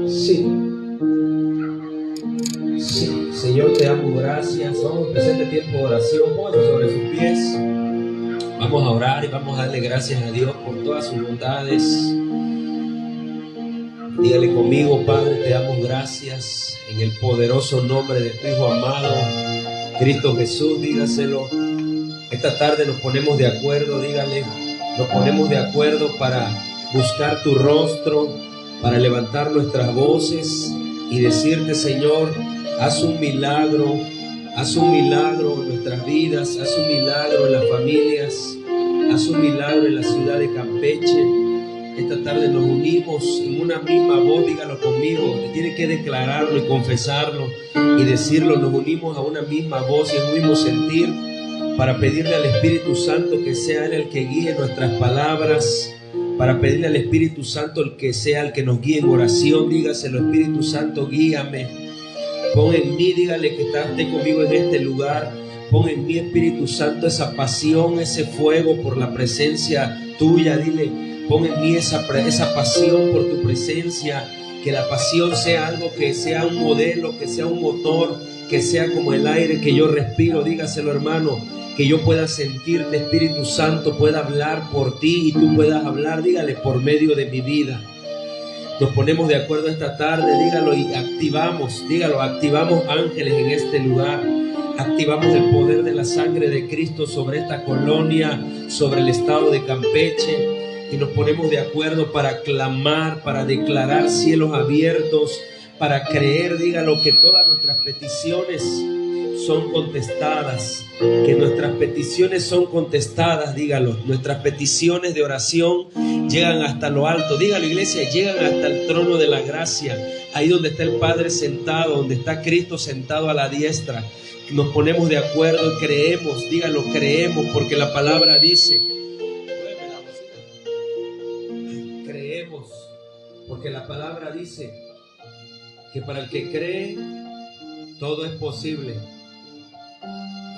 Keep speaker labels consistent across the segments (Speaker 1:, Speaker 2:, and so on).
Speaker 1: Sí. Sí, Señor, te damos gracias. Vamos a empezar este tiempo de oración. Póngase sobre sus pies. Vamos a orar y vamos a darle gracias a Dios por todas sus bondades. Dígale conmigo: Padre, te damos gracias en el poderoso nombre de tu Hijo amado, Cristo Jesús. Dígaselo. Esta tarde nos ponemos de acuerdo, dígale, nos ponemos de acuerdo para buscar tu rostro, para levantar nuestras voces y decirte: Señor, haz un milagro en nuestras vidas, haz un milagro en las familias, haz un milagro en la ciudad de Campeche. Esta tarde nos unimos en una misma voz, dígalo conmigo, tiene que declararlo y confesarlo y decirlo. Nos unimos a una misma voz y en un mismo sentir para pedirle al Espíritu Santo que sea Él el que guíe nuestras palabras, para pedirle al Espíritu Santo el que sea el que nos guíe en oración. Dígaselo: Espíritu Santo, guíame. Pon en mí, dígale que esté conmigo en este lugar. Pon en mí, Espíritu Santo, esa pasión, ese fuego por la presencia tuya. Dile: pon en mí esa pasión por tu presencia. Que la pasión sea algo que sea un modelo, que sea un motor, que sea como el aire que yo respiro. Dígaselo, hermano, que yo pueda sentirte, Espíritu Santo, pueda hablar por ti y tú puedas hablar, dígale, por medio de mi vida. Nos ponemos de acuerdo esta tarde, dígalo, y activamos ángeles en este lugar. Activamos el poder de la sangre de Cristo sobre esta colonia, sobre el estado de Campeche. Y nos ponemos de acuerdo para clamar, para declarar cielos abiertos, para creer, dígalo, que todas nuestras peticiones son contestadas, que nuestras peticiones son contestadas, dígalo. Nuestras peticiones de oración llegan hasta lo alto, dígalo, iglesia, llegan hasta el trono de la gracia, ahí donde está el Padre sentado, donde está Cristo sentado a la diestra. Nos ponemos de acuerdo y creemos, dígalo, creemos, porque la palabra dice, creemos, porque la palabra dice que para el que cree todo es posible.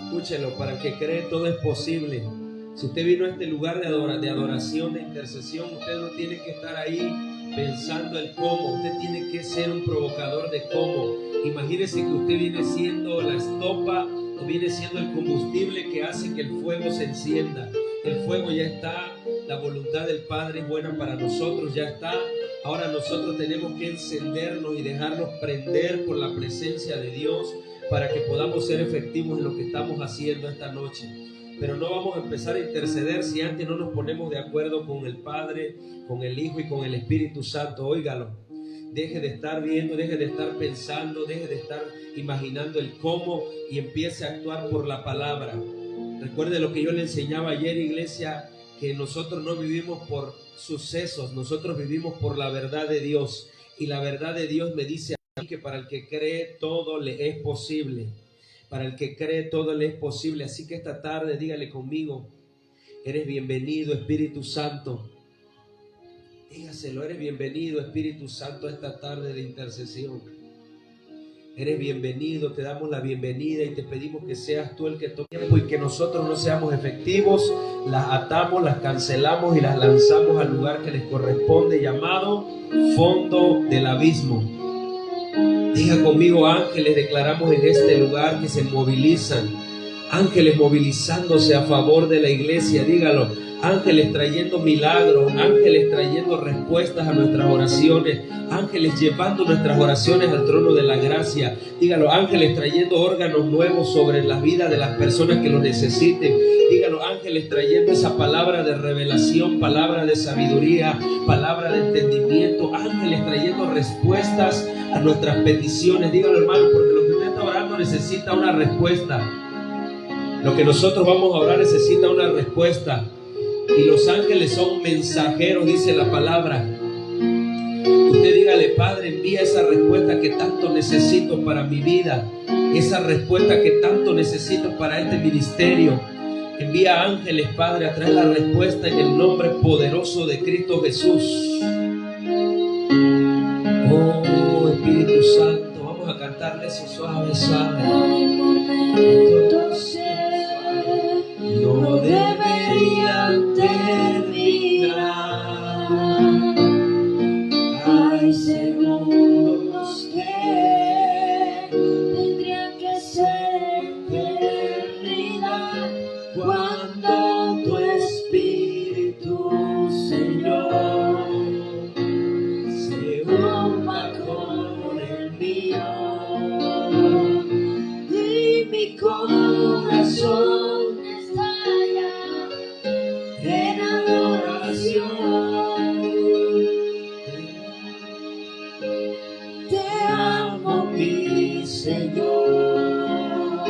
Speaker 1: Escúchelo: para el que cree todo es posible. Si usted vino a este lugar de adoración, de intercesión, usted no tiene que estar ahí pensando el cómo. Usted tiene que ser un provocador de cómo. Imagínese que usted viene siendo la estopa o viene siendo el combustible que hace que el fuego se encienda. El fuego ya está, la voluntad del Padre es buena para nosotros, ya está. Ahora nosotros tenemos que encendernos y dejarnos prender por la presencia de Dios para que podamos ser efectivos en lo que estamos haciendo esta noche. Pero no vamos a empezar a interceder si antes no nos ponemos de acuerdo con el Padre, con el Hijo y con el Espíritu Santo. Óigalo. Deje de estar viendo, deje de estar pensando, deje de estar imaginando el cómo y empiece a actuar por la palabra. Recuerde lo que yo le enseñaba ayer, iglesia, que nosotros no vivimos por sucesos, nosotros vivimos por la verdad de Dios. Y la verdad de Dios me dice a mí que para el que cree todo le es posible. Para el que cree todo le es posible. Así que esta tarde dígale conmigo: eres bienvenido, Espíritu Santo. Dígaselo: eres bienvenido, Espíritu Santo, esta tarde de intercesión. Eres bienvenido, te damos la bienvenida y te pedimos que seas tú el que tome tiempo y que nosotros no seamos efectivos. Las atamos, las cancelamos y las lanzamos al lugar que les corresponde, llamado fondo del abismo. Diga conmigo: ángeles declaramos en este lugar que se movilizan. Ángeles movilizándose a favor de la iglesia. Dígalo: ángeles trayendo milagros, ángeles trayendo respuestas a nuestras oraciones, ángeles llevando nuestras oraciones al trono de la gracia. Dígalo: ángeles trayendo órganos nuevos sobre la vida de las personas que lo necesiten. Dígalo: ángeles trayendo esa palabra de revelación, palabra de sabiduría, palabra de entendimiento, ángeles trayendo respuestas a nuestras peticiones. Dígalo, hermano, porque lo que usted está orando necesita una respuesta. Lo que nosotros vamos a orar necesita una respuesta. Y los ángeles son mensajeros, dice la palabra. Usted dígale: Padre, envía esa respuesta que tanto necesito para mi vida, esa respuesta que tanto necesito para este ministerio. Envía ángeles, Padre, a traer la respuesta en el nombre poderoso de Cristo Jesús. Oh, Espíritu Santo, vamos a cantarle eso suave, suave. No deberían terminar. Ay, Señor. Señor,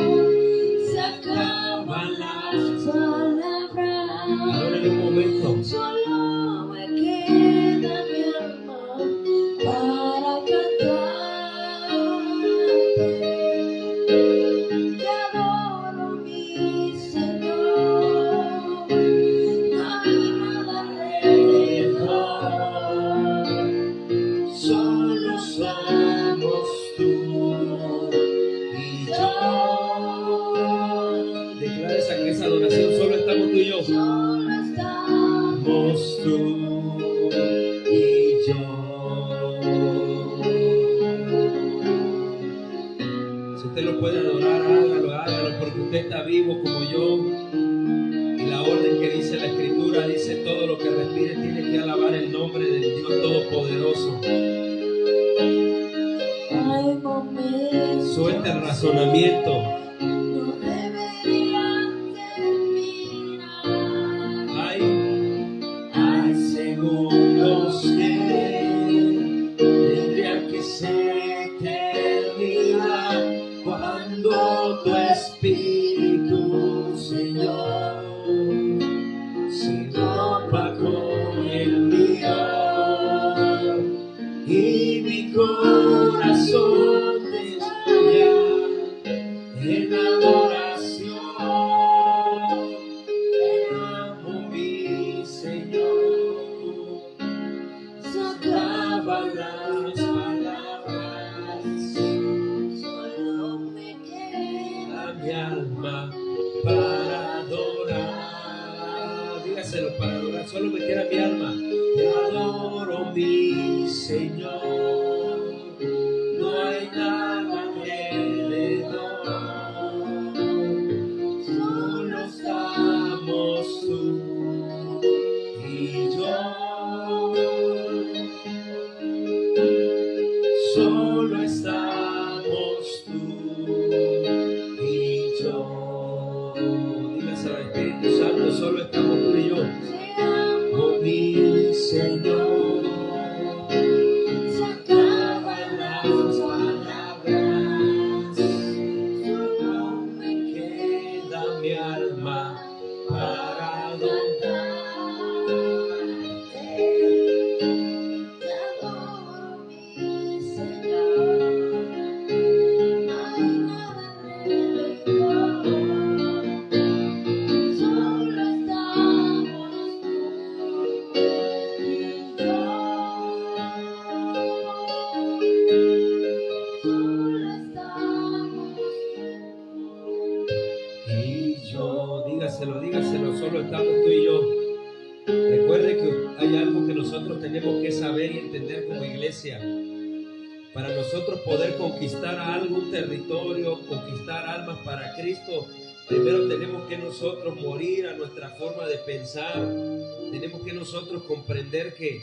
Speaker 1: se acaban las palabras. Ahora en un momento.
Speaker 2: Solo me queda mi alma para cantarte. Te adoro, mi Señor. No hay nada alrededor. Solo somos tú y yo.
Speaker 1: Declara esa adoración. Solo estamos tú y yo.
Speaker 2: Solo estamos
Speaker 1: tú y yo. Si usted lo puede adorar, hágalo, porque usted está vivo como yo. Y la orden que dice la Escritura dice: todo lo que respire tiene que alabar el nombre del Dios Todopoderoso. Suelta el razonamiento.
Speaker 2: No deberían terminar.
Speaker 1: Hay segundos que tendrían que ser eternidad cuando tu Espíritu, Señor, se topa con el mío y mi corazón desmaya en adoración. Te amo, mi Señor. Se acaban las palabras,
Speaker 2: Solo me queda
Speaker 1: mi alma para adorar. Dígaselo, para adorar. Solo me queda mi alma. Te adoro, mi Señor. No hay nada alrededor. Solo estamos tú y yo. Solo estamos tú y yo. Dígaselo al Espíritu Santo. Solo estamos tú y yo.
Speaker 2: te amo,
Speaker 1: Oh, mi Señor.
Speaker 2: se acaban las palabras.
Speaker 1: Solo me queda mi alma para adorar.
Speaker 2: Te adoro, mi Señor. No hay nada alrededor. Solo estamos tú y yo. Solo estamos
Speaker 1: Y yo, dígaselo, solo estamos tú y yo. Recuerde que hay algo que nosotros tenemos que saber y entender como iglesia. Para nosotros poder conquistar algún territorio, conquistar almas para Cristo, primero tenemos que nosotros morir a nuestra forma de pensar. Tenemos que nosotros comprender que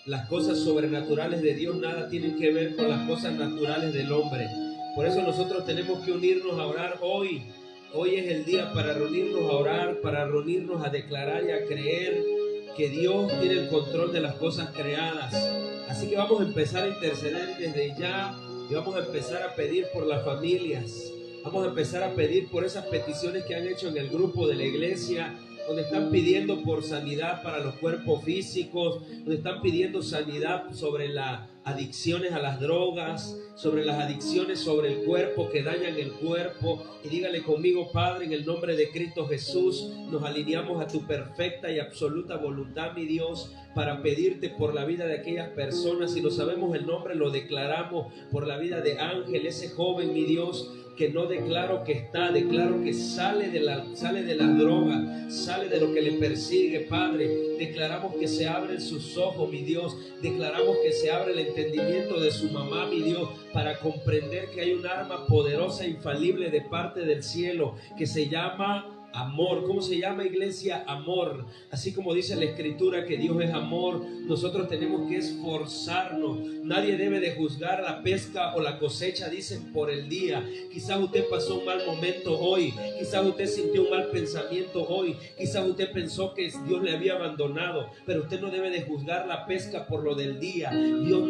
Speaker 1: las cosas sobrenaturales de Dios nada tienen que ver con las cosas naturales del hombre. Por eso nosotros tenemos que unirnos a orar hoy. Hoy es el día para reunirnos a orar, para reunirnos a declarar y a creer que Dios tiene el control de las cosas creadas. Así que vamos a empezar a interceder desde ya y vamos a empezar a pedir por las familias. Vamos a empezar a pedir por esas peticiones que han hecho en el grupo de la iglesia, donde están pidiendo por sanidad para los cuerpos físicos, donde están pidiendo sanidad sobre las adicciones a las drogas, sobre las adicciones sobre el cuerpo que dañan el cuerpo. Y dígale conmigo: Padre, en el nombre de Cristo Jesús, nos alineamos a tu perfecta y absoluta voluntad, mi Dios, para pedirte por la vida de aquellas personas. Si no sabemos el nombre, lo declaramos por la vida de Ángel, ese joven, mi Dios, que no declaro que está, declaro que sale de las drogas, sale de lo que le persigue, Padre. Declaramos que se abren sus ojos, mi Dios. Declaramos que se abre el entendimiento de su mamá, mi Dios, para comprender que hay un arma poderosa e infalible de parte del cielo que se llama Amor. ¿Cómo se llama, iglesia? Amor. Así como dice la Escritura que Dios es amor, nosotros tenemos que esforzarnos. Nadie debe de juzgar la pesca o la cosecha, dicen, por el día. Quizás usted pasó un mal momento hoy. Quizás usted sintió un mal pensamiento hoy. Quizás usted pensó que Dios le había abandonado. Pero usted no debe de juzgar la pesca por lo del día. Dios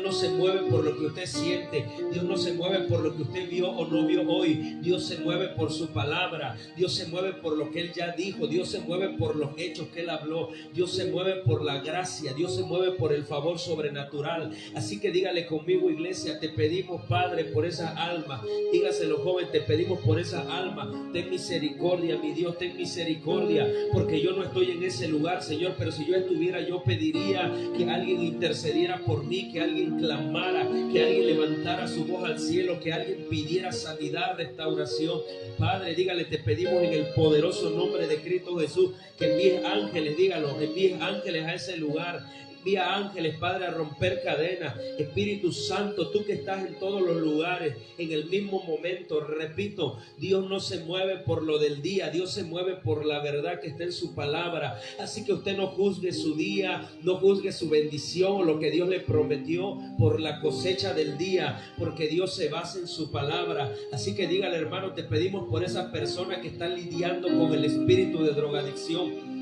Speaker 1: no se mueve por lo que usted siente. Dios no se mueve por lo que usted vio o no vio hoy. Dios se mueve por su palabra. Dios se mueve por lo que Él ya dijo. Dios se mueve por los hechos que Él habló. Dios se mueve por la gracia. Dios se mueve por el favor sobrenatural. Así que dígale conmigo, iglesia, te pedimos, Padre, por esa alma. Dígaselo, joven, te pedimos por esa alma. Ten misericordia, mi Dios, ten misericordia, porque yo no estoy en ese lugar, Señor, pero si yo estuviera, yo pediría que alguien intercediera por mí, que alguien clamara, que alguien levantara su voz al cielo, que alguien pidiera sanidad, restauración. Padre, dígale, te pedimos en el poderoso nombre de Cristo Jesús que envíes ángeles, dígalo, envíes ángeles a ese lugar. Envía ángeles, Padre, a romper cadenas. Espíritu Santo, tú que estás en todos los lugares, en el mismo momento, repito, Dios no se mueve por lo del día, Dios se mueve por la verdad que está en su palabra. Así que usted no juzgue su día, no juzgue su bendición o lo que Dios le prometió por la cosecha del día, porque Dios se basa en su palabra. Así que dígale, hermano, te pedimos por esas personas que están lidiando con el espíritu de drogadicción.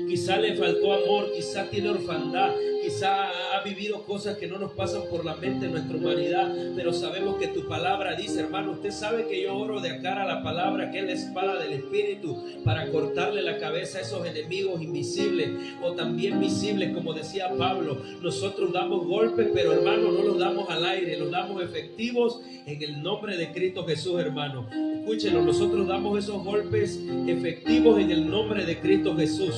Speaker 1: Quizá le faltó amor, quizá tiene orfandad, quizá ha vivido cosas que no nos pasan por la mente en nuestra humanidad, pero sabemos que tu palabra dice, hermano, usted sabe que yo oro de cara a la palabra, que es la espada del Espíritu, para cortarle la cabeza a esos enemigos invisibles o también visibles, como decía Pablo. Nosotros damos golpes, pero hermano, no los damos al aire, los damos efectivos en el nombre de Cristo Jesús, hermano. Escúchenlo, nosotros damos esos golpes efectivos en el nombre de Cristo Jesús.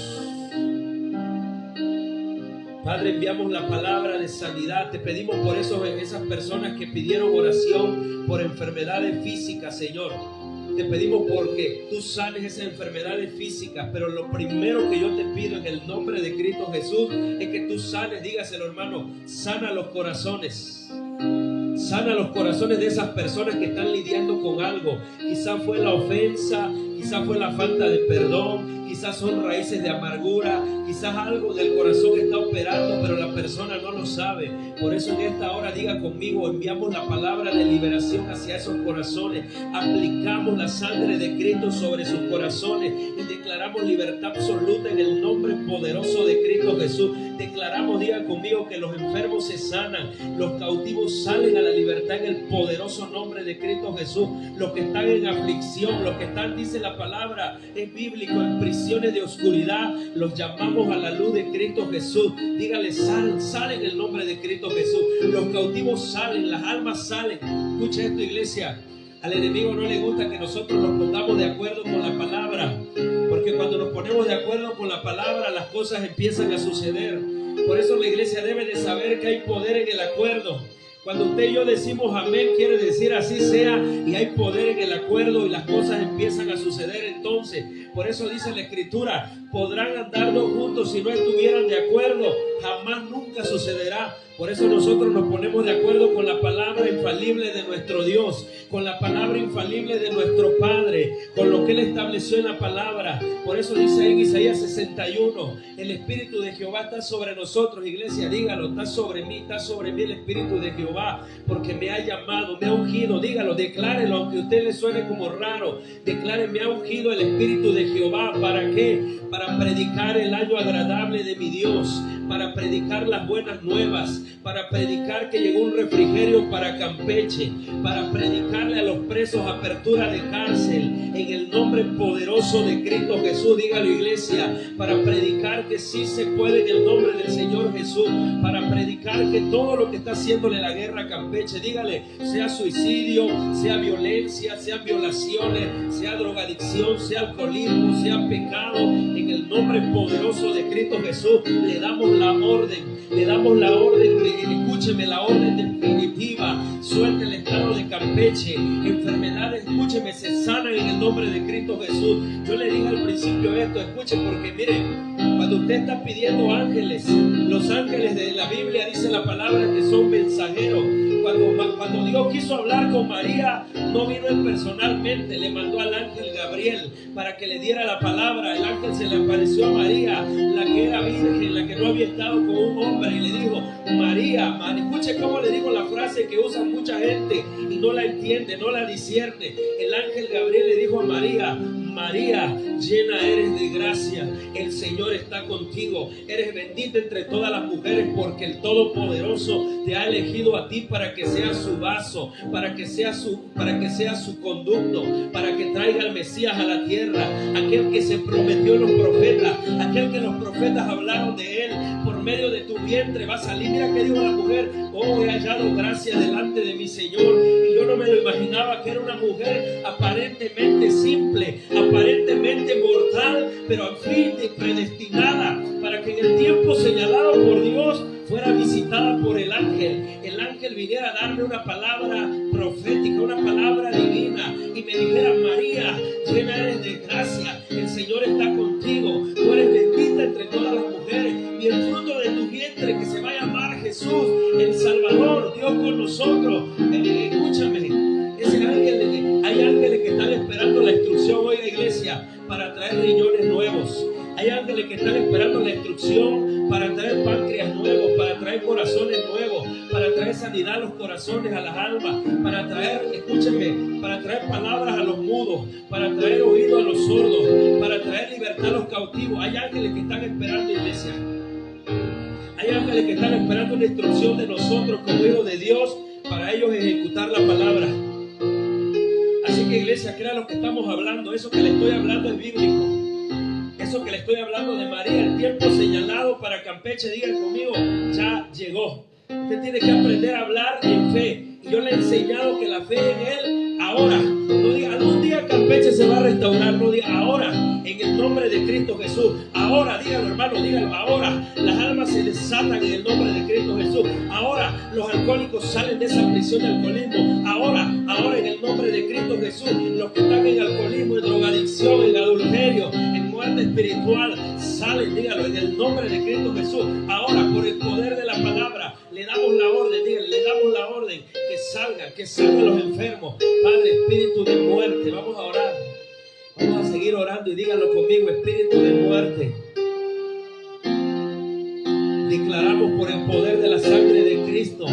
Speaker 1: Padre, enviamos la palabra de sanidad. Te pedimos por esas personas que pidieron oración por enfermedades físicas, Señor. Te pedimos porque tú sanes esas enfermedades físicas, pero lo primero que yo te pido en el nombre de Cristo Jesús es que tú sanes, dígaselo, hermano, sana los corazones. Sana los corazones de esas personas que están lidiando con algo. Quizás fue la ofensa, quizás fue la falta de perdón, quizás son raíces de amargura, quizás algo del corazón está operando, pero la persona no lo sabe. Por eso en esta hora diga conmigo, enviamos la palabra de liberación hacia esos corazones, aplicamos la sangre de Cristo sobre sus corazones y declaramos libertad absoluta en el nombre poderoso de Cristo Jesús. Declaramos, diga conmigo, que los enfermos se sanan, los cautivos salen a la libertad en el poderoso nombre de Cristo Jesús. Los que están en aflicción, los que están, dice la palabra, es bíblico, en prisiones de oscuridad, los llamamos a la luz de Cristo Jesús. Dígale, salen en el nombre de Cristo Jesús. Los cautivos salen, las almas salen. Escucha esto, iglesia. Al enemigo no le gusta que nosotros nos pongamos de acuerdo con la palabra, porque cuando nos ponemos de acuerdo con la palabra, las cosas empiezan a suceder. Por eso la iglesia debe de saber que hay poder en el acuerdo. Cuando usted y yo decimos amén, quiere decir así sea, y hay poder en el acuerdo y las cosas empiezan a suceder. Entonces, por eso dice la Escritura, podrán andar dos juntos si no estuvieran de acuerdo, jamás nunca sucederá. Por eso nosotros nos ponemos de acuerdo con la palabra infalible de nuestro Dios, con la palabra infalible de nuestro Padre, con lo que Él estableció en la palabra. Por eso dice en Isaías 61, el Espíritu de Jehová está sobre nosotros. Iglesia, dígalo, está sobre mí el Espíritu de Jehová, porque me ha llamado, me ha ungido. Dígalo, declárelo, aunque a usted le suene como raro. Declare, me ha ungido el Espíritu de Jehová. ¿Para qué? Para predicar el año agradable de mi Dios, para predicar las buenas nuevas, para predicar que llegó un refrigerio para Campeche, para predicarle a los presos apertura de cárcel en el nombre poderoso de Cristo Jesús. Dígalo, iglesia, para predicar que sí se puede en el nombre del Señor Jesús, para predicar que todo lo que está haciéndole la guerra a Campeche, dígale, sea suicidio, sea violencia, sea violaciones, sea drogadicción, sea alcoholismo, sea pecado, en el nombre poderoso de Cristo Jesús le damos la orden, escúcheme, la orden definitiva. Suelta el estado de Campeche. Enfermedades, escúcheme, se sanan en el nombre de Cristo Jesús. Yo le dije al principio esto, escuche, porque mire, cuando usted está pidiendo ángeles, los ángeles de la Biblia dice la palabra que son mensajeros. cuando Dios quiso hablar con María, no vino él personalmente, le mandó al ángel Gabriel para que le diera la palabra. El ángel se le apareció a María, la que era virgen, la que no había estado con un hombre, y le dijo: María, escuche cómo le dijo la frase que usa mucha gente y no la entiende, no la discierne. El ángel Gabriel le dijo a María: María, llena eres de gracia, el Señor está contigo, eres bendita entre todas las mujeres, porque el Todopoderoso te ha elegido a ti para que seas su vaso, para que sea su conducto, para que traiga al Mesías a la tierra, aquel que se prometió en los profetas, aquel que los profetas hablaron de él. Por medio de tu vientre va a salir. Mira que dijo la mujer: oh, he hallado gracia delante de mi Señor. Y yo no me lo imaginaba, que era una mujer aparentemente simple, aparentemente mortal, pero al fin predestinada para que en el tiempo señalado por Dios fuera visitada por el ángel. El ángel viniera a darme una palabra profética, una palabra divina, y me dijera: María, llena eres de gracia, el Señor está contigo, tú eres bendita entre todas las mujeres, y el fruto de tu vientre, que se va a llamar Jesús, el Salvador, Dios con nosotros. Escúchame, hay ángeles que están esperando la instrucción hoy, iglesia, para traer riñones nuevos. Hay ángeles que están esperando la instrucción para traer páncreas nuevos, para traer corazones nuevos, para traer sanidad a los corazones, a las almas, para traer, escúchenme, para traer palabras a los mudos, para traer oído a los sordos, para traer libertad a los cautivos. Hay ángeles que están esperando, iglesia. Hay ángeles que están esperando una instrucción de nosotros como hijos de Dios para ellos ejecutar la palabra. Así que, iglesia, crea lo que estamos hablando. Eso que le estoy hablando es bíblico. Eso que le estoy hablando de María, el tiempo señalado para Campeche, digan conmigo, ya llegó. Usted tiene que aprender a hablar en fe. Y yo le he enseñado que la fe en Él, ahora. No diga, algún día Campeche se va a restaurar. No diga, ahora, en el nombre de Cristo Jesús. Ahora, dígalo, hermano, dígalo, ahora. Las almas se desatan en el nombre de Cristo Jesús. Ahora, los alcohólicos salen de esa prisión de alcoholismo. Ahora, en el nombre de Cristo Jesús. Los que están en alcoholismo, en drogadicción, en adulterio, en muerte espiritual, salen, dígalo, en el nombre de Cristo Jesús. Ahora, por el poder de la palabra, le damos la orden, díganle, le damos la orden, que salgan los enfermos. Padre, espíritu de muerte, vamos a orar. Vamos a seguir orando y díganlo conmigo: espíritu de muerte. Declaramos por el poder de la sangre de Cristo,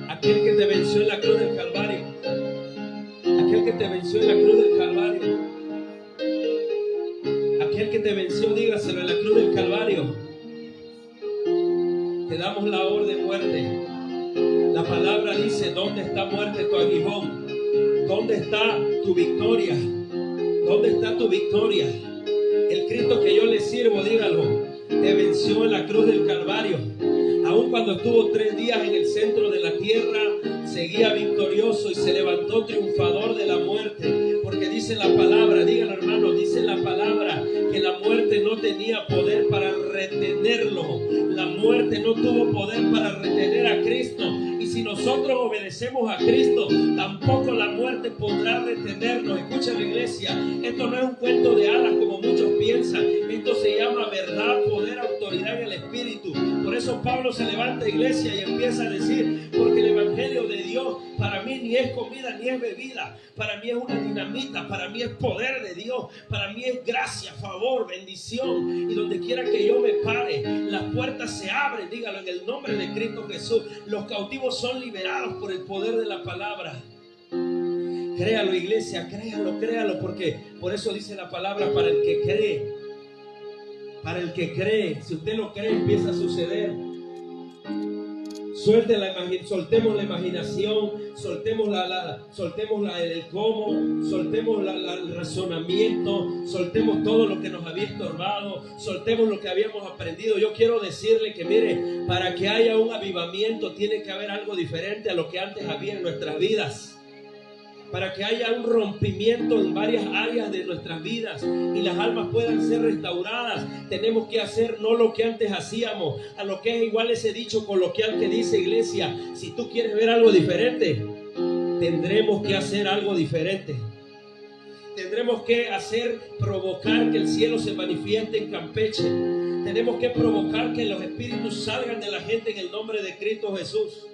Speaker 1: aquel que te venció en la cruz del Calvario, aquel que te venció en la cruz del Calvario, aquel que te venció, dígaselo, en la cruz del Calvario. Te damos la orden, muerte. La palabra dice: ¿dónde está, muerte, tu aguijón? ¿Dónde está tu victoria? ¿Dónde está tu victoria? El Cristo que yo le sirvo, dígalo, te venció en la cruz del Calvario. Aun cuando estuvo 3 días en el centro de la tierra, seguía victorioso y se levantó triunfador de la muerte. Porque dice la palabra, dígalo, hermano, dice la palabra que la muerte no tenía poder para retenerlo. La muerte no tuvo poder para retener a Cristo. Y si nosotros obedecemos a Cristo, tampoco la muerte podrá retenernos. Escucha, la iglesia, esto no es un cuento de hadas como muchos piensan. Esto se llama verdad, poder, autoridad en el Espíritu. Por eso Pablo se levanta, iglesia, y empieza a decir: porque el Evangelio de Dios para mí ni es comida ni es bebida, para mí es una dinamita, para mí es poder de Dios, para mí es gracia, favor, bendición. Y donde quiera que yo me pare, las puertas se abren, dígalo, en el nombre de Cristo Jesús. Los cautivos son liberados por el poder de la palabra. Créalo, iglesia, créalo, porque por eso dice la palabra: para el que cree. Para el que cree, si usted lo cree, empieza a suceder. Soltemos la imaginación, soltemos el cómo, soltemos el razonamiento, soltemos todo lo que nos había estorbado, soltemos lo que habíamos aprendido. Yo quiero decirle que, mire, para que haya un avivamiento tiene que haber algo diferente a lo que antes había en nuestras vidas. Para que haya un rompimiento en varias áreas de nuestras vidas y las almas puedan ser restauradas, tenemos que hacer no lo que antes hacíamos, a lo que es igual ese dicho coloquial que dice, iglesia, si tú quieres ver algo diferente, tendremos que hacer algo diferente. Tendremos que provocar que el cielo se manifieste en Campeche. Tenemos que provocar que los espíritus salgan de la gente en el nombre de Cristo Jesús.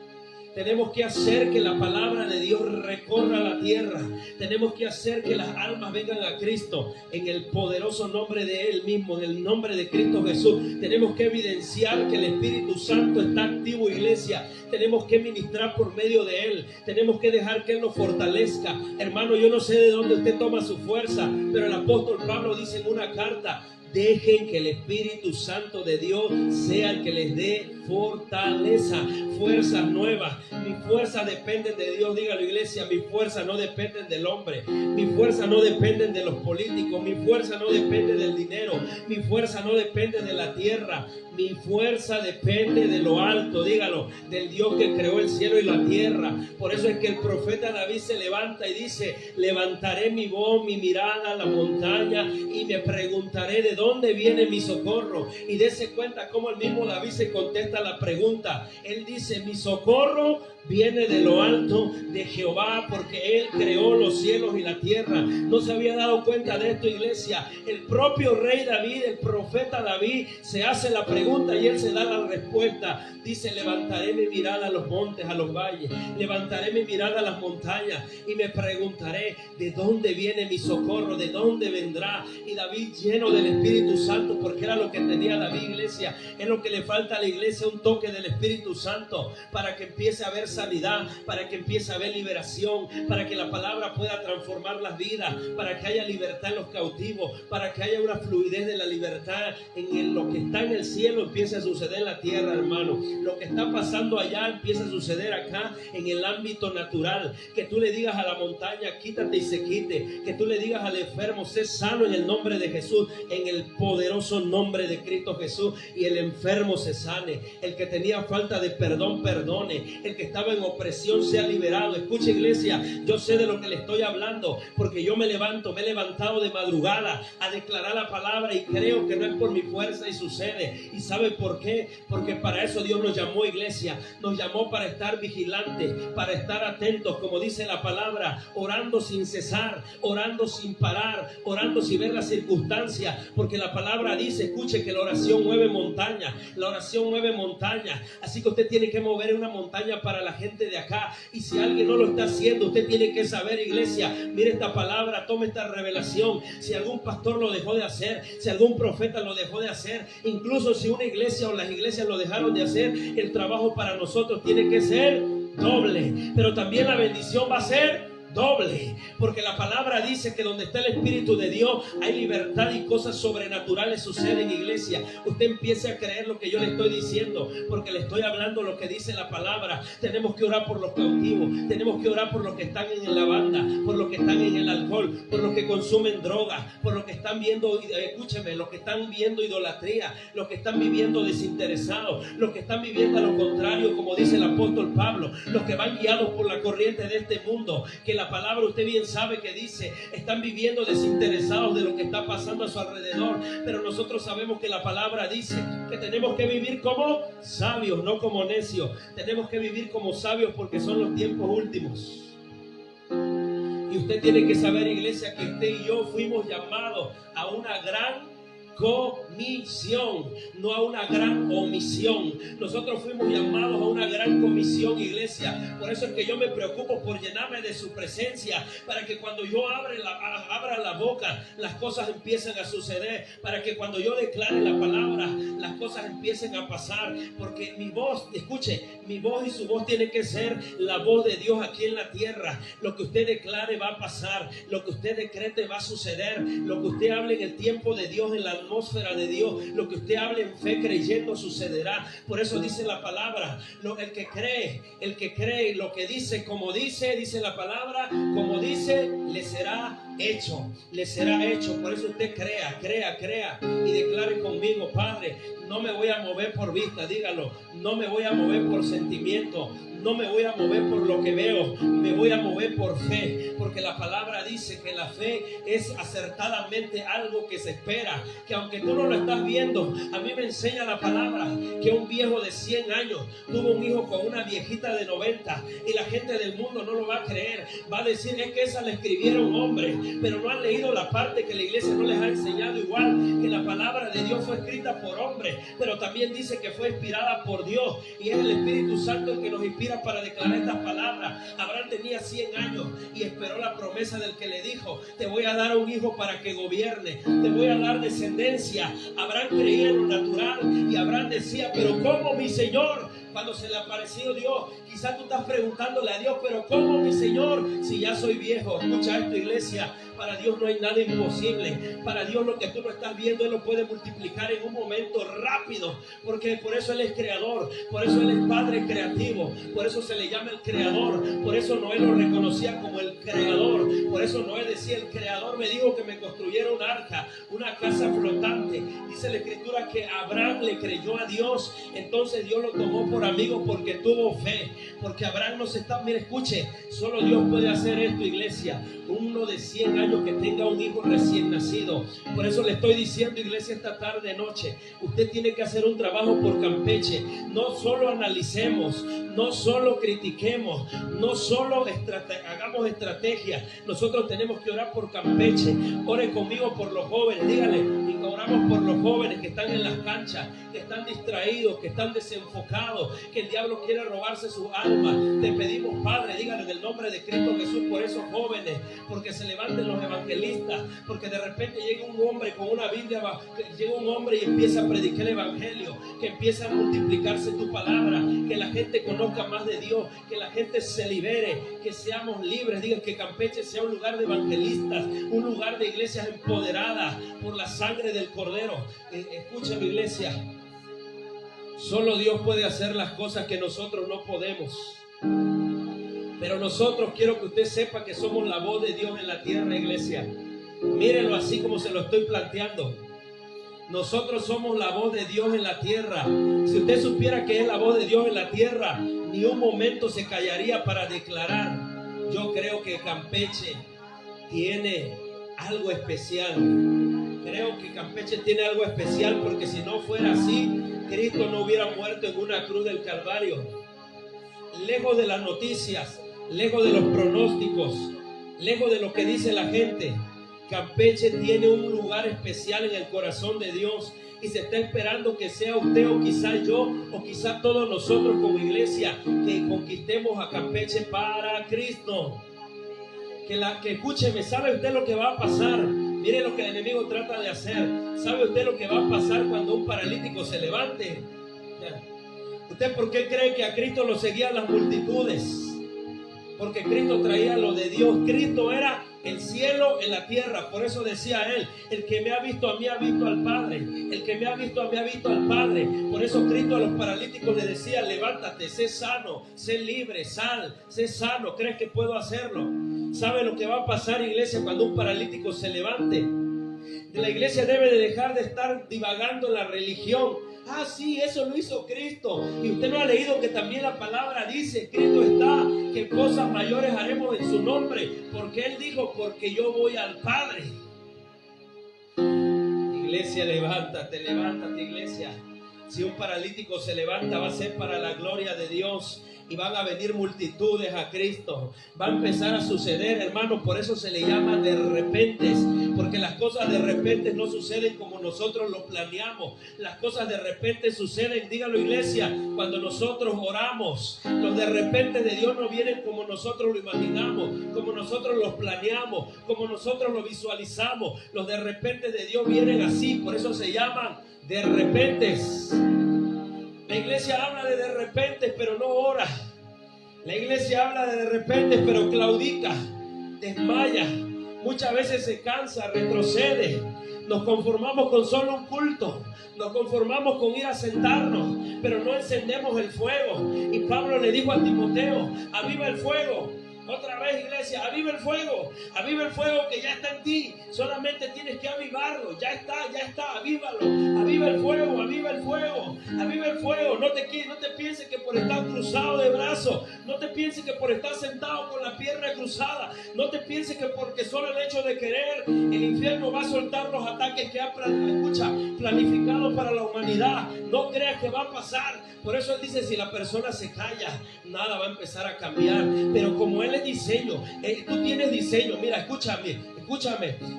Speaker 1: Tenemos que hacer que la palabra de Dios recorra la tierra. Tenemos que hacer que las almas vengan a Cristo en el poderoso nombre de Él mismo, en el nombre de Cristo Jesús. Tenemos que evidenciar que el Espíritu Santo está activo, iglesia. Tenemos que ministrar por medio de Él. Tenemos que dejar que Él nos fortalezca. Hermano, yo no sé de dónde usted toma su fuerza, pero el apóstol Pablo dice en una carta: dejen que el Espíritu Santo de Dios sea el que les dé fortaleza, fuerzas nuevas. Mis fuerzas dependen de Dios. Dígalo, iglesia, mis fuerzas no dependen del hombre. Mis fuerzas no dependen de los políticos. Mi fuerza no depende del dinero. Mi fuerza no depende de la tierra. Mi fuerza depende de lo alto. Dígalo, del Dios que creó el cielo y la tierra. Por eso es que el profeta David se levanta y dice: levantaré mi voz, mi mirada a la montaña y me preguntaré de dónde viene mi socorro. Y dése cuenta cómo el mismo David se contesta la pregunta. Él dice: mi socorro viene de lo alto, de Jehová, porque Él creó los cielos y la tierra. No se había dado cuenta de esto, iglesia. El propio rey David, el profeta David, se hace la pregunta y él se da la respuesta. Dice: levantaré mi mirada a los montes, a los valles, levantaré mi mirada a las montañas y me preguntaré de dónde viene mi socorro, de dónde vendrá. Y David, lleno del Espíritu Santo, porque era lo que tenía David, iglesia. Es lo que le falta a la iglesia, un toque del Espíritu Santo, para que empiece a haber sanidad, para que empiece a haber liberación, para que la palabra pueda transformar las vidas, para que haya libertad en los cautivos, para que haya una fluidez de la libertad en lo que está en el cielo empiece a suceder en la tierra, hermano. Lo que está pasando allá empieza a suceder acá en el ámbito natural. Que tú le digas a la montaña: quítate y se quite. Que tú le digas al enfermo: sé sano en el nombre de Jesús, en el poderoso nombre de Cristo Jesús, y el enfermo se sane. El que tenía falta de perdón, perdone. El que estaba en opresión sea liberado. Escucha, iglesia, yo sé de lo que le estoy hablando, porque yo me he levantado de madrugada a declarar la palabra y creo que no es por mi fuerza y sucede. ¿Y sabe por qué? Porque para eso Dios nos llamó, iglesia. Nos llamó para estar vigilantes, para estar atentos, como dice la palabra, orando sin cesar, orando sin parar, orando sin ver las circunstancias, porque la palabra dice, escuche, que la oración mueve montañas, la oración mueve montañas. Así que usted tiene que mover una montaña para la gente de acá, y si alguien no lo está haciendo, usted tiene que saber, iglesia, mire esta palabra, tome esta revelación. Si algún pastor lo dejó de hacer, si algún profeta lo dejó de hacer, incluso si una iglesia o las iglesias lo dejaron de hacer, el trabajo para nosotros tiene que ser doble, pero también la bendición va a ser doble, porque la palabra dice que donde está el Espíritu de Dios hay libertad y cosas sobrenaturales suceden, iglesia. Usted empiece a creer lo que yo le estoy diciendo, porque le estoy hablando lo que dice la palabra. Tenemos que orar por los cautivos, tenemos que orar por los que están en la banda, por los que están en el alcohol, por los que consumen drogas, por los que están viendo, escúcheme, los que están viendo idolatría, los que están viviendo desinteresados, los que están viviendo a lo contrario, como dice el apóstol Pablo, los que van guiados por la corriente de este mundo, que la palabra usted bien sabe que dice, están viviendo desinteresados de lo que está pasando a su alrededor. Pero nosotros sabemos que la palabra dice que tenemos que vivir como sabios, no como necios. Tenemos que vivir como sabios porque son los tiempos últimos. Y usted tiene que saber, iglesia, que usted y yo fuimos llamados a una gran comisión, no a una gran omisión. Nosotros fuimos llamados a una gran comisión, iglesia. Por eso es que yo me preocupo por llenarme de su presencia, para que cuando yo abra la boca, las cosas empiecen a suceder, para que cuando yo declare la palabra, las cosas empiecen a pasar, porque mi voz, escuche, mi voz y su voz tiene que ser la voz de Dios aquí en la tierra. Lo que usted declare va a pasar, lo que usted decrete va a suceder, lo que usted hable en el tiempo de Dios, en la atmósfera de Dios, lo que usted hable en fe creyendo sucederá. Por eso dice la palabra, el que cree lo que dice, como dice la palabra, como dice, le será hecho, le será hecho. Por eso usted crea y declare conmigo: Padre, no me voy a mover por vista, dígalo, no me voy a mover por sentimiento, no me voy a mover por lo que veo, me voy a mover por fe, porque la palabra dice que la fe es acertadamente algo que se espera, que aunque tú no lo estás viendo, a mí me enseña la palabra que un viejo de 100 años tuvo un hijo con una viejita de 90, y la gente del mundo no lo va a creer, va a decir: es que esa la escribieron hombres, pero no han leído la parte que la iglesia no les ha enseñado, igual que la palabra de Dios fue escrita por hombres, pero también dice que fue inspirada por Dios, y es el Espíritu Santo el que nos inspira inspira para declarar estas palabras. Abraham tenía 100 años y esperó la promesa del que le dijo: te voy a dar un hijo para que gobierne, te voy a dar descendencia. Abraham creía en lo natural y Abraham decía: pero ¿cómo, mi Señor? Cuando se le apareció Dios, quizás tú estás preguntándole a Dios: pero ¿cómo, mi Señor? Si ya soy viejo. Escucha esto, iglesia: para Dios no hay nada imposible. Para Dios lo que tú no estás viendo, Él lo puede multiplicar en un momento rápido, porque por eso Él es creador, por eso Él es Padre creativo, por eso se le llama el creador. Por eso Noé lo reconocía como el creador. Por eso Noé decía: el creador me dijo que me construyera un arca, una casa flotante. Dice la escritura que Abraham le creyó a Dios, entonces Dios lo tomó por amigo porque tuvo fe, porque Abraham no se está, mire, escuche, solo Dios puede hacer esto, iglesia. Uno de 100 años que tenga un hijo recién nacido. Por eso le estoy diciendo, iglesia, esta tarde, noche, usted tiene que hacer un trabajo por Campeche. No solo analicemos, no solo critiquemos, no solo hagamos estrategias. Nosotros tenemos que orar por Campeche. Ore conmigo por los jóvenes, dígale, y oramos por los jóvenes que están en las canchas, que están distraídos, que están desenfocados, que el diablo quiere robarse su alma. Te pedimos, Padre, dígale en el nombre de Cristo Jesús por esos jóvenes, porque se levanten los evangelistas, porque de repente llega un hombre con una Biblia, llega un hombre y empieza a predicar el evangelio, que empieza a multiplicarse tu palabra, que la gente conozca más de Dios, que la gente se libere, que seamos libres. Digan que Campeche sea un lugar de evangelistas, un lugar de iglesias empoderadas por la sangre del Cordero. Escuchen, iglesia, solo Dios puede hacer las cosas que nosotros no podemos. Pero nosotros, quiero que usted sepa que somos la voz de Dios en la tierra, iglesia. Mírenlo así como se lo estoy planteando. Nosotros somos la voz de Dios en la tierra. Si usted supiera que es la voz de Dios en la tierra, ni un momento se callaría para declarar: yo creo que Campeche tiene algo especial. Creo que Campeche tiene algo especial, porque si no fuera así, Cristo no hubiera muerto en una cruz del Calvario. Lejos de las noticias, lejos de los pronósticos, lejos de lo que dice la gente, Campeche tiene un lugar especial en el corazón de Dios, y se está esperando que sea usted, o quizá yo, o quizá todos nosotros como iglesia, que conquistemos a Campeche para Cristo. Que escúcheme, ¿sabe usted lo que va a pasar? Mire lo que el enemigo trata de hacer. ¿Sabe usted lo que va a pasar cuando un paralítico se levante? ¿Usted por qué cree que a Cristo lo seguían las multitudes? Porque Cristo traía lo de Dios. Cristo era el cielo en la tierra. Por eso decía él: el que me ha visto a mí ha visto al Padre. El que me ha visto a mí ha visto al Padre. Por eso Cristo a los paralíticos le decía: levántate, sé sano, sé libre, sal, sé sano. ¿Crees que puedo hacerlo? ¿Sabe lo que va a pasar, iglesia, cuando un paralítico se levante? La iglesia debe de dejar de estar divagando en la religión. Ah, sí, eso lo hizo Cristo. Y usted no ha leído que también la palabra dice: Cristo está, que cosas mayores haremos en su nombre. Porque Él dijo: porque yo voy al Padre. Iglesia, levántate, iglesia. Si un paralítico se levanta, va a ser para la gloria de Dios. Y van a venir multitudes a Cristo. Va a empezar a suceder, hermanos. Por eso se le llama de repentes, porque las cosas de repente no suceden como nosotros lo planeamos. Las cosas de repente suceden, dígalo, iglesia, cuando nosotros oramos. Los de repente de Dios no vienen como nosotros lo imaginamos, como nosotros los planeamos, como nosotros lo visualizamos. Los de repente de Dios vienen así. Por eso se llaman de repentes. La iglesia habla de repente, pero no ora. La iglesia habla de repente, pero claudica, desmaya. Muchas veces se cansa, retrocede. Nos conformamos con solo un culto. Nos conformamos con ir a sentarnos, pero no encendemos el fuego. Y Pablo le dijo a Timoteo: aviva el fuego. Otra vez, iglesia, aviva el fuego que ya está en ti. Solamente tienes que avivarlo. Ya está, avívalo. Aviva el fuego, aviva el fuego. No te pienses que por estar cruzado de brazos, no te pienses que por estar sentado con la pierna cruzada, no te pienses que porque solo el hecho de querer, el infierno va a soltar los ataques que ha planificado para la humanidad. No creas que va a pasar. Por eso él dice: si la persona se calla, nada va a empezar a cambiar. Pero como Él es diseño, tú tienes diseño. Mira, escúchame.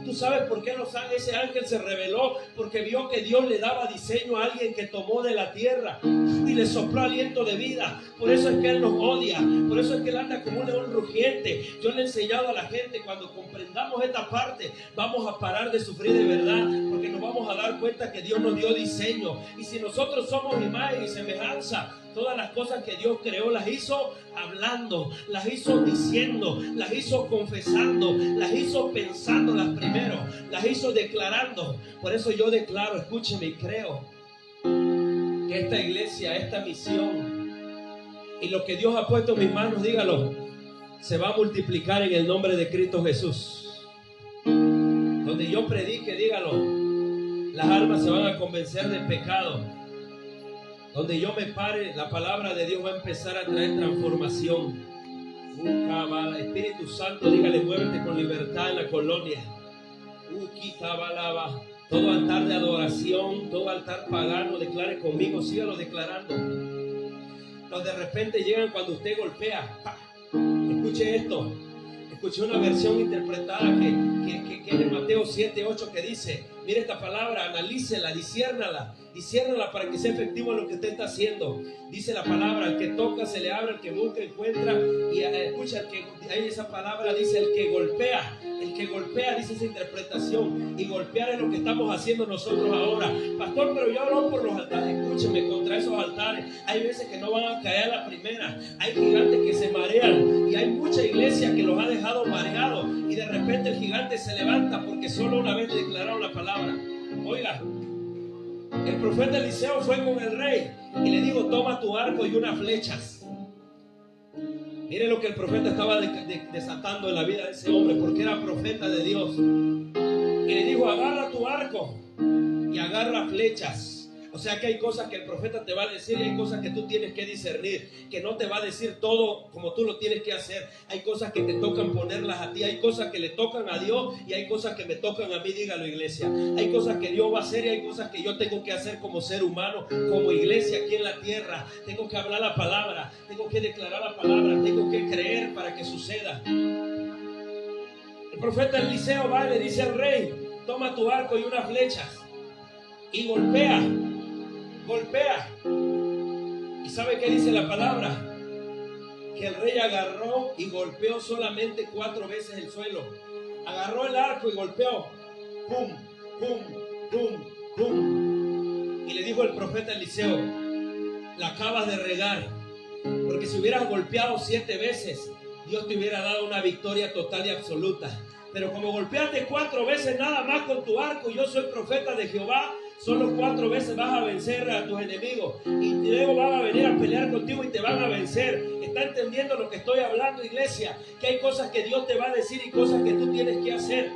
Speaker 1: ¿Tú sabes por qué ese ángel se rebeló? Porque vio que Dios le daba diseño a alguien que tomó de la tierra y le sopló aliento de vida. Por eso es que Él nos odia. Por eso es que Él anda como un león rugiente. Yo le he enseñado a la gente, cuando comprendamos esta parte, vamos a parar de sufrir de verdad, porque nos vamos a dar cuenta que Dios nos dio diseño. Y si nosotros somos imagen y semejanza, todas las cosas que Dios creó las hizo hablando, las hizo diciendo, las hizo confesando, las hizo pensándolas primero, las hizo declarando. Por eso yo declaro, escúcheme, y creo que esta iglesia, esta misión y lo que Dios ha puesto en mis manos, dígalo, se va a multiplicar en el nombre de Cristo Jesús. Donde yo predique, dígalo, las almas se van a convencer del pecado. Donde yo me pare, la palabra de Dios va a empezar a traer transformación. Espíritu Santo, dígale, muévete con libertad en la colonia. Todo altar de adoración, todo altar pagano, declare conmigo, sígalo declarando. Los de repente llegan cuando usted golpea. Escuche esto. Escuché una versión interpretada que es de Mateo 7:8, que dice, mire esta palabra, analícela, disciérnala para que sea efectivo en lo que usted está haciendo. Dice la palabra, al que toca se le abre, al que busca encuentra. Y escucha, ahí esa palabra dice el que golpea, dice esa interpretación. Y golpear es lo que estamos haciendo nosotros ahora. Pastor, pero yo oro por los altares. Escúcheme, contra esos altares hay veces que no van a caer a la primera. Hay gigantes que se marean, y hay mucha iglesia que los ha dejado mareados, y de repente el gigante se levanta porque solo una vez le declararon la palabra. Oiga, el profeta Eliseo fue con el rey y le dijo, toma tu arco y unas flechas. Mire lo que el profeta estaba desatando en la vida de ese hombre, porque era profeta de Dios. Y le dijo, agarra tu arco y agarra flechas. O sea que hay cosas que el profeta te va a decir y hay cosas que tú tienes que discernir, que no te va a decir todo como tú lo tienes que hacer. Hay cosas que te tocan ponerlas a ti, hay cosas que le tocan a Dios y hay cosas que me tocan a mí, dígalo, iglesia. Hay cosas que Dios va a hacer y hay cosas que yo tengo que hacer como ser humano, como iglesia aquí en la tierra. Tengo que hablar la palabra, tengo que declarar la palabra, tengo que creer para que suceda. El profeta Eliseo va y le dice al rey, toma tu arco y unas flechas y golpea. ¿Y sabe qué dice la palabra? Que el rey agarró y golpeó solamente 4 veces el suelo. Agarró el arco y golpeó. Pum, pum, pum, pum. Y le dijo el profeta Eliseo, la acabas de regar. Porque si hubieras golpeado 7 veces, Dios te hubiera dado una victoria total y absoluta. Pero como golpeaste 4 veces nada más con tu arco, yo soy profeta de Jehová, solo 4 veces vas a vencer a tus enemigos y luego van a venir a pelear contigo y te van a vencer. ¿Está entendiendo lo que estoy hablando, iglesia? Que hay cosas que Dios te va a decir y cosas que tú tienes que hacer.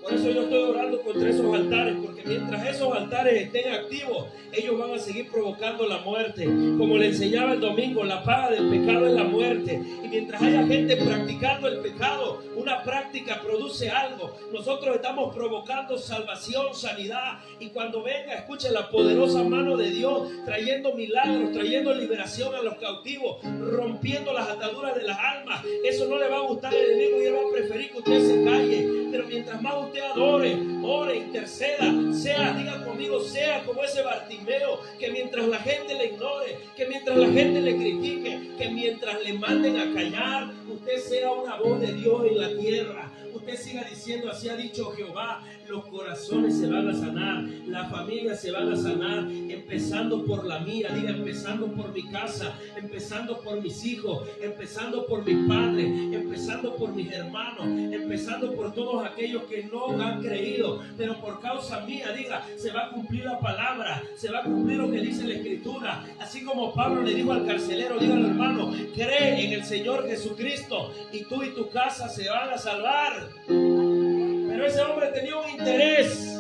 Speaker 1: Por eso yo estoy orando contra esos altares, porque mientras esos altares estén activos, ellos van a seguir provocando la muerte. Como le enseñaba el domingo, la paga del pecado es la muerte. Y mientras haya gente practicando el pecado, una práctica produce algo. Nosotros estamos provocando salvación, sanidad. Y cuando venga, escuchen la poderosa mano de Dios, trayendo milagros, trayendo liberación a los cautivos, rompiendo las ataduras de las almas. Eso no le va a gustar al enemigo y él va a preferir que usted se calle. Pero mientras más usted adore, ore, interceda, sea, diga conmigo, sea como ese Bartimeo, que mientras la gente le ignore, que mientras la gente le critique, que mientras le manden a callar, usted sea una voz de Dios en la tierra. Usted siga diciendo, así ha dicho Jehová, los corazones se van a sanar, las familias se van a sanar, empezando por la mía, diga, empezando por mi casa, empezando por mis hijos, empezando por mis padres, empezando por mis hermanos, empezando por todos aquellos que no han creído, pero por causa mía, diga, se va a cumplir la palabra, se va a cumplir lo que dice la Escritura. Así como Pablo le dijo al carcelero, dígalo, hermano, cree en el Señor Jesucristo y tú y tu casa se van a salvar. Pero ese hombre tenía un interés.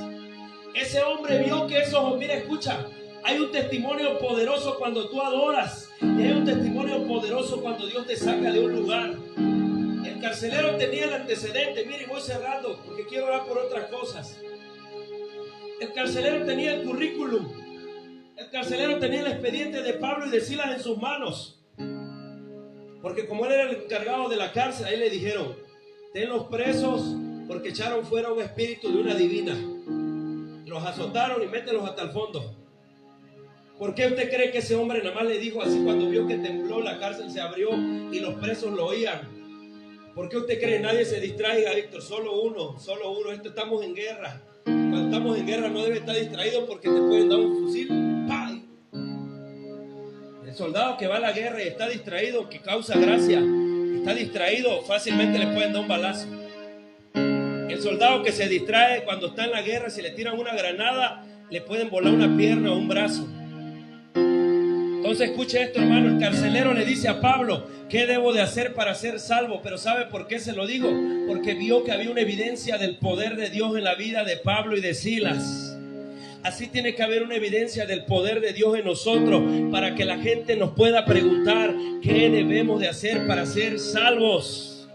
Speaker 1: Ese hombre vio que esos, mira, escucha, hay un testimonio poderoso cuando tú adoras y hay un testimonio poderoso cuando Dios te saca de un lugar. El carcelero tenía el antecedente. Mire, voy cerrando porque quiero hablar por otras cosas. El carcelero tenía el currículum. El carcelero tenía el expediente de Pablo y de Silas en sus manos. Porque como él era el encargado de la cárcel, ahí le dijeron, ten los presos porque echaron fuera un espíritu de una divina. Los azotaron y mételos hasta el fondo. ¿Por qué usted cree que ese hombre nada más le dijo así cuando vio que tembló, la cárcel se abrió y los presos lo oían? ¿Por qué usted cree? Nadie se distraiga, Víctor, solo uno. Estamos en guerra. Cuando estamos en guerra no debe estar distraído porque te pueden dar un fusil. ¡Pah! El soldado que va a la guerra y está distraído, que causa gracia, está distraído, fácilmente le pueden dar un balazo. El soldado que se distrae cuando está en la guerra, si le tiran una granada, le pueden volar una pierna o un brazo. Entonces escuche esto, hermano. El carcelero le dice a Pablo, ¿qué debo de hacer para ser salvo? Pero ¿sabe por qué se lo digo? Porque vio que había una evidencia del poder de Dios en la vida de Pablo y de Silas. Así tiene que haber una evidencia del poder de Dios en nosotros para que la gente nos pueda preguntar qué debemos de hacer para ser salvos.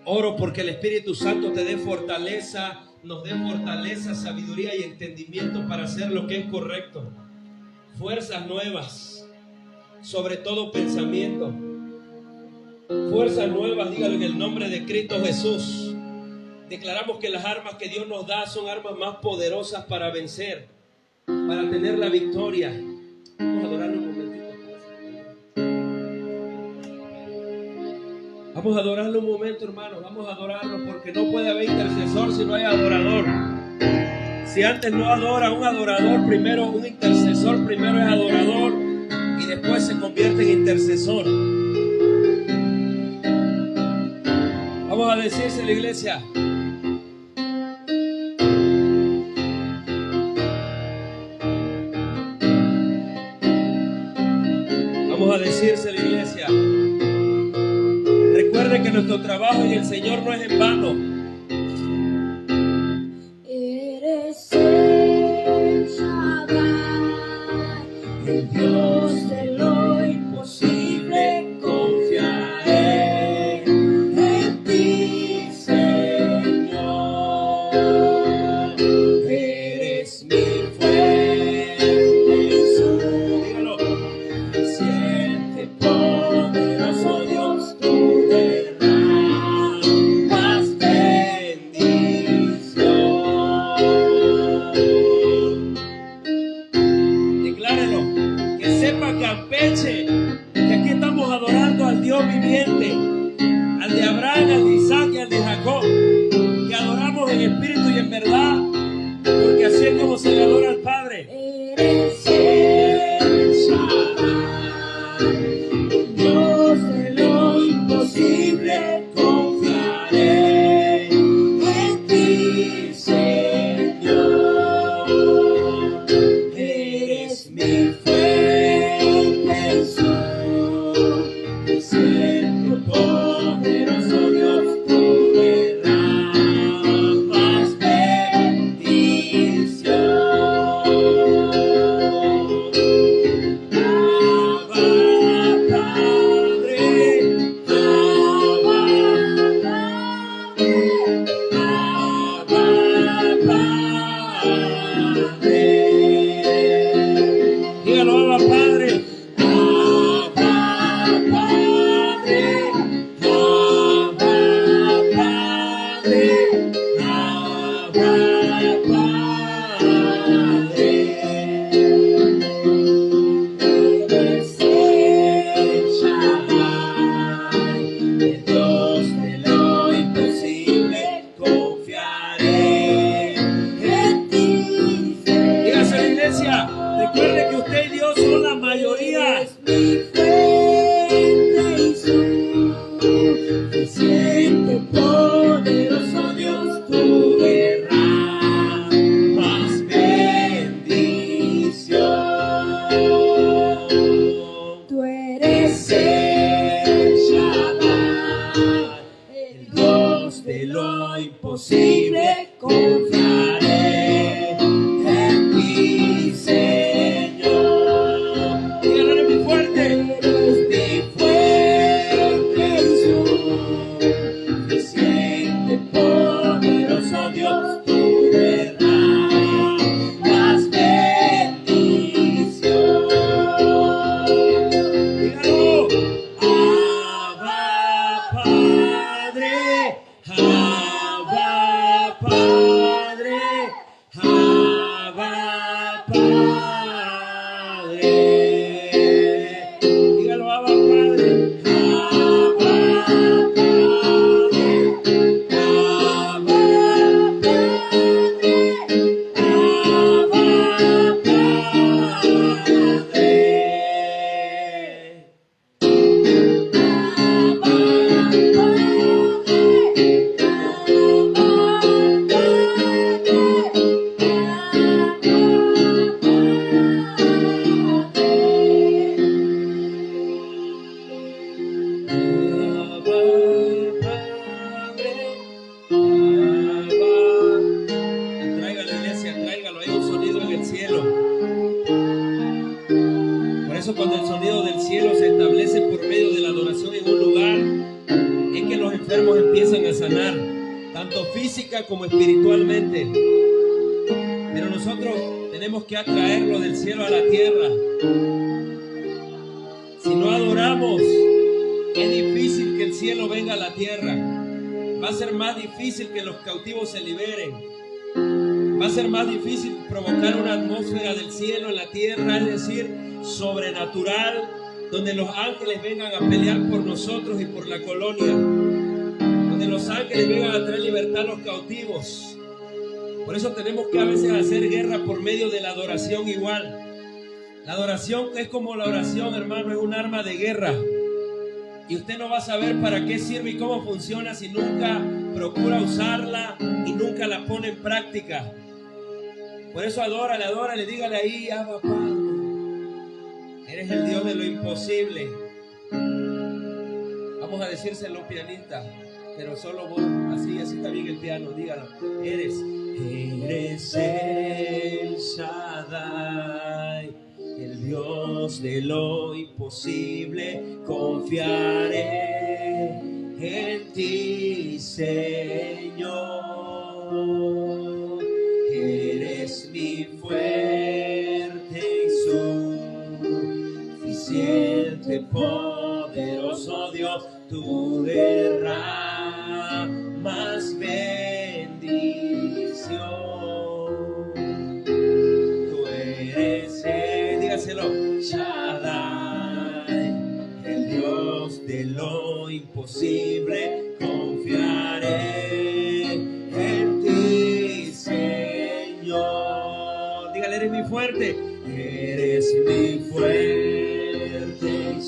Speaker 1: Oro porque el Espíritu Santo te dé fortaleza, nos dé fortaleza, sabiduría y entendimiento para hacer lo que es correcto. Fuerzas nuevas, sobre todo pensamiento. Fuerzas nuevas, dígalo en el nombre de Cristo Jesús. Declaramos que las armas que Dios nos da son armas más poderosas para vencer, para tener la victoria. Vamos a adorarlo un momentito. Vamos a adorarlo un momento, hermano. Vamos a adorarlo porque no puede haber intercesor si no hay adorador. Si antes no adora un adorador, primero un intercesor, primero es adorador y después se convierte en intercesor. Vamos a decirse a la iglesia. Vamos a decirse a la iglesia. Recuerde que nuestro trabajo en el Señor no es en vano.
Speaker 2: Eres el Shaddai, el Dios de lo imposible. Confiaré en ti, Señor. Eres mi fuerte, Jesús.
Speaker 1: Dígalo.
Speaker 2: Siente poderoso Dios, tú derramas bendición.
Speaker 1: Declárelo. Que sepa Campeche que aquí estamos adorando al Dios viviente, al de Abraham, al de Isaac y al de Jacob, que adoramos en espíritu y en verdad, porque así es como se le adora al Padre.
Speaker 2: Eres el Shaddai, Dios de lo imposible. Confiaré en ti, Señor. Eres mi fuerte, Jesús. Siento poderoso Dios, tú derramas bendición.
Speaker 1: Dígalo, Abba Padre.
Speaker 2: Abba, Padre, Abba,
Speaker 1: enfermos empiezan a sanar, tanto física como espiritualmente. Pero nosotros tenemos que atraerlo del cielo a la tierra. Si no adoramos, es difícil que el cielo venga a la tierra. Va a ser más difícil que los cautivos se liberen. Va a ser más difícil provocar una atmósfera del cielo en la tierra, es decir, sobrenatural, donde los ángeles vengan a pelear por nosotros y por la colonia, donde los ángeles vengan a traer libertad a los cautivos. Por eso tenemos que a veces hacer guerra por medio de la adoración igual. La adoración es como la oración, hermano, es un arma de guerra. Y usted no va a saber para qué sirve y cómo funciona si nunca procura usarla y nunca la pone en práctica. Por eso adórale, dígale ahí, Abba Padre, eres el Dios de lo imposible. Vamos a decírselo, pianista, pero solo vos, así está bien el piano, dígalo. Eres el Shaddai, el Dios de lo imposible. Confiaré en ti, Señor. Eres mi fuerte y suficiente, poderoso Dios. Tú derramas bendición. Tú eres dígaselo, Shaddai, el Dios de lo imposible. Confiaré en ti, Señor. Dígale, eres mi fuerte. Eres mi fuerte y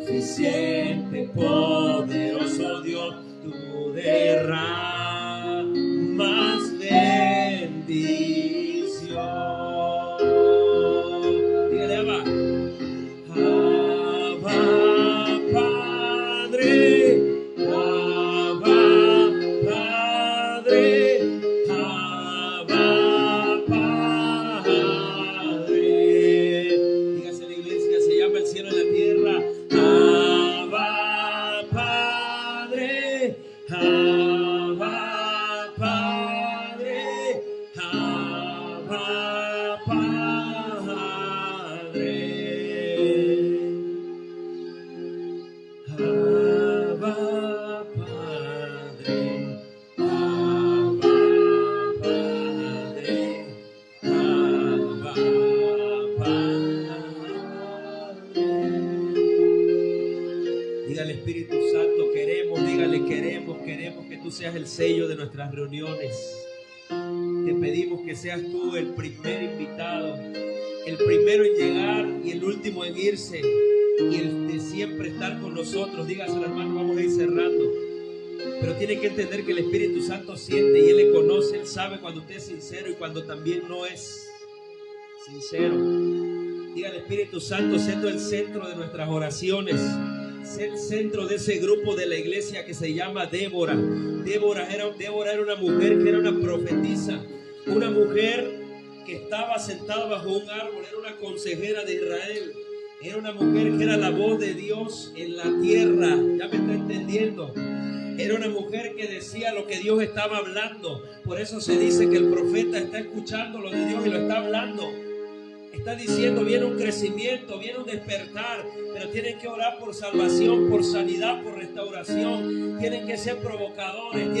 Speaker 1: suficiente, poderoso Dios. Tú derramas bendición. Dígale, Abba. Abba Padre, Abba Padre, Abba Padre. Dígase a la iglesia, se llama el cielo y la tierra. Abba Padre, Abba Padre, Abba Padre, Abba Padre, Abba Padre, Abba Padre. Dígale, Espíritu Santo, queremos que tú seas el sello de nuestras reuniones. Te pedimos que seas tú el primer invitado, el primero en llegar y el último en irse, y el de siempre estar con nosotros. Dígaselo, hermano, vamos a ir cerrando. Pero tiene que entender que el Espíritu Santo siente y Él le conoce, Él sabe cuando usted es sincero y cuando también no es sincero. Dígale, Espíritu Santo, sé tú el centro de nuestras oraciones. Sé el centro de ese grupo de la iglesia que se llama Débora. Débora era una mujer que era una profetisa, una mujer que estaba sentada bajo un árbol, era una consejera de Israel, era una mujer que era la voz de Dios en la tierra. ¿Ya me está entendiendo? Era una mujer que decía lo que Dios estaba hablando. Por eso se dice que el profeta está escuchando lo de Dios y lo está hablando. Está diciendo, viene un crecimiento, viene un despertar, pero tienen que orar por salvación, por sanidad, por restauración. Tienen que ser provocadores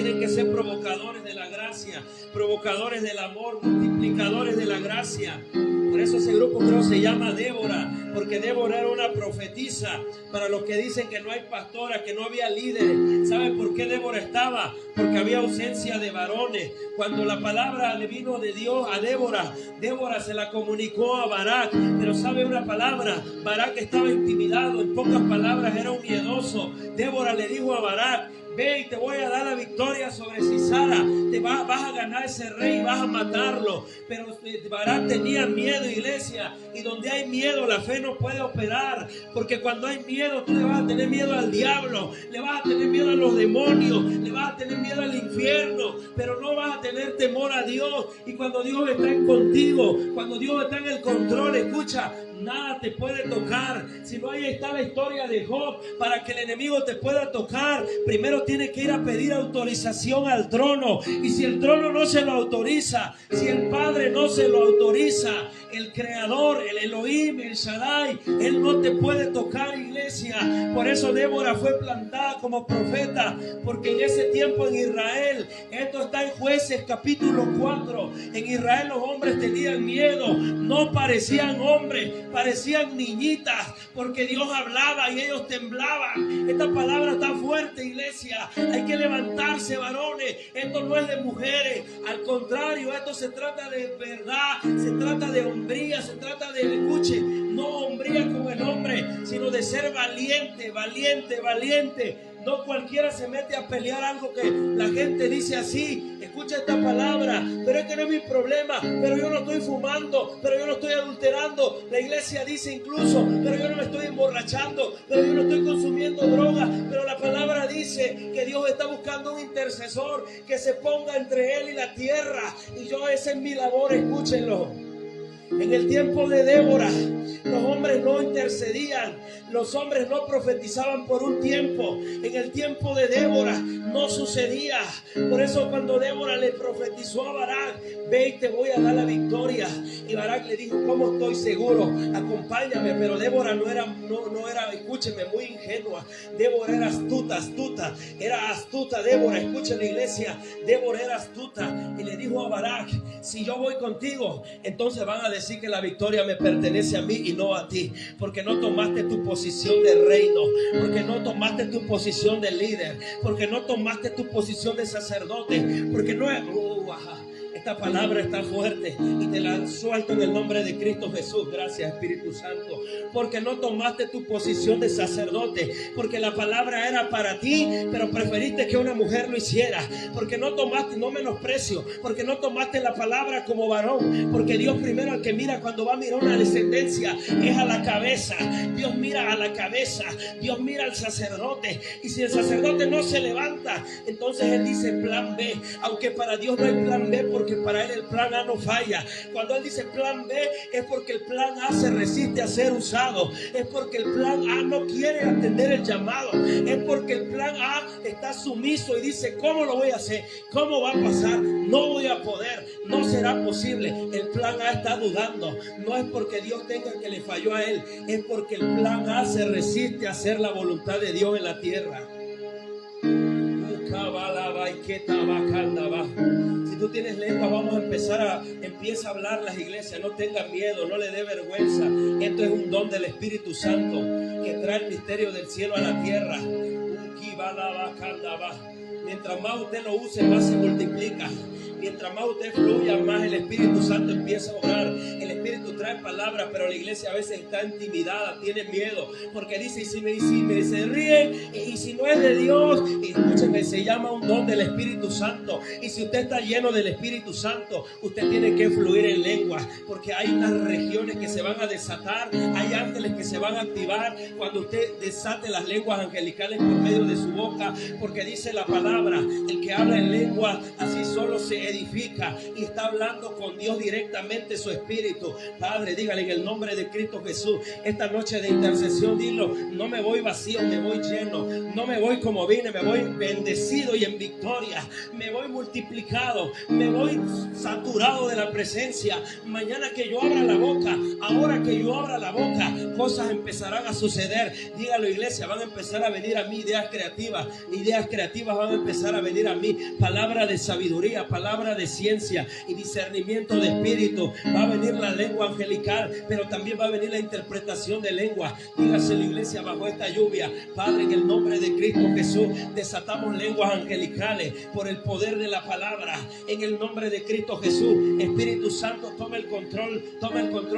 Speaker 1: de la gracia, provocadores del amor, multiplicadores de la gracia. Por eso ese grupo creo se llama Débora, porque Débora era una profetisa. Para los que dicen que no hay pastoras, que no había líderes, ¿saben por qué Débora estaba? Porque había ausencia de varones. Cuando la palabra le vino de Dios a Débora, Débora se la comunicó a Barak. Pero ¿sabe una palabra? Barak estaba intimidado, en pocas palabras era un miedoso. Débora le dijo a Barak, ve y te voy a dar la victoria sobre Sisara. Vas a ganar ese rey, vas a matarlo. Pero Barak tenía miedo, iglesia. Y donde hay miedo, la fe no puede operar. Porque cuando hay miedo, tú le vas a tener miedo al diablo, le vas a tener miedo a los demonios, le vas a tener miedo al infierno, pero no vas a tener temor a Dios. Y cuando Dios está contigo, cuando Dios está en el control, escucha, nada te puede tocar. Si no, ahí está la historia de Job. Para que el enemigo te pueda tocar, primero tiene que ir a pedir autorización al trono. Y si el trono no se lo autoriza, si el Padre no se lo autoriza, el Creador, el Elohim, el Shaddai, Él no te puede tocar, iglesia. Por eso Débora fue plantada como profeta, porque en ese tiempo en Israel, esto está en Jueces capítulo 4, en Israel los hombres tenían miedo, no parecían hombres, parecían niñitas, porque Dios hablaba y ellos temblaban. Esta palabra está fuerte, iglesia. Hay que levantarse, varones. Esto no es de mujeres, al contrario, esto se trata de verdad, se trata de hombría, se trata de, escuche, no hombría como el hombre, sino de ser valiente, valiente, valiente. No cualquiera se mete a pelear algo que la gente dice así. Escucha esta palabra, pero es que no es mi problema, pero yo no estoy fumando, pero yo no estoy adulterando. La iglesia dice incluso, pero yo no me estoy emborrachando, pero yo no estoy consumiendo droga. Pero la palabra dice que Dios está buscando un intercesor que se ponga entre Él y la tierra. Y yo, esa es mi labor, escúchenlo. En el tiempo de Débora, los hombres no intercedían, los hombres no profetizaban por un tiempo. En el tiempo de Débora no sucedía. Por eso cuando Débora le profetizó a Barak, ve y te voy a dar la victoria. Y Barak le dijo, ¿cómo estoy seguro? Acompáñame. Pero Débora no era, escúcheme, muy ingenua. Débora era astuta, era astuta Débora. Escuchen la iglesia, Débora era astuta. Y le dijo a Barak, si yo voy contigo, entonces van a decir que la victoria me pertenece a mí y no a ti, porque no tomaste tu posición de reino, porque no tomaste tu posición de líder, porque no tomaste tu posición de sacerdote, porque no es... Esta palabra está fuerte y te la suelto en el nombre de Cristo Jesús. Gracias, Espíritu Santo. Porque no tomaste tu posición de sacerdote, porque la palabra era para ti, pero preferiste que una mujer lo hiciera. Porque no tomaste, no menosprecio, porque no tomaste la palabra como varón. Porque Dios primero al que mira cuando va a mirar una descendencia es a la cabeza. Dios mira a la cabeza, Dios mira al sacerdote. Y si el sacerdote no se levanta, entonces Él dice plan B. Aunque para Dios no hay plan B, porque para Él el plan A no falla. Cuando Él dice plan B, es porque el plan A se resiste a ser usado. Es porque el plan A no quiere atender el llamado. Es porque el plan A está sumiso y dice, ¿cómo lo voy a hacer? ¿Cómo va a pasar? No voy a poder, no será posible. El plan A está dudando. No es porque Dios tenga que le falló a Él, es porque el plan A se resiste a hacer la voluntad de Dios en la tierra. Si tú tienes lengua, vamos a empieza a hablar las iglesias. No tengas miedo, no le dé vergüenza. Esto es un don del Espíritu Santo que trae el misterio del cielo a la tierra. Mientras más usted lo use, más se multiplica. Mientras más usted fluya, más el Espíritu Santo empieza a obrar. El Espíritu trae palabras, pero la iglesia a veces está intimidada, tiene miedo, porque dice, y si me se ríe, y si no es de Dios, y escúcheme, se llama un don del Espíritu Santo. Y si usted está lleno del Espíritu Santo, usted tiene que fluir en lenguas, porque hay unas regiones que se van a desatar, hay ángeles que se van a activar cuando usted desate las lenguas angelicales por medio de su boca, porque dice la palabra, el que habla en lengua, así solo se edifica y está hablando con Dios directamente su espíritu. Padre, dígale en el nombre de Cristo Jesús, esta noche de intercesión, dilo, no me voy vacío, me voy lleno, no me voy como vine, me voy bendecido y en victoria, me voy multiplicado, me voy saturado de la presencia. Mañana que yo abra la boca, ahora que yo abra la boca, cosas empezarán a suceder. Dígalo, iglesia, van a empezar a venir a mí ideas creativas van a empezar a venir a mí, palabra de sabiduría, palabra de ciencia y discernimiento de espíritu. Va a venir la lengua angelical, pero también va a venir la interpretación de lengua. Dígase la iglesia bajo esta lluvia, Padre, en el nombre de Cristo Jesús, desatamos lenguas angelicales por el poder de la palabra. En el nombre de Cristo Jesús, Espíritu Santo, toma el control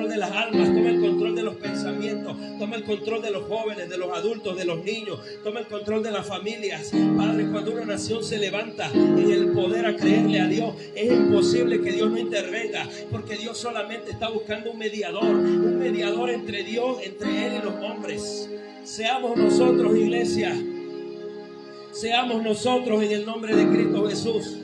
Speaker 1: de las almas, toma el control de los pensamientos, toma el control de los jóvenes, de los adultos, de los niños, toma el control de las familias. Padre, cuando una nación se levanta en el poder a creerle a Dios, es imposible que Dios no intervenga, porque Dios solamente está buscando un mediador entre Dios, entre Él y los hombres. Seamos nosotros, iglesia, seamos nosotros en el nombre de Cristo Jesús.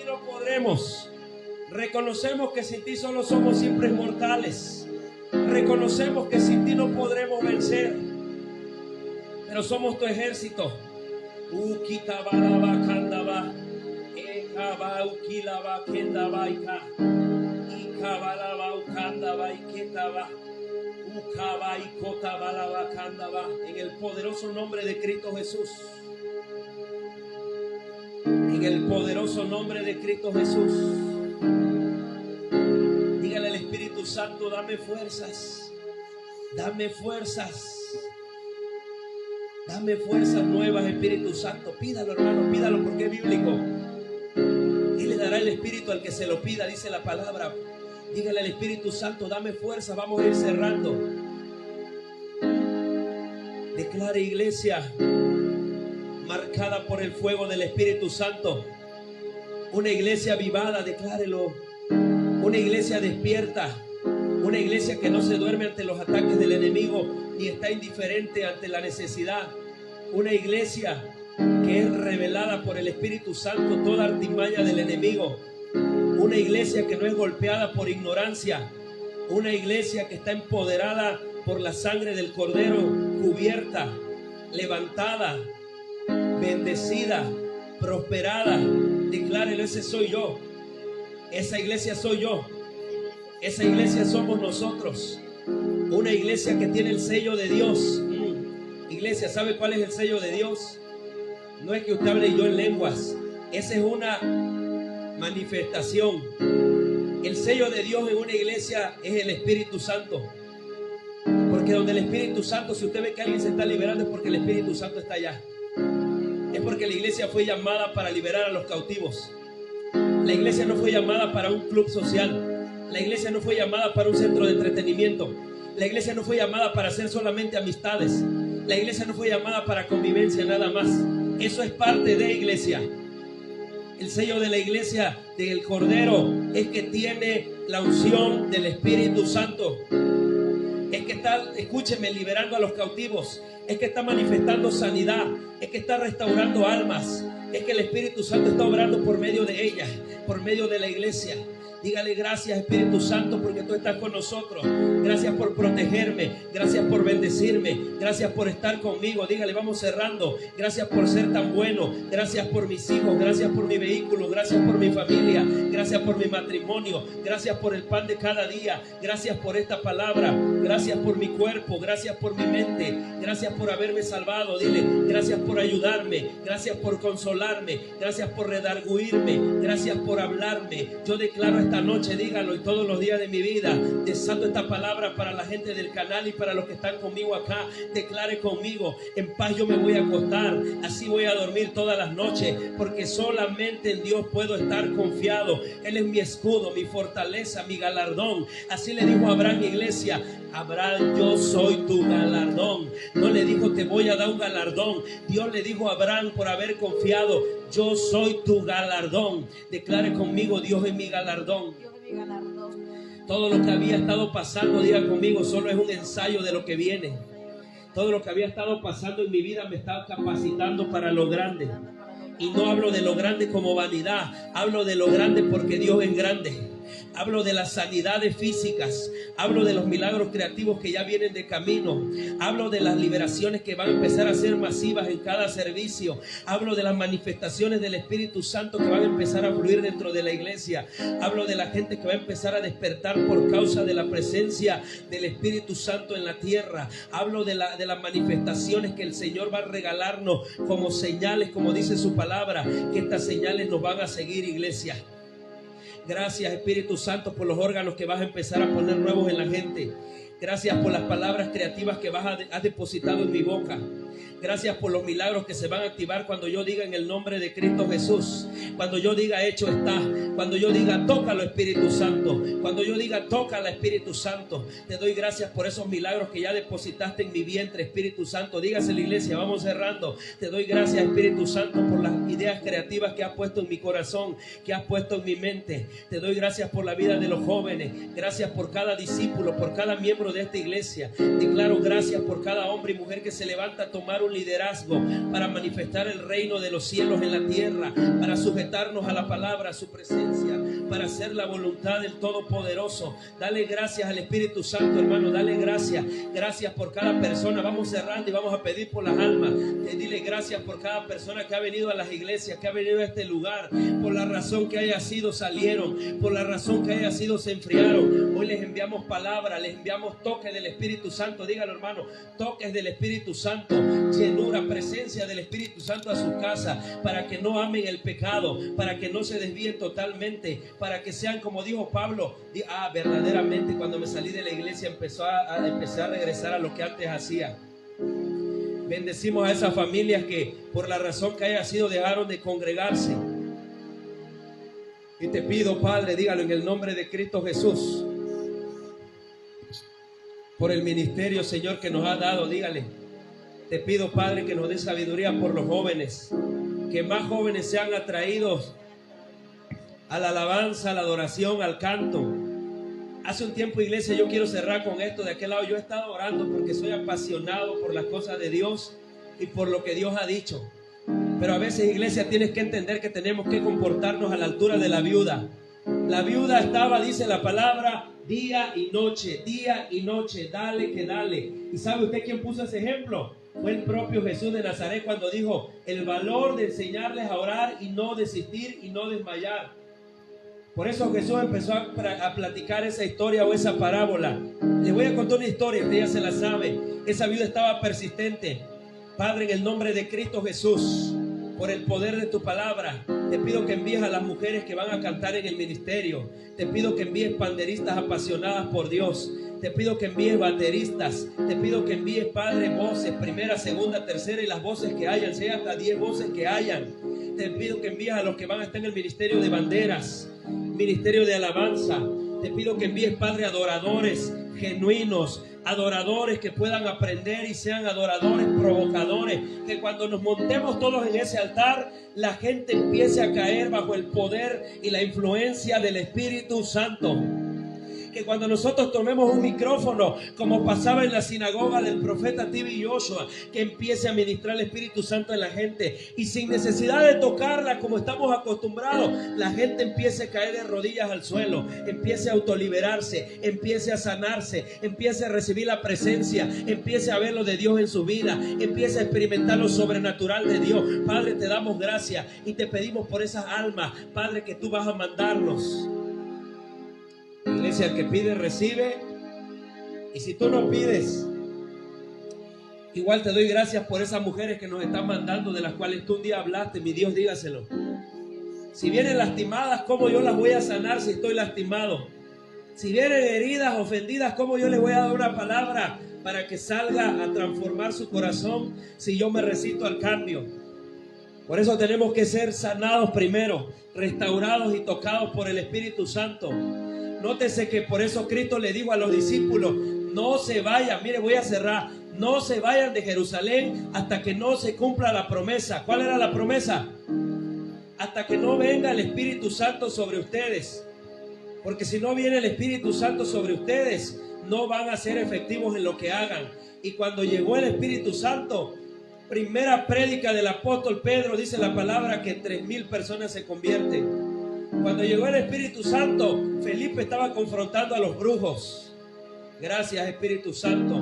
Speaker 1: no podremos. Reconocemos que sin ti solo somos simples mortales. Reconocemos que sin ti no podremos vencer. Pero somos tu ejército. Ukitabalaba kandaba. Ekaba ukilaba kendaba ika. Ikabalaba ukandaba iketaba. Ukaba ikotabalaba kandaba. En el poderoso nombre de Cristo Jesús. En el poderoso nombre de Cristo Jesús. Dígale al Espíritu Santo, dame fuerzas. Dame fuerzas. Dame fuerzas nuevas, Espíritu Santo. Pídalo, hermano, pídalo porque es bíblico. Y le dará el Espíritu al que se lo pida, dice la palabra. Dígale al Espíritu Santo, dame fuerza. Vamos a ir cerrando. Declare, iglesia, marcada por el fuego del Espíritu Santo. Una iglesia avivada, declárelo. Una iglesia despierta. Una iglesia que no se duerme ante los ataques del enemigo ni está indiferente ante la necesidad. Una iglesia que es revelada por el Espíritu Santo toda artimaña del enemigo. Una iglesia que no es golpeada por ignorancia. Una iglesia que está empoderada por la sangre del Cordero, cubierta, levantada, bendecida, prosperada. Declárelo, ese soy yo. Esa iglesia soy yo. Esa iglesia somos nosotros. Una iglesia que tiene el sello de Dios. Iglesia, ¿sabe cuál es el sello de Dios? No es que usted hable yo en lenguas. Esa es una manifestación. El sello de Dios en una iglesia es el Espíritu Santo. Porque donde el Espíritu Santo, si usted ve que alguien se está liberando, es porque el Espíritu Santo está allá. Es porque la iglesia fue llamada para liberar a los cautivos. La iglesia no fue llamada para un club social. La iglesia no fue llamada para un centro de entretenimiento. La iglesia no fue llamada para hacer solamente amistades. La iglesia no fue llamada para convivencia nada más. Eso es parte de iglesia. El sello de la iglesia del Cordero es que tiene la unción del Espíritu Santo. Es que está, escúcheme, liberando a los cautivos. Es que está manifestando sanidad. Es que está restaurando almas. Es que el Espíritu Santo está obrando por medio de ella, por medio de la iglesia. Dígale gracias, Espíritu Santo, porque tú estás con nosotros. Gracias por protegerme. Gracias por bendecirme. Gracias por estar conmigo. Dígale, vamos cerrando. Gracias por ser tan bueno. Gracias por mis hijos. Gracias por mi vehículo. Gracias por mi familia. Gracias por mi matrimonio. Gracias por el pan de cada día. Gracias por esta palabra. Gracias por mi cuerpo. Gracias por mi mente. Gracias por haberme salvado. Dile, gracias por ayudarme. Gracias por consolarme. Gracias por redarguirme. Gracias por hablarme. Yo declaro esta noche, dígalo, y todos los días de mi vida, desato esta palabra para la gente del canal y para los que están conmigo acá. Declare conmigo, en paz yo me voy a acostar, así voy a dormir todas las noches, porque solamente en Dios puedo estar confiado. Él es mi escudo, mi fortaleza, mi galardón. Así le dijo a Abraham, iglesia. Abraham, yo soy tu galardón. No le dijo, te voy a dar un galardón. Dios le dijo a Abraham, por haber confiado, yo soy tu galardón. Declare conmigo, Dios es mi galardón. Todo lo que había estado pasando, diga conmigo, solo es un ensayo de lo que viene. Todo lo que había estado pasando en mi vida me estaba capacitando para lo grande. Y no hablo de lo grande como vanidad, hablo de lo grande porque Dios es grande. Hablo de las sanidades físicas. Hablo de los milagros creativos que ya vienen de camino. Hablo de las liberaciones que van a empezar a ser masivas en cada servicio. Hablo de las manifestaciones del Espíritu Santo que van a empezar a fluir dentro de la iglesia. Hablo de la gente que va a empezar a despertar por causa de la presencia del Espíritu Santo en la tierra. Hablo de las manifestaciones que el Señor va a regalarnos como señales, como dice su palabra, que estas señales nos van a seguir, iglesia. Gracias, Espíritu Santo, por los órganos que vas a empezar a poner nuevos en la gente. Gracias por las palabras creativas que has depositado en mi boca. Gracias por los milagros que se van a activar cuando yo diga en el nombre de Cristo Jesús. Cuando yo diga hecho está. Cuando yo diga tócalo, Espíritu Santo. Cuando yo diga tócala, Espíritu Santo. Te doy gracias por esos milagros que ya depositaste en mi vientre, Espíritu Santo. Dígase la iglesia, vamos cerrando. Te doy gracias, Espíritu Santo, por las ideas creativas que has puesto en mi corazón, que has puesto en mi mente. Te doy gracias por la vida de los jóvenes. Gracias por cada discípulo, por cada miembro de esta iglesia. Declaro gracias por cada hombre y mujer que se levanta a tomar un un liderazgo para manifestar el reino de los cielos en la tierra, para sujetarnos a la palabra, a su presencia, para hacer la voluntad del Todopoderoso. Dale gracias al Espíritu Santo, hermano, dale gracias. Gracias por cada persona. Vamos cerrando y vamos a pedir por las almas. Dile gracias por cada persona que ha venido a las iglesias, que ha venido a este lugar, por la razón que haya sido salieron, por la razón que haya sido se enfriaron. Hoy les enviamos palabra, les enviamos toques del Espíritu Santo. Dígalo, hermano, toques del Espíritu Santo, llenura, presencia del Espíritu Santo a su casa, para que no amen el pecado, para que no se desvíen totalmente, para que sean como dijo Pablo. Verdaderamente cuando me salí de la iglesia empecé a regresar a lo que antes hacía. Bendecimos a esas familias que por la razón que haya sido dejaron de congregarse. Y te pido, Padre, dígalo en el nombre de Cristo Jesús, por el ministerio, Señor, que nos ha dado, dígale. Te pido, Padre, que nos dé sabiduría por los jóvenes, que más jóvenes sean atraídos a la alabanza, a la adoración, al canto. Hace un tiempo, iglesia, yo quiero cerrar con esto. De aquel lado yo he estado orando porque soy apasionado por las cosas de Dios y por lo que Dios ha dicho. Pero a veces, iglesia, tienes que entender que tenemos que comportarnos a la altura de la viuda. La viuda estaba, dice la palabra, día y noche, dale que dale. ¿Y sabe usted quién puso ese ejemplo? Fue el propio Jesús de Nazaret, cuando dijo el valor de enseñarles a orar y no desistir y no desmayar. Por eso Jesús empezó a platicar esa historia o esa parábola. Les voy a contar una historia, usted ya se la sabe. Esa viuda estaba persistente. Padre, en el nombre de Cristo Jesús, por el poder de tu palabra, te pido que envíes a las mujeres que van a cantar en el ministerio. Te pido que envíes panderistas apasionadas por Dios. Te pido que envíes bateristas. Te pido que envíes, Padre, voces, primera, segunda, tercera y las voces que hayan, sea hasta 10 voces que hayan. Te pido que envíes a los que van a estar en el ministerio de banderas, ministerio de alabanza. Te pido que envíes, Padre, adoradores genuinos, adoradores que puedan aprender y sean adoradores provocadores, que cuando nos montemos todos en ese altar, la gente empiece a caer bajo el poder y la influencia del Espíritu Santo. Que cuando nosotros tomemos un micrófono, como pasaba en la sinagoga del profeta Tibi Joshua, que empiece a ministrar el Espíritu Santo en la gente, y sin necesidad de tocarla como estamos acostumbrados, la gente empiece a caer de rodillas al suelo, empiece a autoliberarse, empiece a sanarse, empiece a recibir la presencia, empiece a ver lo de Dios en su vida, empiece a experimentar lo sobrenatural de Dios. Padre, te damos gracias y te pedimos por esas almas, Padre, que tú vas a mandarnos. Iglesia, el que pide recibe, y si tú no pides, igual te doy gracias por esas mujeres que nos están mandando, de las cuales tú un día hablaste. Mi Dios, dígaselo. Si vienen lastimadas, ¿cómo yo las voy a sanar si estoy lastimado? Si vienen heridas, ofendidas, ¿cómo yo les voy a dar una palabra para que salga a transformar su corazón si yo me resisto al cambio? Por eso tenemos que ser sanados primero, restaurados y tocados por el Espíritu Santo. Nótese que por eso Cristo le dijo a los discípulos, no se vayan, mire, voy a cerrar, no se vayan de Jerusalén hasta que no se cumpla la promesa. ¿Cuál era la promesa? Hasta que no venga el Espíritu Santo sobre ustedes. Porque si no viene el Espíritu Santo sobre ustedes, no van a ser efectivos en lo que hagan. Y cuando llegó el Espíritu Santo, primera prédica del apóstol Pedro, dice la palabra que 3,000 personas se convierten. Cuando llegó el Espíritu Santo, Felipe estaba confrontando a los brujos. Gracias, Espíritu Santo.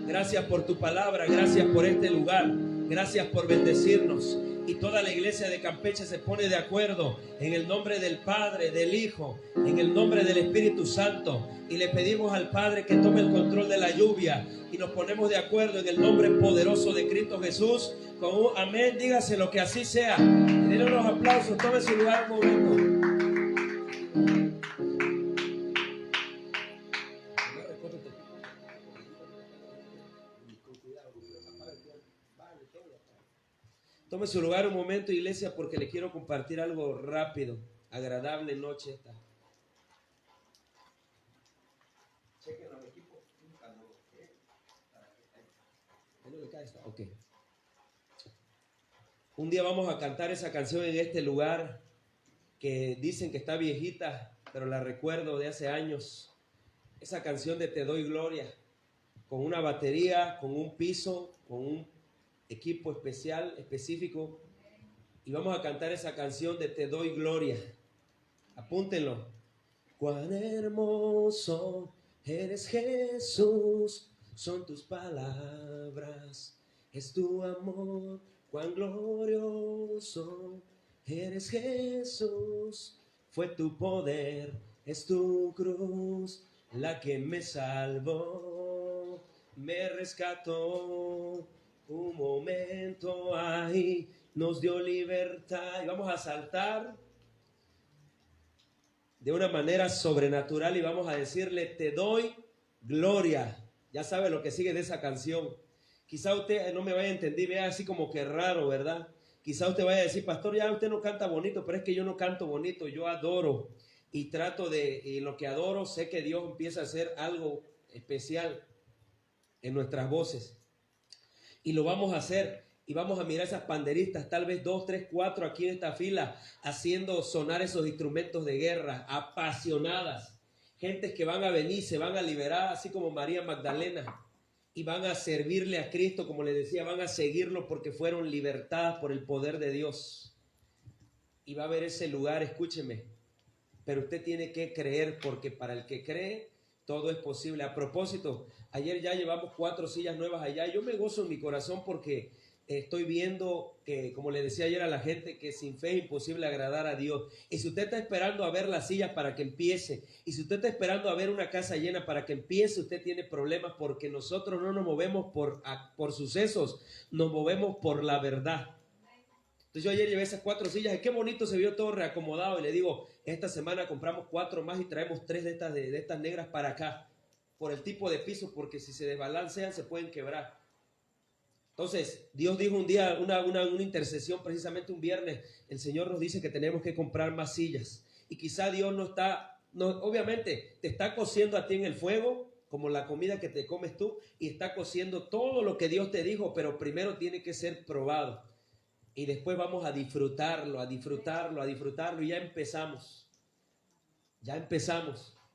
Speaker 1: Gracias por tu palabra. Gracias por este lugar. Gracias por bendecirnos. Y toda la iglesia de Campeche se pone de acuerdo en el nombre del Padre, del Hijo, en el nombre del Espíritu Santo. Y le pedimos al Padre que tome el control de la lluvia. Y nos ponemos de acuerdo en el nombre poderoso de Cristo Jesús. Con un amén, dígaselo que así sea. Y denle unos aplausos. Tome su lugar un momento. Tome su lugar un momento, iglesia, porque le quiero compartir algo rápido. Agradable noche esta. Chequen los equipos. Okay. Un día vamos a cantar esa canción en este lugar que dicen que está viejita, pero la recuerdo de hace años. Esa canción de Te doy gloria, con una batería, con un piso, con un equipo especial, específico, y vamos a cantar esa canción de Te doy gloria. Apúntenlo. Cuán hermoso eres, Jesús, son tus palabras, es tu amor. Cuán glorioso eres, Jesús, fue tu poder, es tu cruz la que me salvó, me rescató. Un momento ahí nos dio libertad. Y vamos a saltar de una manera sobrenatural y vamos a decirle: te doy gloria. Ya sabe lo que sigue de esa canción. Quizá usted no me vaya a entender, vea así como que raro, ¿verdad? Quizá usted vaya a decir: pastor, ya usted no canta bonito. Pero es que yo no canto bonito, yo adoro. Y trato de, y lo que adoro, sé que Dios empieza a hacer algo especial en nuestras voces. Y lo vamos a hacer. Y vamos a mirar esas panderistas, tal vez 2, 3, 4 aquí en esta fila, haciendo sonar esos instrumentos de guerra, apasionadas. Gentes que van a venir, se van a liberar, así como María Magdalena. Y van a servirle a Cristo, como les decía, van a seguirlo porque fueron libertadas por el poder de Dios. Y va a haber ese lugar, escúcheme. Pero usted tiene que creer, porque para el que cree, todo es posible. A propósito, ayer ya llevamos 4 sillas nuevas allá. Yo me gozo en mi corazón porque estoy viendo que, como le decía ayer a la gente, que sin fe es imposible agradar a Dios. Y si usted está esperando a ver las sillas para que empiece, y si usted está esperando a ver una casa llena para que empiece, usted tiene problemas, porque nosotros no nos movemos por sucesos, nos movemos por la verdad. Entonces yo ayer llevé esas 4 sillas y qué bonito se vio todo reacomodado, y le digo: esta semana compramos 4 más y traemos 3 de estas negras para acá, por el tipo de piso, porque si se desbalancean se pueden quebrar. Entonces Dios dijo un día, una intercesión, precisamente un viernes, el Señor nos dice que tenemos que comprar más sillas. Y quizá Dios obviamente te está cociendo a ti en el fuego, como la comida que te comes tú, y está cociendo todo lo que Dios te dijo, pero primero tiene que ser probado. Y después vamos a disfrutarlo, y ya empezamos.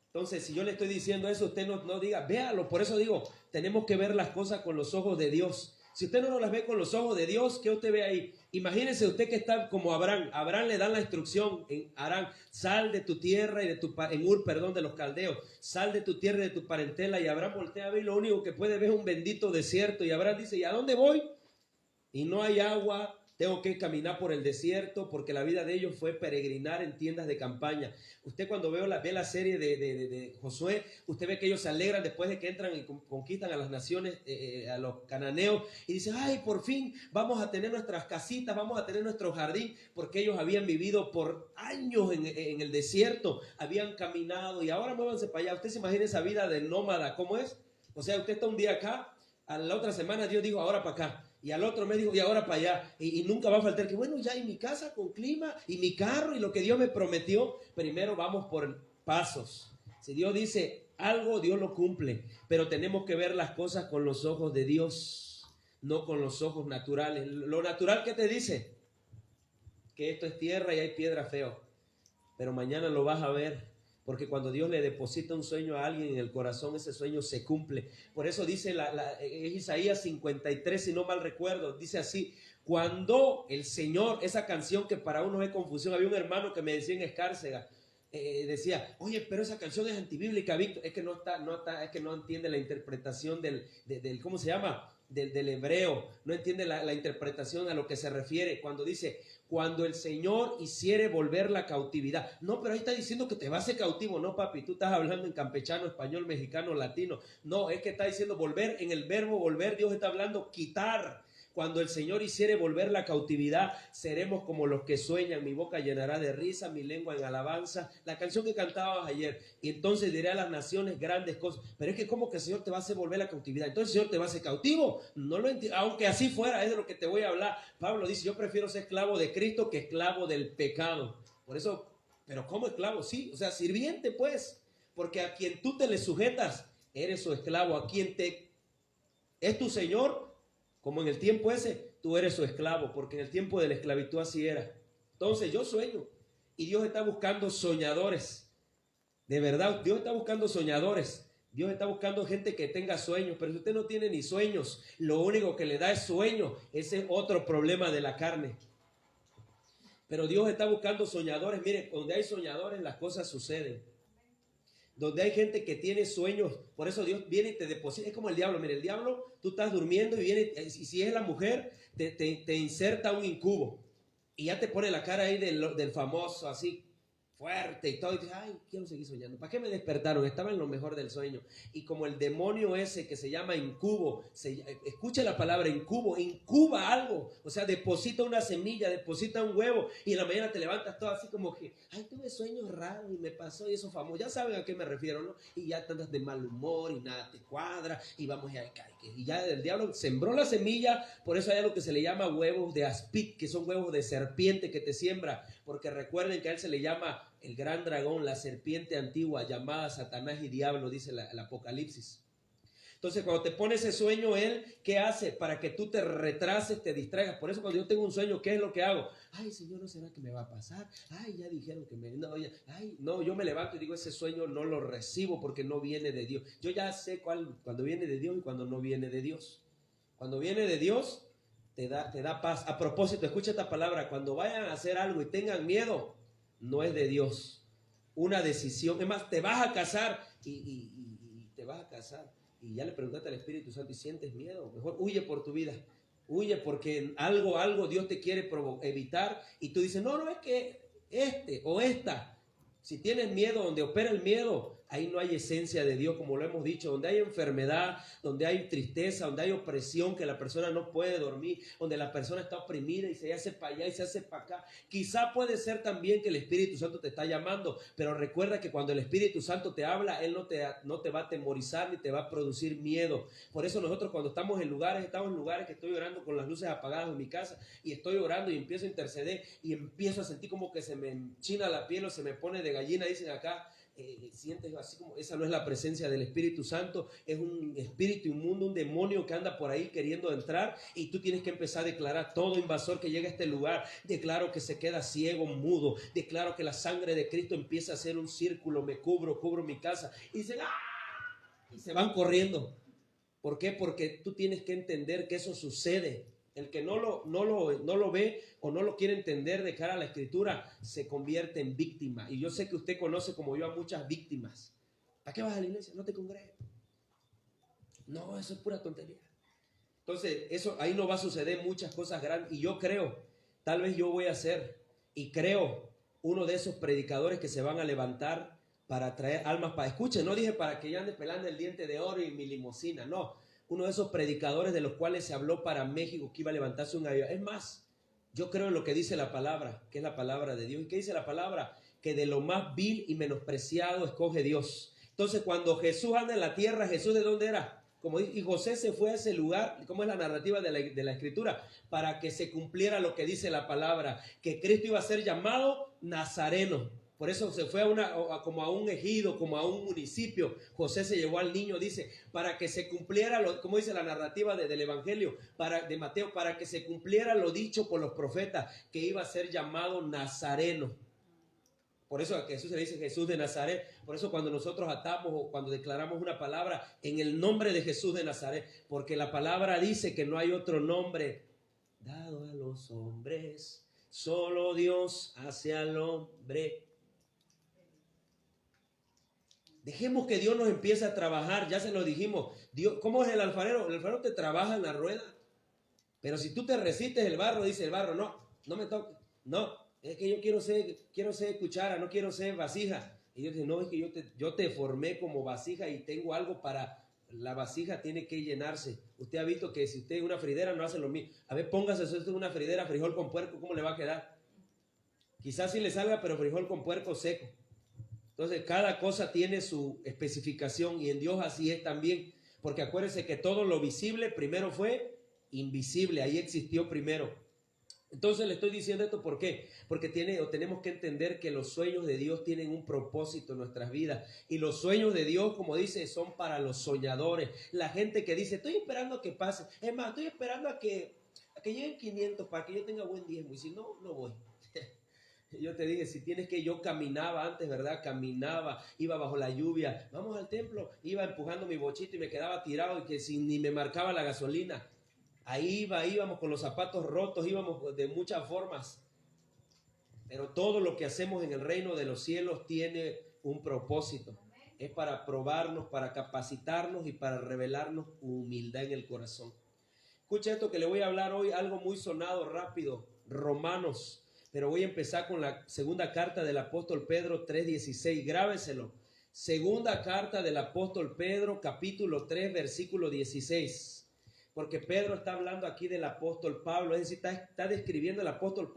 Speaker 1: Entonces, si yo le estoy diciendo eso, usted no diga, véalo. Por eso digo, tenemos que ver las cosas con los ojos de Dios. Si usted no las ve con los ojos de Dios, ¿qué usted ve ahí? Imagínese usted que está como Abraham. Abraham le dan la instrucción en Harán: sal de tu tierra y en Ur, de los caldeos. Sal de tu tierra y de tu parentela. Y Abraham voltea a ver y lo único que puede ver es un bendito desierto. Y Abraham dice: ¿y a dónde voy? Y no hay agua. Tengo que caminar por el desierto, porque la vida de ellos fue peregrinar en tiendas de campaña. Usted cuando ve la serie de Josué, usted ve que ellos se alegran después de que entran y conquistan a las naciones, a los cananeos, y dicen: ay, por fin vamos a tener nuestras casitas, vamos a tener nuestro jardín, porque ellos habían vivido por años en el desierto, habían caminado, y ahora muévanse para allá. Usted se imagina esa vida de nómada, ¿cómo es? O sea, usted está un día acá, a la otra semana Dios dijo: ahora para acá. Y al otro me dijo: y ahora para allá. Y nunca va a faltar que, bueno, ya y mi casa con clima, y mi carro, y lo que Dios me prometió. Primero vamos por pasos. Si Dios dice algo, Dios lo cumple. Pero tenemos que ver las cosas con los ojos de Dios, no con los ojos naturales. Lo natural, ¿qué te dice? Que esto es tierra y hay piedra feo. Pero mañana lo vas a ver. Porque cuando Dios le deposita un sueño a alguien en el corazón, ese sueño se cumple. Por eso dice es Isaías 53, si no mal recuerdo, dice así: cuando el Señor, esa canción que para uno es confusión. Había un hermano que me decía en Escárcega, decía: oye, pero esa canción es antibíblica, Víctor. Es que es que no entiende la interpretación del ¿cómo se llama? Del hebreo. No entiende la interpretación a lo que se refiere cuando dice: cuando el Señor hiciere volver la cautividad. No, pero ahí está diciendo que te va a hacer cautivo. No, papi, tú estás hablando en campechano, español, mexicano, latino. No, es que está diciendo volver. En el verbo volver, Dios está hablando quitar. Cuando el Señor hiciere volver la cautividad, seremos como los que sueñan. Mi boca llenará de risa, mi lengua en alabanza. La canción que cantábamos ayer. Y entonces diré a las naciones grandes cosas. Pero es que ¿cómo que el Señor te va a hacer volver la cautividad? Entonces el Señor te va a hacer cautivo. No lo entiendo. Aunque así fuera, es de lo que te voy a hablar. Pablo dice: yo prefiero ser esclavo de Cristo que esclavo del pecado. Por eso, pero ¿cómo esclavo? Sí, o sea, sirviente pues. Porque a quien tú te le sujetas, eres su esclavo. A quien es tu Señor, como en el tiempo ese, tú eres su esclavo, porque en el tiempo de la esclavitud así era. Entonces yo sueño, y Dios está buscando soñadores. De verdad, Dios está buscando soñadores, Dios está buscando gente que tenga sueños, pero si usted no tiene ni sueños, lo único que le da es sueño. Ese es otro problema de la carne. Pero Dios está buscando soñadores. Mire, donde hay soñadores las cosas suceden. Donde hay gente que tiene sueños, por eso Dios viene y te deposita. Es como el diablo. Mire, el diablo, tú estás durmiendo y viene, y si es la mujer, te inserta un incubo. Y ya te pone la cara ahí del famoso, así fuerte y todo. Y dices, ay, quiero seguir soñando. ¿Para qué me despertaron? Estaba en lo mejor del sueño. Y como el demonio ese que se llama incubo, escucha la palabra incubo, incuba algo. O sea, deposita una semilla, deposita un huevo. Y en la mañana te levantas todo así como que, ay, tuve sueños raros y me pasó y eso famoso. Ya saben a qué me refiero, ¿no? Y ya te andas de mal humor y nada te cuadra. Y vamos ya, y ya el diablo sembró la semilla. Por eso hay algo que se le llama huevos de aspid, que son huevos de serpiente que te siembra. Porque recuerden que a él se le llama el gran dragón, la serpiente antigua llamada Satanás y Diablo, dice el Apocalipsis. Entonces, cuando te pone ese sueño, él, ¿qué hace? Para que tú te retrases, te distraigas. Por eso, cuando yo tengo un sueño, ¿qué es lo que hago? Ay, Señor, ¿no será que me va a pasar? Ay, ya dijeron que me... No, no, yo me levanto y digo, ese sueño no lo recibo porque no viene de Dios. Yo ya sé cuando viene de Dios y cuando no viene de Dios. Cuando viene de Dios, te da paz. A propósito, escucha esta palabra. Cuando vayan a hacer algo y tengan miedo, no es de Dios. Una decisión. Es más, te vas a casar y te vas a casar. Y ya le preguntaste al Espíritu Santo y sientes miedo. Mejor huye por tu vida. Huye porque algo Dios te quiere evitar. Y tú dices, no, es que este o esta. Si tienes miedo, donde opera el miedo, ahí no hay esencia de Dios, como lo hemos dicho. Donde hay enfermedad, donde hay tristeza, donde hay opresión, que la persona no puede dormir, donde la persona está oprimida y se hace para allá y se hace para acá. Quizá puede ser también que el Espíritu Santo te está llamando, pero recuerda que cuando el Espíritu Santo te habla, Él no te va a atemorizar ni te va a producir miedo. Por eso nosotros cuando estamos en lugares que estoy orando con las luces apagadas en mi casa y estoy orando y empiezo a interceder y empiezo a sentir como que se me enchina la piel o se me pone de gallina, dicen acá, sientes así como, esa no es la presencia del Espíritu Santo, es un espíritu inmundo, un demonio que anda por ahí queriendo entrar y tú tienes que empezar a declarar: todo invasor que llega a este lugar, declaro que se queda ciego, mudo, declaro que la sangre de Cristo empieza a hacer un círculo, me cubro mi casa, y dicen ¡ah! Y se van corriendo. ¿Por qué? Porque tú tienes que entender que eso sucede. El que no lo ve o no lo quiere entender de cara a la Escritura se convierte en víctima. Y yo sé que usted conoce como yo a muchas víctimas. ¿Para qué vas a la iglesia? No te congregues. No, eso es pura tontería. Entonces, eso ahí no va a suceder muchas cosas grandes. Y yo creo, tal vez yo voy a ser, y creo, uno de esos predicadores que se van a levantar para traer almas para... Escuchen, no dije para que yo ande pelando el diente de oro y mi limusina, no. Uno de esos predicadores de los cuales se habló para México que iba a levantarse un avión. Es más, yo creo en lo que dice la palabra, que es la palabra de Dios. ¿Y qué dice la palabra? Que de lo más vil y menospreciado escoge Dios. Entonces, cuando Jesús anda en la tierra, ¿Jesús de dónde era? Como dice, y José se fue a ese lugar, como es la narrativa de la Escritura, para que se cumpliera lo que dice la palabra, que Cristo iba a ser llamado Nazareno. Por eso se fue como a un ejido, como a un municipio. José se llevó al niño, dice, para que se cumpliera, como dice la narrativa del Evangelio de Mateo, para que se cumpliera lo dicho por los profetas, que iba a ser llamado Nazareno. Por eso a Jesús se le dice Jesús de Nazaret. Por eso cuando nosotros atamos o cuando declaramos una palabra en el nombre de Jesús de Nazaret, porque la palabra dice que no hay otro nombre dado a los hombres, solo Dios hace al hombre. Dejemos que Dios nos empiece a trabajar, ya se lo dijimos. Dios, ¿cómo es el alfarero? El alfarero te trabaja en la rueda. Pero si tú te resistes el barro, dice el barro, no me toques, no, es que yo quiero ser cuchara, no quiero ser vasija. Y Dios dice, no, es que yo te formé como vasija y tengo algo para... La vasija tiene que llenarse. Usted ha visto que si usted en una fridera no hace lo mismo. A ver, póngase eso en una fridera, frijol con puerco, ¿cómo le va a quedar? Quizás sí le salga, pero frijol con puerco seco. Entonces, cada cosa tiene su especificación y en Dios así es también. Porque acuérdense que todo lo visible primero fue invisible, ahí existió primero. Entonces le estoy diciendo esto, ¿por qué? Porque tenemos que entender que los sueños de Dios tienen un propósito en nuestras vidas. Y los sueños de Dios, como dice, son para los soñadores. La gente que dice, estoy esperando a que pase. Es más, estoy esperando a que lleguen 500 para que yo tenga buen diezmo. Y si no, no voy. Yo te dije, si tienes que, yo caminaba antes, ¿verdad? Caminaba, iba bajo la lluvia, vamos al templo, iba empujando mi bochito y me quedaba tirado y que ni me marcaba la gasolina. Ahí íbamos con los zapatos rotos, íbamos de muchas formas. Pero todo lo que hacemos en el reino de los cielos tiene un propósito. Es para probarnos, para capacitarnos y para revelarnos humildad en el corazón. Escucha esto que le voy a hablar hoy, algo muy sonado, rápido, Romanos. Pero voy a empezar con la segunda carta del apóstol Pedro 3:16. Grábeselo. Segunda carta del apóstol Pedro, capítulo 3, versículo 16. Porque Pedro está hablando aquí del apóstol Pablo. Es decir, está describiendo el apóstol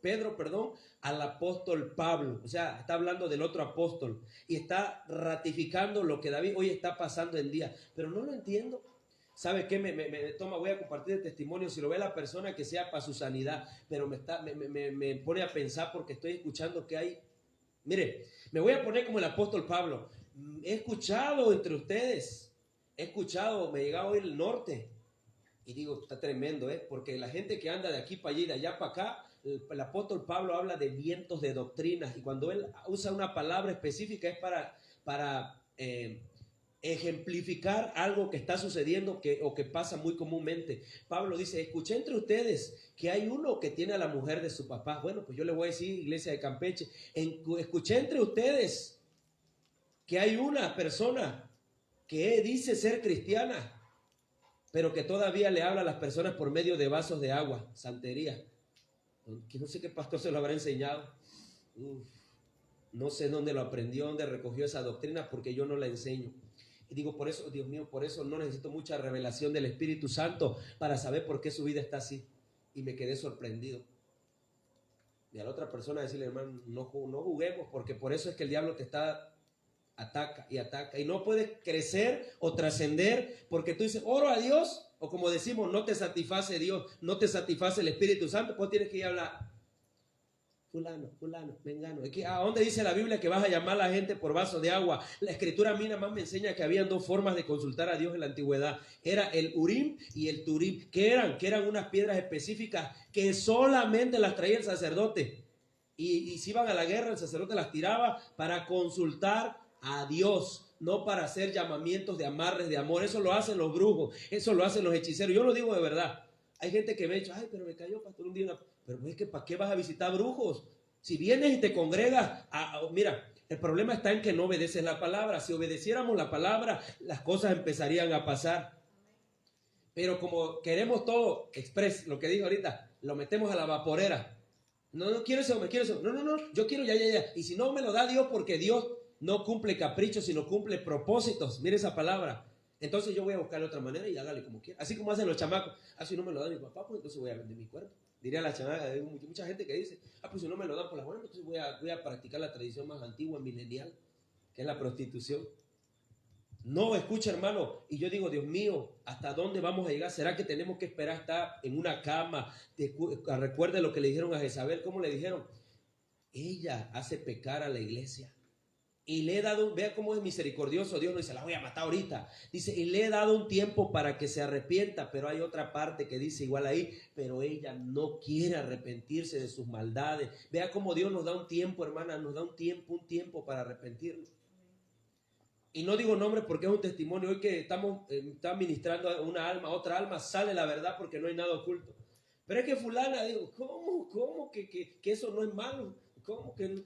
Speaker 1: Pedro, al apóstol Pablo. O sea, está hablando del otro apóstol. Y está ratificando lo que David hoy está pasando en día. Pero no lo entiendo. ¿Sabe qué? Voy a compartir el testimonio, si lo ve la persona, que sea para su sanidad, pero me pone a pensar porque estoy escuchando que hay, mire, me voy a poner como el apóstol Pablo. He escuchado entre ustedes, me llegaba hoy el norte, y digo, está tremendo, porque la gente que anda de aquí para allá y de allá para acá, el apóstol Pablo habla de vientos de doctrinas, y cuando él usa una palabra específica es para ejemplificar algo que está sucediendo o que pasa muy comúnmente. Pablo dice, escuché entre ustedes que hay uno que tiene a la mujer de su papá. Bueno, pues yo le voy a decir, iglesia de Campeche, escuché entre ustedes que hay una persona que dice ser cristiana, pero que todavía le habla a las personas por medio de vasos de agua, santería. Que no sé qué pastor se lo habrá enseñado. No sé dónde lo aprendió, dónde recogió esa doctrina, porque yo no la enseño. Y digo, por eso, Dios mío, por eso no necesito mucha revelación del Espíritu Santo para saber por qué su vida está así. Y me quedé sorprendido. Y a la otra persona decirle, hermano, no juguemos, porque por eso es que el diablo te ataca y ataca. Y no puedes crecer o trascender porque tú dices, oro a Dios, o como decimos, no te satisface Dios, no te satisface el Espíritu Santo, pues tienes que ir a hablar. Fulano, mengano. ¿A dónde dice la Biblia que vas a llamar a la gente por vaso de agua? La escritura a mí nada más me enseña que habían dos formas de consultar a Dios en la antigüedad. Era el Urim y el Turim. ¿Qué eran? Que eran unas piedras específicas que solamente las traía el sacerdote. Y si iban a la guerra, el sacerdote las tiraba para consultar a Dios, no para hacer llamamientos de amarres de amor. Eso lo hacen los brujos, eso lo hacen los hechiceros. Yo lo digo de verdad. Hay gente que me ha dicho, ay, pero me cayó, pastor, un día. Pero es que ¿para qué vas a visitar brujos? Si vienes y te congregas, mira, el problema está en que no obedeces la palabra. Si obedeciéramos la palabra, las cosas empezarían a pasar. Pero como queremos todo express, lo que dijo ahorita, lo metemos a la vaporera. No quiero eso, No, yo quiero ya. Y si no me lo da Dios, porque Dios no cumple caprichos, sino cumple propósitos. Mire esa palabra. Entonces yo voy a buscar otra manera y hágale como quiera. Así como hacen los chamacos. Si no me lo da mi papá, pues entonces voy a vender mi cuerpo. Diría la chamaca, hay mucha gente que dice, pues si no me lo dan por las buenas, entonces voy a practicar la tradición más antigua, milenial, que es la prostitución. No, escucha, hermano, y yo digo, Dios mío, ¿hasta dónde vamos a llegar? ¿Será que tenemos que esperar estar en una cama? Recuerde lo que le dijeron a Jezabel. ¿Cómo le dijeron? Ella hace pecar a la iglesia. Y le he dado, vea cómo es misericordioso Dios, no dice, la voy a matar ahorita. Dice, y le he dado un tiempo para que se arrepienta, pero hay otra parte que dice igual ahí, pero ella no quiere arrepentirse de sus maldades. Vea cómo Dios nos da un tiempo, hermana, nos da un tiempo para arrepentirnos. Y no digo nombre porque es un testimonio. Hoy que estamos ministrando a una alma, a otra alma, sale la verdad porque no hay nada oculto. Pero es que fulana, digo, ¿cómo que eso no es malo? ¿Cómo que no?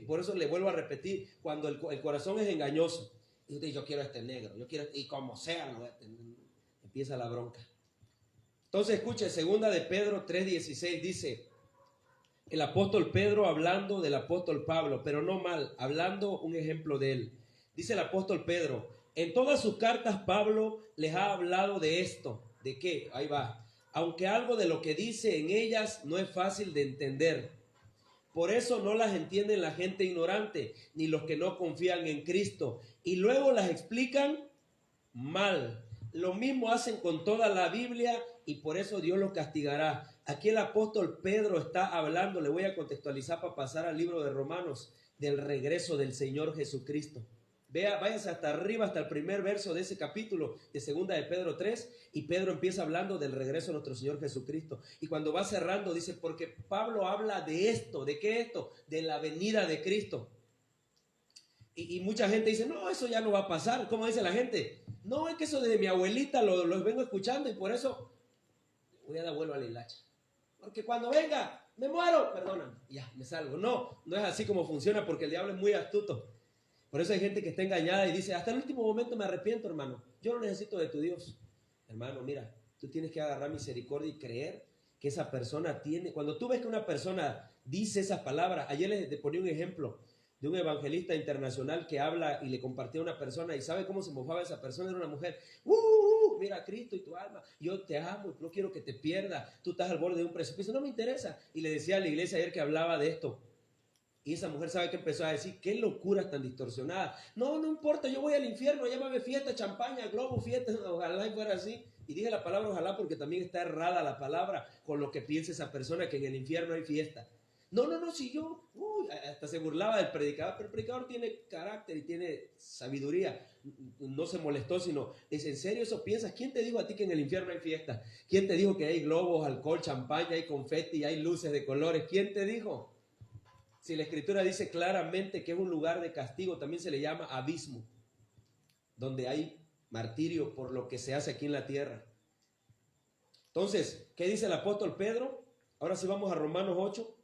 Speaker 1: Por eso le vuelvo a repetir, cuando el corazón es engañoso, y usted dice, yo quiero este negro, y como sea, no, empieza la bronca. Entonces escuche, segunda de Pedro 3:16 dice, el apóstol Pedro hablando del apóstol Pablo, pero no mal, hablando un ejemplo de él. Dice el apóstol Pedro, en todas sus cartas Pablo les ha hablado de esto. ¿De qué? Ahí va. Aunque algo de lo que dice en ellas no es fácil de entender. Por eso no las entienden la gente ignorante, ni los que no confían en Cristo. Y luego las explican mal. Lo mismo hacen con toda la Biblia y por eso Dios los castigará. Aquí el apóstol Pedro está hablando, le voy a contextualizar para pasar al libro de Romanos, del regreso del Señor Jesucristo. Váyanse hasta arriba, hasta el primer verso de ese capítulo de segunda de Pedro 3, y Pedro empieza hablando del regreso de nuestro Señor Jesucristo. Y cuando va cerrando dice, porque Pablo habla de esto, ¿de qué esto? De la venida de Cristo. Y mucha gente dice, no, eso ya no va a pasar. ¿Cómo dice la gente? No, es que eso desde mi abuelita lo vengo escuchando y por eso voy a dar vuelo a la hilacha. Porque cuando venga, me muero, perdóname, ya, me salgo. No, no es así como funciona porque el diablo es muy astuto. Por eso hay gente que está engañada y dice, hasta el último momento me arrepiento, hermano. Yo no necesito de tu Dios. Hermano, mira, tú tienes que agarrar misericordia y creer que esa persona tiene. Cuando tú ves que una persona dice esas palabras, ayer les ponía un ejemplo de un evangelista internacional que habla y le compartía a una persona y sabe cómo se mofaba esa persona, era una mujer. Mira a Cristo y tu alma, yo te amo, no quiero que te pierdas, tú estás al borde de un precipicio, no me interesa. Y le decía a la iglesia ayer que hablaba de esto. Y esa mujer sabe que empezó a decir, qué locuras tan distorsionadas. No, no importa, yo voy al infierno, llámame fiesta, champaña, globo, fiesta, ojalá y fuera así. Y dije la palabra ojalá porque también está errada la palabra con lo que piensa esa persona que en el infierno hay fiesta. No, si yo, hasta se burlaba del predicador, pero el predicador tiene carácter y tiene sabiduría. No se molestó, sino, ¿es en serio eso piensas? ¿Quién te dijo a ti que en el infierno hay fiesta? ¿Quién te dijo que hay globos, alcohol, champaña, hay confeti, hay luces de colores? ¿Quién te dijo? Si la Escritura dice claramente que es un lugar de castigo, también se le llama abismo, donde hay martirio por lo que se hace aquí en la tierra. Entonces, ¿qué dice el apóstol Pedro? Ahora sí vamos a Romanos 8.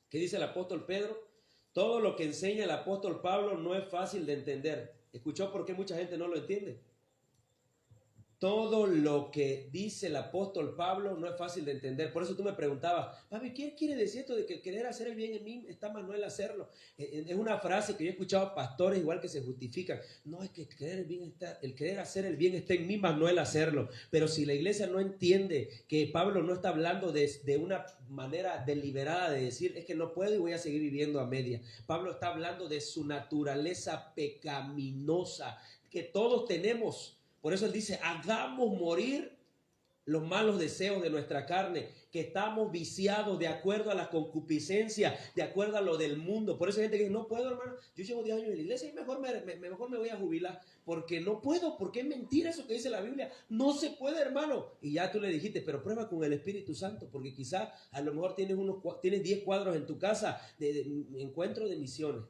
Speaker 1: ¿Qué dice el apóstol Pedro? Todo lo que enseña el apóstol Pablo no es fácil de entender. ¿Escuchó por qué mucha gente no lo entiende? Todo lo que dice el apóstol Pablo no es fácil de entender. Por eso tú me preguntabas, papi, ¿qué quiere decir esto de que el querer hacer el bien en mí está más no el hacerlo? Es una frase que yo he escuchado a pastores igual que se justifican. No, es que el querer hacer el bien está en mí, más no el hacerlo. Pero si la iglesia no entiende que Pablo no está hablando de una manera deliberada de decir, es que no puedo y voy a seguir viviendo a media. Pablo está hablando de su naturaleza pecaminosa que todos tenemos. Por eso él dice, hagamos morir los malos deseos de nuestra carne, que estamos viciados de acuerdo a la concupiscencia, de acuerdo a lo del mundo. Por eso hay gente que dice, no puedo, hermano, yo llevo 10 años en la iglesia y mejor me voy a jubilar, porque no puedo, porque es mentira eso que dice la Biblia. No se puede, hermano. Y ya tú le dijiste, pero prueba con el Espíritu Santo, porque quizá a lo mejor tienes 10 cuadros en tu casa de encuentro de misiones.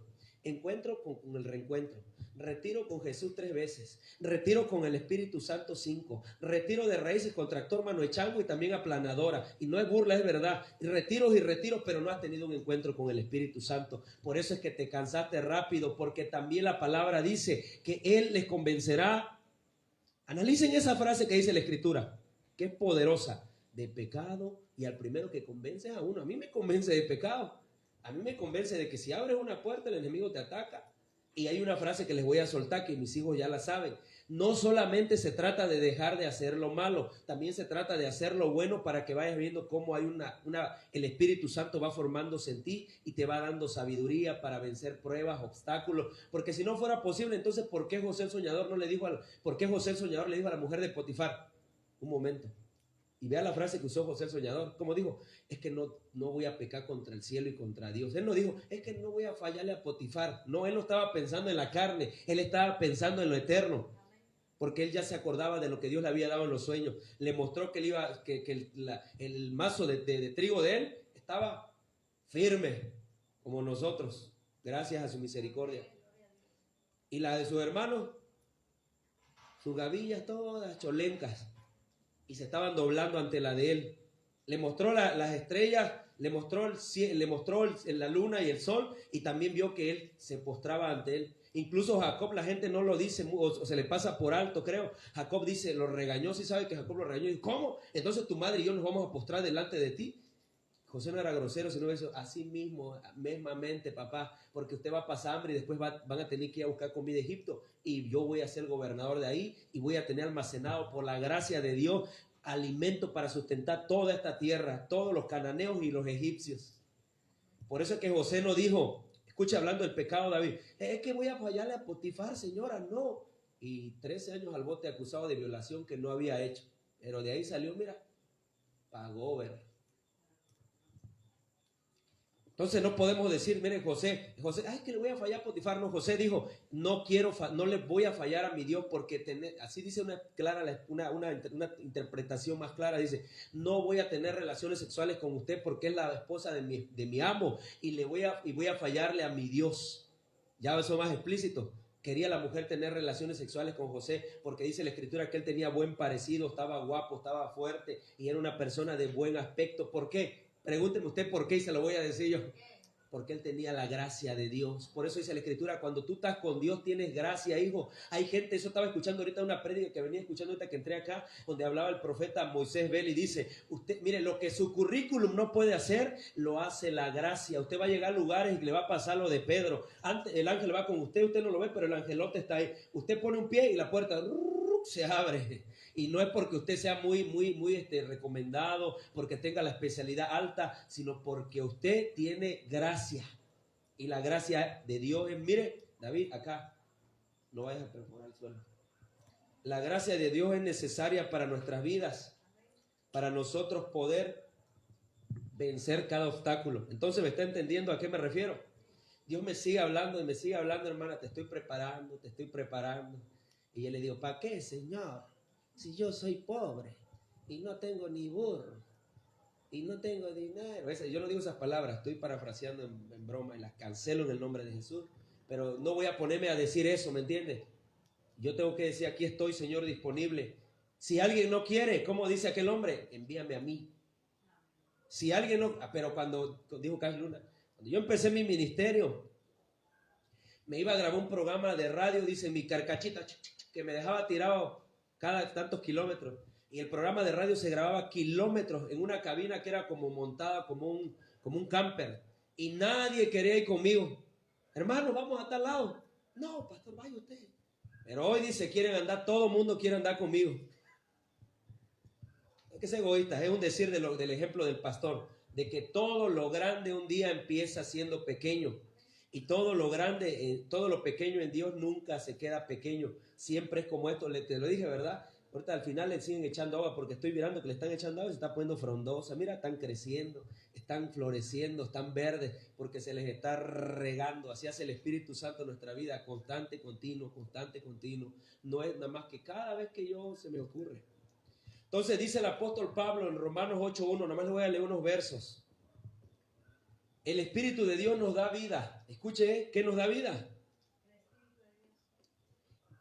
Speaker 1: Encuentro con el reencuentro, retiro con Jesús 3 veces, retiro con el Espíritu Santo 5, retiro de raíces con tractor, mano de chango y también aplanadora. Y no es burla, es verdad. Y retiros, pero no has tenido un encuentro con el Espíritu Santo. Por eso es que te cansaste rápido, porque también la palabra dice que Él les convencerá. Analicen esa frase que dice la Escritura, que es poderosa, de pecado, y al primero que convence a uno. A mí me convence de pecado. A mí me convence de que si abres una puerta el enemigo te ataca. Y hay una frase que les voy a soltar que mis hijos ya la saben. No solamente se trata de dejar de hacer lo malo, también se trata de hacer lo bueno para que vayas viendo cómo hay el Espíritu Santo va formándose en ti y te va dando sabiduría para vencer pruebas, obstáculos. Porque si no fuera posible, entonces ¿por qué José el Soñador le dijo a la mujer de Potifar? Un momento. Y vea la frase que usó José el Soñador. Como dijo, es que no voy a pecar contra el cielo y contra Dios. Él no dijo, es que no voy a fallarle a Potifar. No, él no estaba pensando en la carne. Él estaba pensando en lo eterno. Porque él ya se acordaba de lo que Dios le había dado en los sueños. Le mostró que el mazo de trigo de él estaba firme, como nosotros, gracias a su misericordia. Y la de sus hermanos, sus gavillas todas cholencas. Y se estaban doblando ante la de él. Le mostró las estrellas, le mostró la luna y el sol, y también vio que él se postraba ante él. Incluso Jacob, la gente no lo dice, o se le pasa por alto, creo. Jacob dice, lo regañó, sí sabe que Jacob lo regañó. Y ¿cómo? Entonces tu madre y yo nos vamos a postrar delante de ti. José no era grosero, sino eso, así mismo, mismamente, papá, porque usted va a pasar hambre y después van a tener que ir a buscar comida de Egipto, y yo voy a ser gobernador de ahí, y voy a tener almacenado por la gracia de Dios alimento para sustentar toda esta tierra, todos los cananeos y los egipcios. Por eso es que José no dijo, escucha hablando del pecado David, es que voy a fallarle a Potifar, señora, no. Y 13 años al bote acusado de violación que no había hecho. Pero de ahí salió, mira, pagó, ¿verdad? Entonces no podemos decir, mire José, ay, que le voy a fallar a Potifar. No, José dijo, no le voy a fallar a mi Dios porque así dice una interpretación más clara, dice, no voy a tener relaciones sexuales con usted porque es la esposa de mi amo y voy a fallarle a mi Dios. Ya eso más explícito. Quería la mujer tener relaciones sexuales con José porque dice la escritura que él tenía buen parecido, estaba guapo, estaba fuerte y era una persona de buen aspecto. ¿Por qué? Pregúnteme usted por qué y se lo voy a decir yo. Porque él tenía la gracia de Dios. Por eso dice la escritura, cuando tú estás con Dios tienes gracia, hijo. Hay gente, eso estaba escuchando ahorita una prédica que venía escuchando ahorita que entré acá, donde hablaba el profeta Moisés Bell y dice, usted, mire, lo que su currículum no puede hacer, lo hace la gracia. Usted va a llegar a lugares y le va a pasar lo de Pedro. Antes, el ángel va con usted no lo ve, pero el angelote está ahí. Usted pone un pie y la puerta se abre. Y no es porque usted sea muy recomendado, porque tenga la especialidad alta, sino porque usted tiene gracia. Y la gracia de Dios es, mire, David, acá, no vayas a perforar el suelo. La gracia de Dios es necesaria para nuestras vidas, para nosotros poder vencer cada obstáculo. Entonces, ¿me está entendiendo a qué me refiero? Dios me sigue hablando y me sigue hablando, hermana, te estoy preparando. Y yo le digo, ¿para qué, Señor? Si yo soy pobre y no tengo ni burro y no tengo dinero. Yo no digo esas palabras, estoy parafraseando en broma y las cancelo en el nombre de Jesús. Pero no voy a ponerme a decir eso, ¿me entiendes? Yo tengo que decir, aquí estoy, Señor, disponible. Si alguien no quiere, ¿cómo dice aquel hombre? Envíame a mí. Si alguien no... Pero cuando, dijo Carlos Luna, cuando yo empecé mi ministerio, me iba a grabar un programa de radio, dice, mi carcachita, que me dejaba tirado cada tantos kilómetros. Y el programa de radio se grababa kilómetros en una cabina que era como montada como un camper. Y nadie quería ir conmigo. Hermano, vamos a tal lado. No, pastor, vaya usted. Pero hoy dice, todo el mundo quiere andar conmigo. Es que es egoísta, es un decir del ejemplo del pastor, de que todo lo grande un día empieza siendo pequeño. Y todo lo grande, todo lo pequeño en Dios nunca se queda pequeño. Siempre es como esto, te lo dije, ¿verdad? Ahorita al final le siguen echando agua porque estoy mirando que le están echando agua y se está poniendo frondosa. Mira, están creciendo, están floreciendo, están verdes porque se les está regando. Así hace el Espíritu Santo en nuestra vida, constante, continuo. No es nada más que cada vez que se me ocurre. Entonces dice el apóstol Pablo en Romanos 8:1, nada más le voy a leer unos versos. El Espíritu de Dios nos da vida. Escuche, ¿qué nos da vida?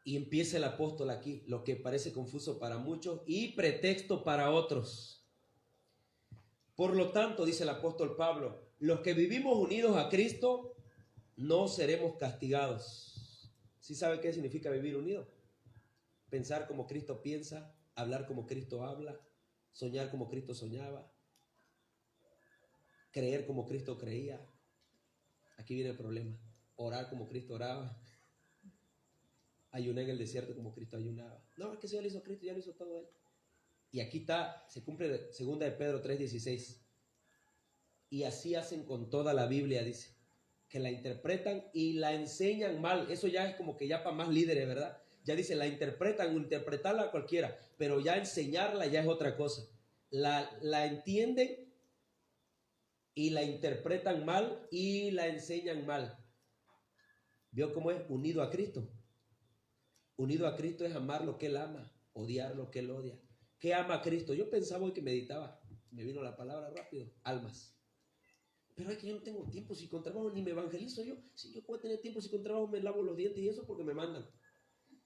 Speaker 1: Y empieza el apóstol aquí, lo que parece confuso para muchos y pretexto para otros. Por lo tanto, dice el apóstol Pablo, los que vivimos unidos a Cristo no seremos castigados. ¿Sí sabe qué significa vivir unido? Pensar como Cristo piensa, hablar como Cristo habla, soñar como Cristo soñaba, creer como Cristo creía. Aquí viene el problema. Orar como Cristo oraba. Ayunar en el desierto como Cristo ayunaba. No, es que eso ya lo hizo Cristo, ya lo hizo todo él. Y aquí está, se cumple 2 de Pedro 3:16. Y así hacen con toda la Biblia, dice. Que la interpretan y la enseñan mal. Eso ya es como que ya para más líderes, ¿verdad? Ya dice, la interpretan, interpretarla a cualquiera. Pero ya enseñarla ya es otra cosa. La entienden y la interpretan mal y la enseñan mal. ¿Vio cómo es? Unido a Cristo. Unido a Cristo es amar lo que Él ama, odiar lo que Él odia. ¿Qué ama a Cristo? Yo pensaba hoy que meditaba, me vino la palabra rápido, almas. Pero es que yo no tengo tiempo, si con trabajo ni me evangelizo yo. Si yo puedo tener tiempo, si con trabajo me lavo los dientes y eso porque me mandan.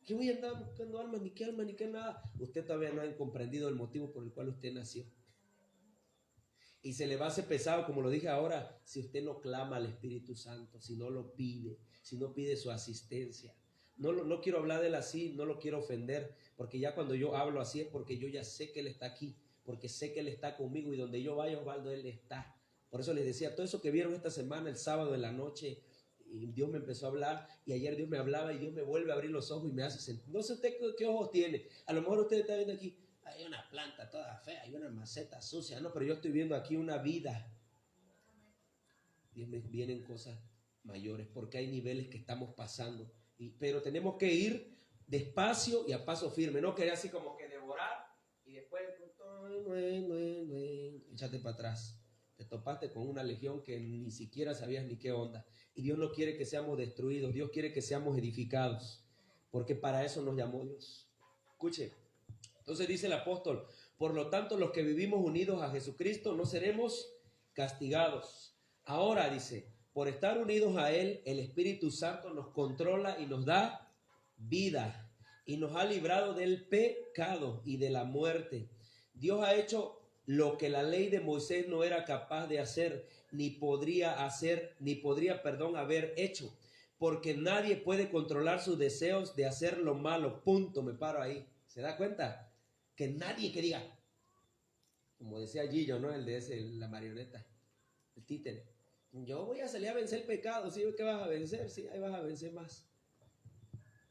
Speaker 1: ¿Qué voy a andar buscando almas, ni qué nada? Usted todavía no ha comprendido el motivo por el cual usted nació. Y se le va a hacer pesado, como lo dije ahora, si usted no clama al Espíritu Santo, si no lo pide, si no pide su asistencia. No quiero hablar de él así, no lo quiero ofender, porque ya cuando yo hablo así es porque yo ya sé que él está aquí, porque sé que él está conmigo y donde yo vaya, Osvaldo, él está. Por eso les decía, todo eso que vieron esta semana, el sábado en la noche, y Dios me empezó a hablar, y ayer Dios me hablaba y Dios me vuelve a abrir los ojos y me hace sentir. No sé usted qué ojos tiene, a lo mejor usted está viendo aquí, hay una planta toda fea, hay una maceta sucia, no, pero yo estoy viendo aquí una vida. Vienen cosas mayores, porque hay niveles que estamos pasando. Pero tenemos que ir despacio y a paso firme, no querer así como que devorar y después échate para atrás. Te topaste con una legión que ni siquiera sabías ni qué onda. Y Dios no quiere que seamos destruidos, Dios quiere que seamos edificados, porque para eso nos llamó Dios. Escuche, entonces dice el apóstol, por lo tanto los que vivimos unidos a Jesucristo no seremos castigados. Ahora dice, por estar unidos a Él, el Espíritu Santo nos controla y nos da vida y nos ha librado del pecado y de la muerte. Dios ha hecho lo que la ley de Moisés no era capaz de hacer, ni podría haber hecho, porque nadie puede controlar sus deseos de hacer lo malo. Punto, me paro ahí. ¿Se da cuenta? Que nadie que diga, como decía Gillo, ¿no? El de ese, la marioneta, el títere. Yo voy a salir a vencer el pecado. ¿Sí? ¿Qué vas a vencer? Sí, ahí vas a vencer más.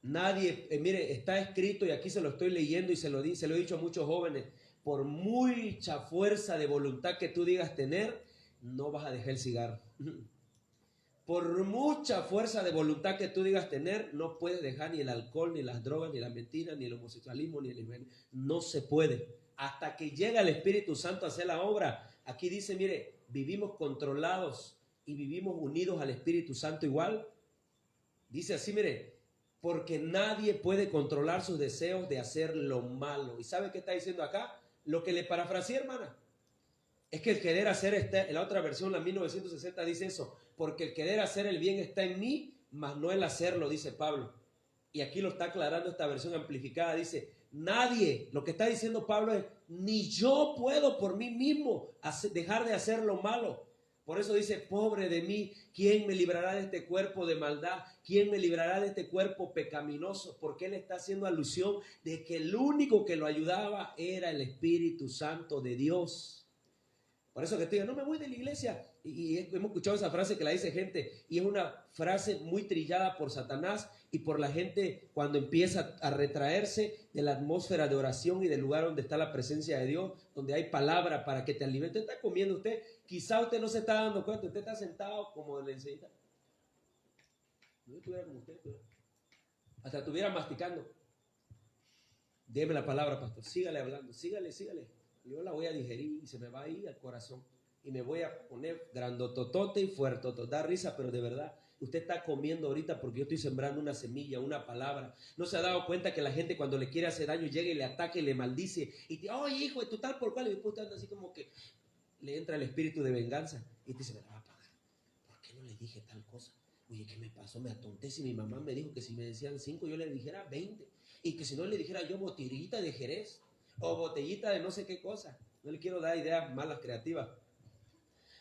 Speaker 1: Nadie, mire, está escrito y aquí se lo estoy leyendo y se lo he dicho a muchos jóvenes. Por mucha fuerza de voluntad que tú digas tener, no vas a dejar el cigarro. Por mucha fuerza de voluntad que tú digas tener, no puedes dejar ni el alcohol, ni las drogas, ni la mentira, ni el homosexualismo, ni el liberalismo. No se puede. Hasta que llega el Espíritu Santo a hacer la obra. Aquí dice, mire, vivimos controlados y vivimos unidos al Espíritu Santo igual. Dice así, mire, porque nadie puede controlar sus deseos de hacer lo malo. ¿Y sabe qué está diciendo acá? Lo que le parafraseé, hermana, es que el querer hacer, en la otra versión, la 1960, dice eso, porque el querer hacer el bien está en mí, mas no el hacerlo, dice Pablo. Y aquí lo está aclarando esta versión amplificada, dice, nadie, lo que está diciendo Pablo es, ni yo puedo por mí mismo dejar de hacer lo malo. Por eso dice, pobre de mí, ¿quién me librará de este cuerpo de maldad? ¿Quién me librará de este cuerpo pecaminoso? Porque él está haciendo alusión de que el único que lo ayudaba era el Espíritu Santo de Dios. Por eso que te digo, no me voy de la iglesia. Y hemos escuchado esa frase que la dice gente, y es una frase muy trillada por Satanás y por la gente cuando empieza a retraerse de la atmósfera de oración y del lugar donde está la presencia de Dios, donde hay palabra para que te alimente. Usted está comiendo, quizá usted no se está dando cuenta, usted está sentado como de la enseñita. No estuviera como usted, hasta estuviera masticando. Deme la palabra, pastor, sígale hablando, sígale. Yo la voy a digerir y se me va a ir al corazón. Y me voy a poner grandototote y fuerte. Da risa, pero de verdad, usted está comiendo ahorita porque yo estoy sembrando una semilla, una palabra. ¿No se ha dado cuenta que la gente cuando le quiere hacer daño llega y le ataca y le maldice? Y te oye, hijo de tu tal por cual. Y después está así como que le entra el espíritu de venganza. Y te dice, me la va a pagar. ¿Por qué no le dije tal cosa? Oye, ¿qué me pasó? Me atonté. Si mi mamá me dijo que si me decían 5, yo le dijera 20. Y que si no le dijera yo botellita de Jerez. O botellita de no sé qué cosa. No le quiero dar ideas malas, creativas.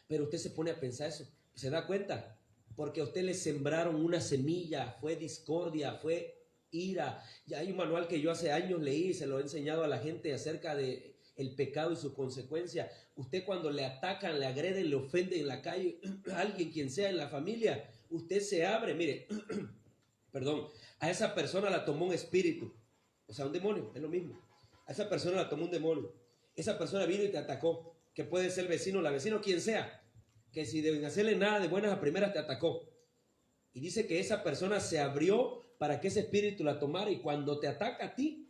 Speaker 1: Pero usted se pone a pensar eso. ¿Se da cuenta? Porque a usted le sembraron una semilla. Fue discordia, fue ira. Ya hay un manual que yo hace años leí y se lo he enseñado a la gente acerca de el pecado y sus consecuencias. Usted cuando le atacan, le agreden, le ofenden en la calle, a alguien, quien sea en la familia, usted se abre. Mire, perdón, a esa persona la tomó un espíritu. O sea, un demonio, es lo mismo. A esa persona la tomó un demonio. Esa persona vino y te atacó, que puede ser el vecino, la vecina, quien sea, que si deben hacerle nada de buenas a primeras te atacó. Y dice que esa persona se abrió para que ese espíritu la tomara, y cuando te ataca a ti,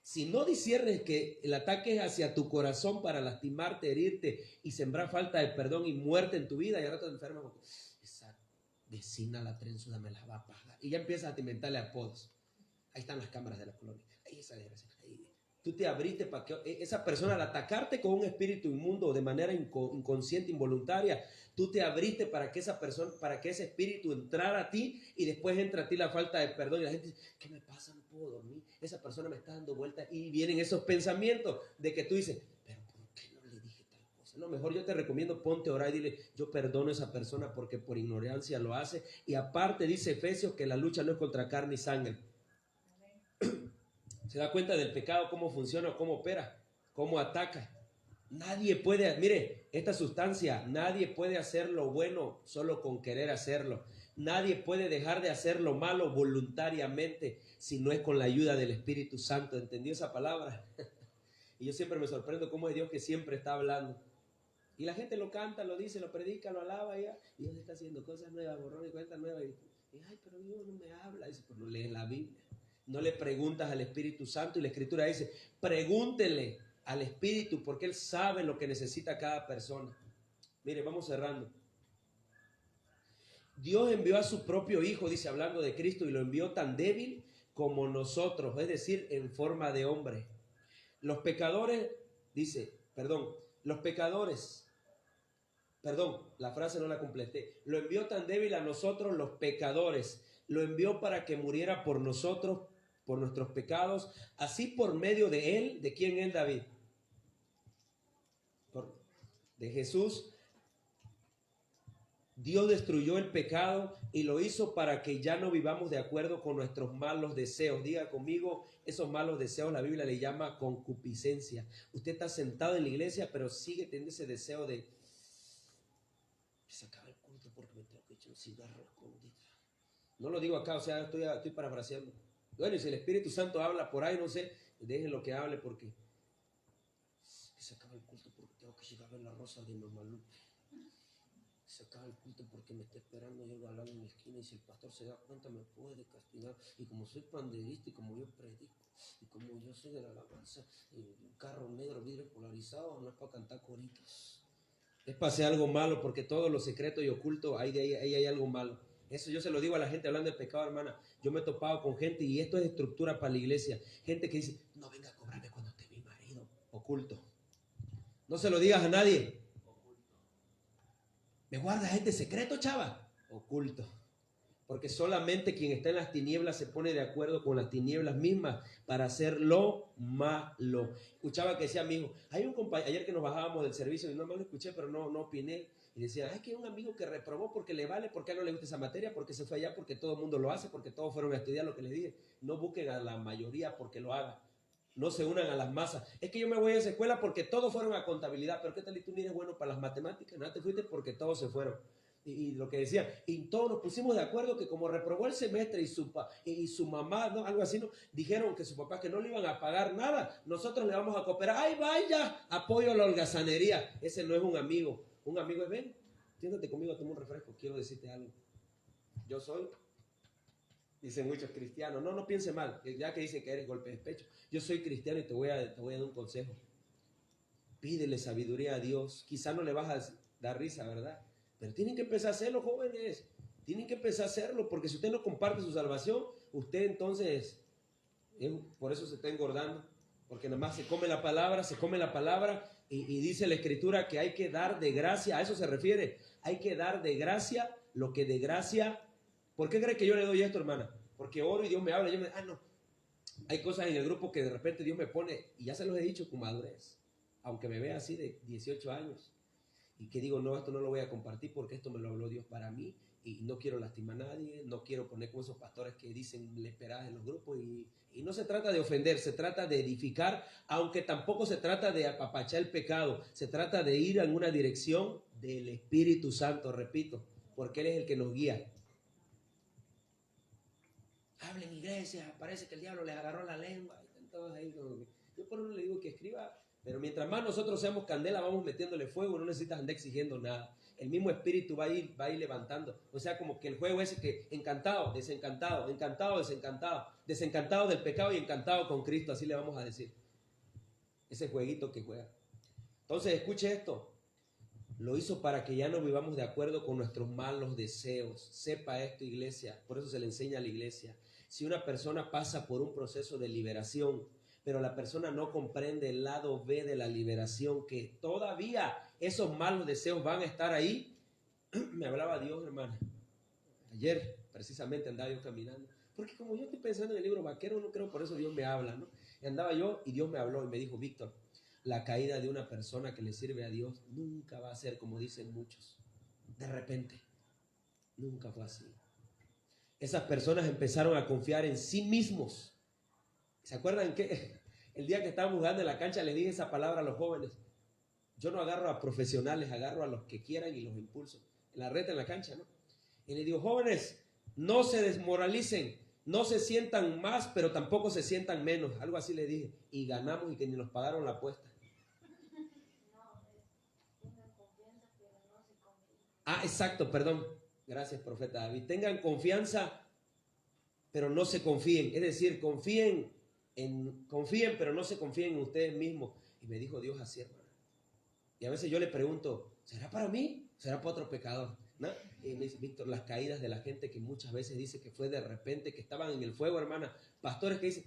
Speaker 1: si no disciernes que el ataque es hacia tu corazón para lastimarte, herirte y sembrar falta de perdón y muerte en tu vida, y ahora te enfermas, esa vecina la trenzuda me la va a pagar. Y ya empiezas a inventarle apodos. Ahí están las cámaras de la colonia. Ahí esa desgracia. Tú te abriste para que esa persona, al atacarte con un espíritu inmundo de manera inconsciente, involuntaria, tú te abriste para que esa persona, para que ese espíritu entrara a ti, y después entra a ti la falta de perdón. Y la gente dice, ¿qué me pasa? No puedo dormir. Esa persona me está dando vueltas. Y vienen esos pensamientos de que tú dices, pero ¿por qué no le dije tal cosa? No, mejor yo te recomiendo, ponte a orar y dile, yo perdono a esa persona porque por ignorancia lo hace. Y aparte dice Efesios que la lucha no es contra carne y sangre. Se da cuenta del pecado, cómo funciona, cómo opera, cómo ataca. Nadie puede, mire, esta sustancia, nadie puede hacer lo bueno solo con querer hacerlo. Nadie puede dejar de hacer lo malo voluntariamente si no es con la ayuda del Espíritu Santo. ¿Entendió esa palabra? Y yo siempre me sorprendo cómo es Dios que siempre está hablando. Y la gente lo canta, lo dice, lo predica, lo alaba, y Dios está haciendo cosas nuevas, borrón y cuenta nueva. Y ay, pero Dios no me habla. Dice, pero no lees la Biblia. No le preguntas al Espíritu Santo, y la Escritura dice, pregúntele al Espíritu porque Él sabe lo que necesita cada persona. Mire, vamos cerrando. Dios envió a su propio Hijo, dice, hablando de Cristo, y lo envió tan débil como nosotros, es decir, en forma de hombre. Los pecadores, dice, la frase no la completé. Lo envió tan débil a nosotros los pecadores. Lo envió para que muriera por nosotros, por nuestros pecados. Así por medio de él, ¿de quién es David? De Jesús. Dios destruyó el pecado y lo hizo para que ya no vivamos de acuerdo con nuestros malos deseos. Diga conmigo, esos malos deseos la Biblia le llama concupiscencia. Usted está sentado en la iglesia, pero sigue teniendo ese deseo de se acaba el culto porque me tengo que echar un cigarro escondido. No lo digo acá, o sea, estoy parafraseando. Bueno, y si el Espíritu Santo habla por ahí, no sé, dejen lo que hable porque se acaba el culto porque tengo que llegar a ver la rosa de Mamalupe. Se acaba el culto porque me está esperando yo el galán en la esquina y si el pastor se da cuenta me puede castigar. Y como soy panderista y como yo predico y como yo soy de la alabanza, un carro negro, vidrio polarizado, no es para cantar coritos. Es para hacer algo malo porque todo lo secreto y oculto, ahí hay algo malo. Eso yo se lo digo a la gente hablando de pecado, hermana. Yo me he topado con gente y esto es estructura para la iglesia. Gente que dice, no venga a cobrarme cuando esté mi marido. Oculto. No se lo digas a nadie. ¿Me guarda gente secreto, chava? Oculto. Porque solamente quien está en las tinieblas se pone de acuerdo con las tinieblas mismas para hacer lo malo. Escuchaba que decía mi hijo, hay un compañero, ayer que nos bajábamos del servicio y no me lo escuché, pero no opiné. Y decía, hay que un amigo que reprobó porque le vale, porque a él no le gusta esa materia, porque se fue allá, porque todo el mundo lo hace, porque todos fueron a estudiar lo que les dije. No busquen a la mayoría porque lo haga. No se unan a las masas. Es que yo me voy a esa escuela porque todos fueron a contabilidad. Pero ¿qué tal? Y tú ni eres bueno para las matemáticas. No te fuiste porque todos se fueron. Y lo que decía, y todos nos pusimos de acuerdo que como reprobó el semestre y su mamá, ¿no? Algo así, ¿no? Dijeron que su papá que no le iban a pagar nada. Nosotros le vamos a cooperar. ¡Ay, vaya! Apoyo a la holgazanería. Ese no es un amigo. Un amigo es, ven, siéntate conmigo, toma un refresco. Quiero decirte algo. Yo soy... Dicen muchos cristianos, no piense mal, ya que dicen que eres golpe de pecho. Yo soy cristiano y te voy a dar un consejo. Pídele sabiduría a Dios. Quizá no le vas a dar risa, ¿verdad? Pero tienen que empezar a hacerlo, jóvenes. Tienen que empezar a hacerlo, porque si usted no comparte su salvación, usted entonces, por eso se está engordando. Porque nada más se come la palabra y dice la Escritura que hay que dar de gracia, a eso se refiere. Hay que dar de gracia lo que de gracia. ¿Por qué cree que yo le doy esto, hermana? Porque oro y Dios me habla. No. Hay cosas en el grupo que de repente Dios me pone, y ya se los he dicho con madurez, aunque me vea así de 18 años, y que digo, no, esto no lo voy a compartir porque esto me lo habló Dios para mí, y no quiero lastimar a nadie, no quiero poner como esos pastores que dicen leperadas en los grupos, y no se trata de ofender, se trata de edificar, aunque tampoco se trata de apapachar el pecado, se trata de ir en una dirección del Espíritu Santo, repito, porque Él es el que nos guía. Hablen iglesia, parece que el diablo les agarró la lengua. Yo por eso le digo que escriba, pero mientras más nosotros seamos candela, vamos metiéndole fuego, no necesitas andar exigiendo nada. El mismo espíritu va a ir levantando. O sea, como que el juego ese que encantado, desencantado, encantado, desencantado, desencantado del pecado y encantado con Cristo, así le vamos a decir. Ese jueguito que juega. Entonces, escuche esto. Lo hizo para que ya no vivamos de acuerdo con nuestros malos deseos. Sepa esto, iglesia. Por eso se le enseña a la iglesia. Si una persona pasa por un proceso de liberación, pero la persona no comprende el lado B de la liberación, que todavía esos malos deseos van a estar ahí. Me hablaba Dios, hermana. Ayer, precisamente, andaba yo caminando. Porque como yo estoy pensando en el libro vaquero, no creo, por eso Dios me habla, ¿no? Y andaba yo y Dios me habló y me dijo, Víctor, la caída de una persona que le sirve a Dios nunca va a ser como dicen muchos. De repente, nunca fue así. Esas personas empezaron a confiar en sí mismos. ¿Se acuerdan que el día que estábamos jugando en la cancha le dije esa palabra a los jóvenes? Yo no agarro a profesionales, agarro a los que quieran y los impulso. En la red, en la cancha, ¿no? Y le digo, jóvenes, no se desmoralicen, no se sientan más, pero tampoco se sientan menos. Algo así le dije. Y ganamos y que ni nos pagaron la apuesta. Exacto, perdón. Gracias, profeta David. Tengan confianza, pero no se confíen. Es decir, confíen, pero no se confíen en ustedes mismos. Y me dijo Dios así, hermano. Y a veces yo le pregunto, ¿será para mí? ¿Será para otro pecador? ¿No? Y me dice, Víctor, las caídas de la gente que muchas veces dice que fue de repente, que estaban en el fuego, hermana. Pastores que dicen,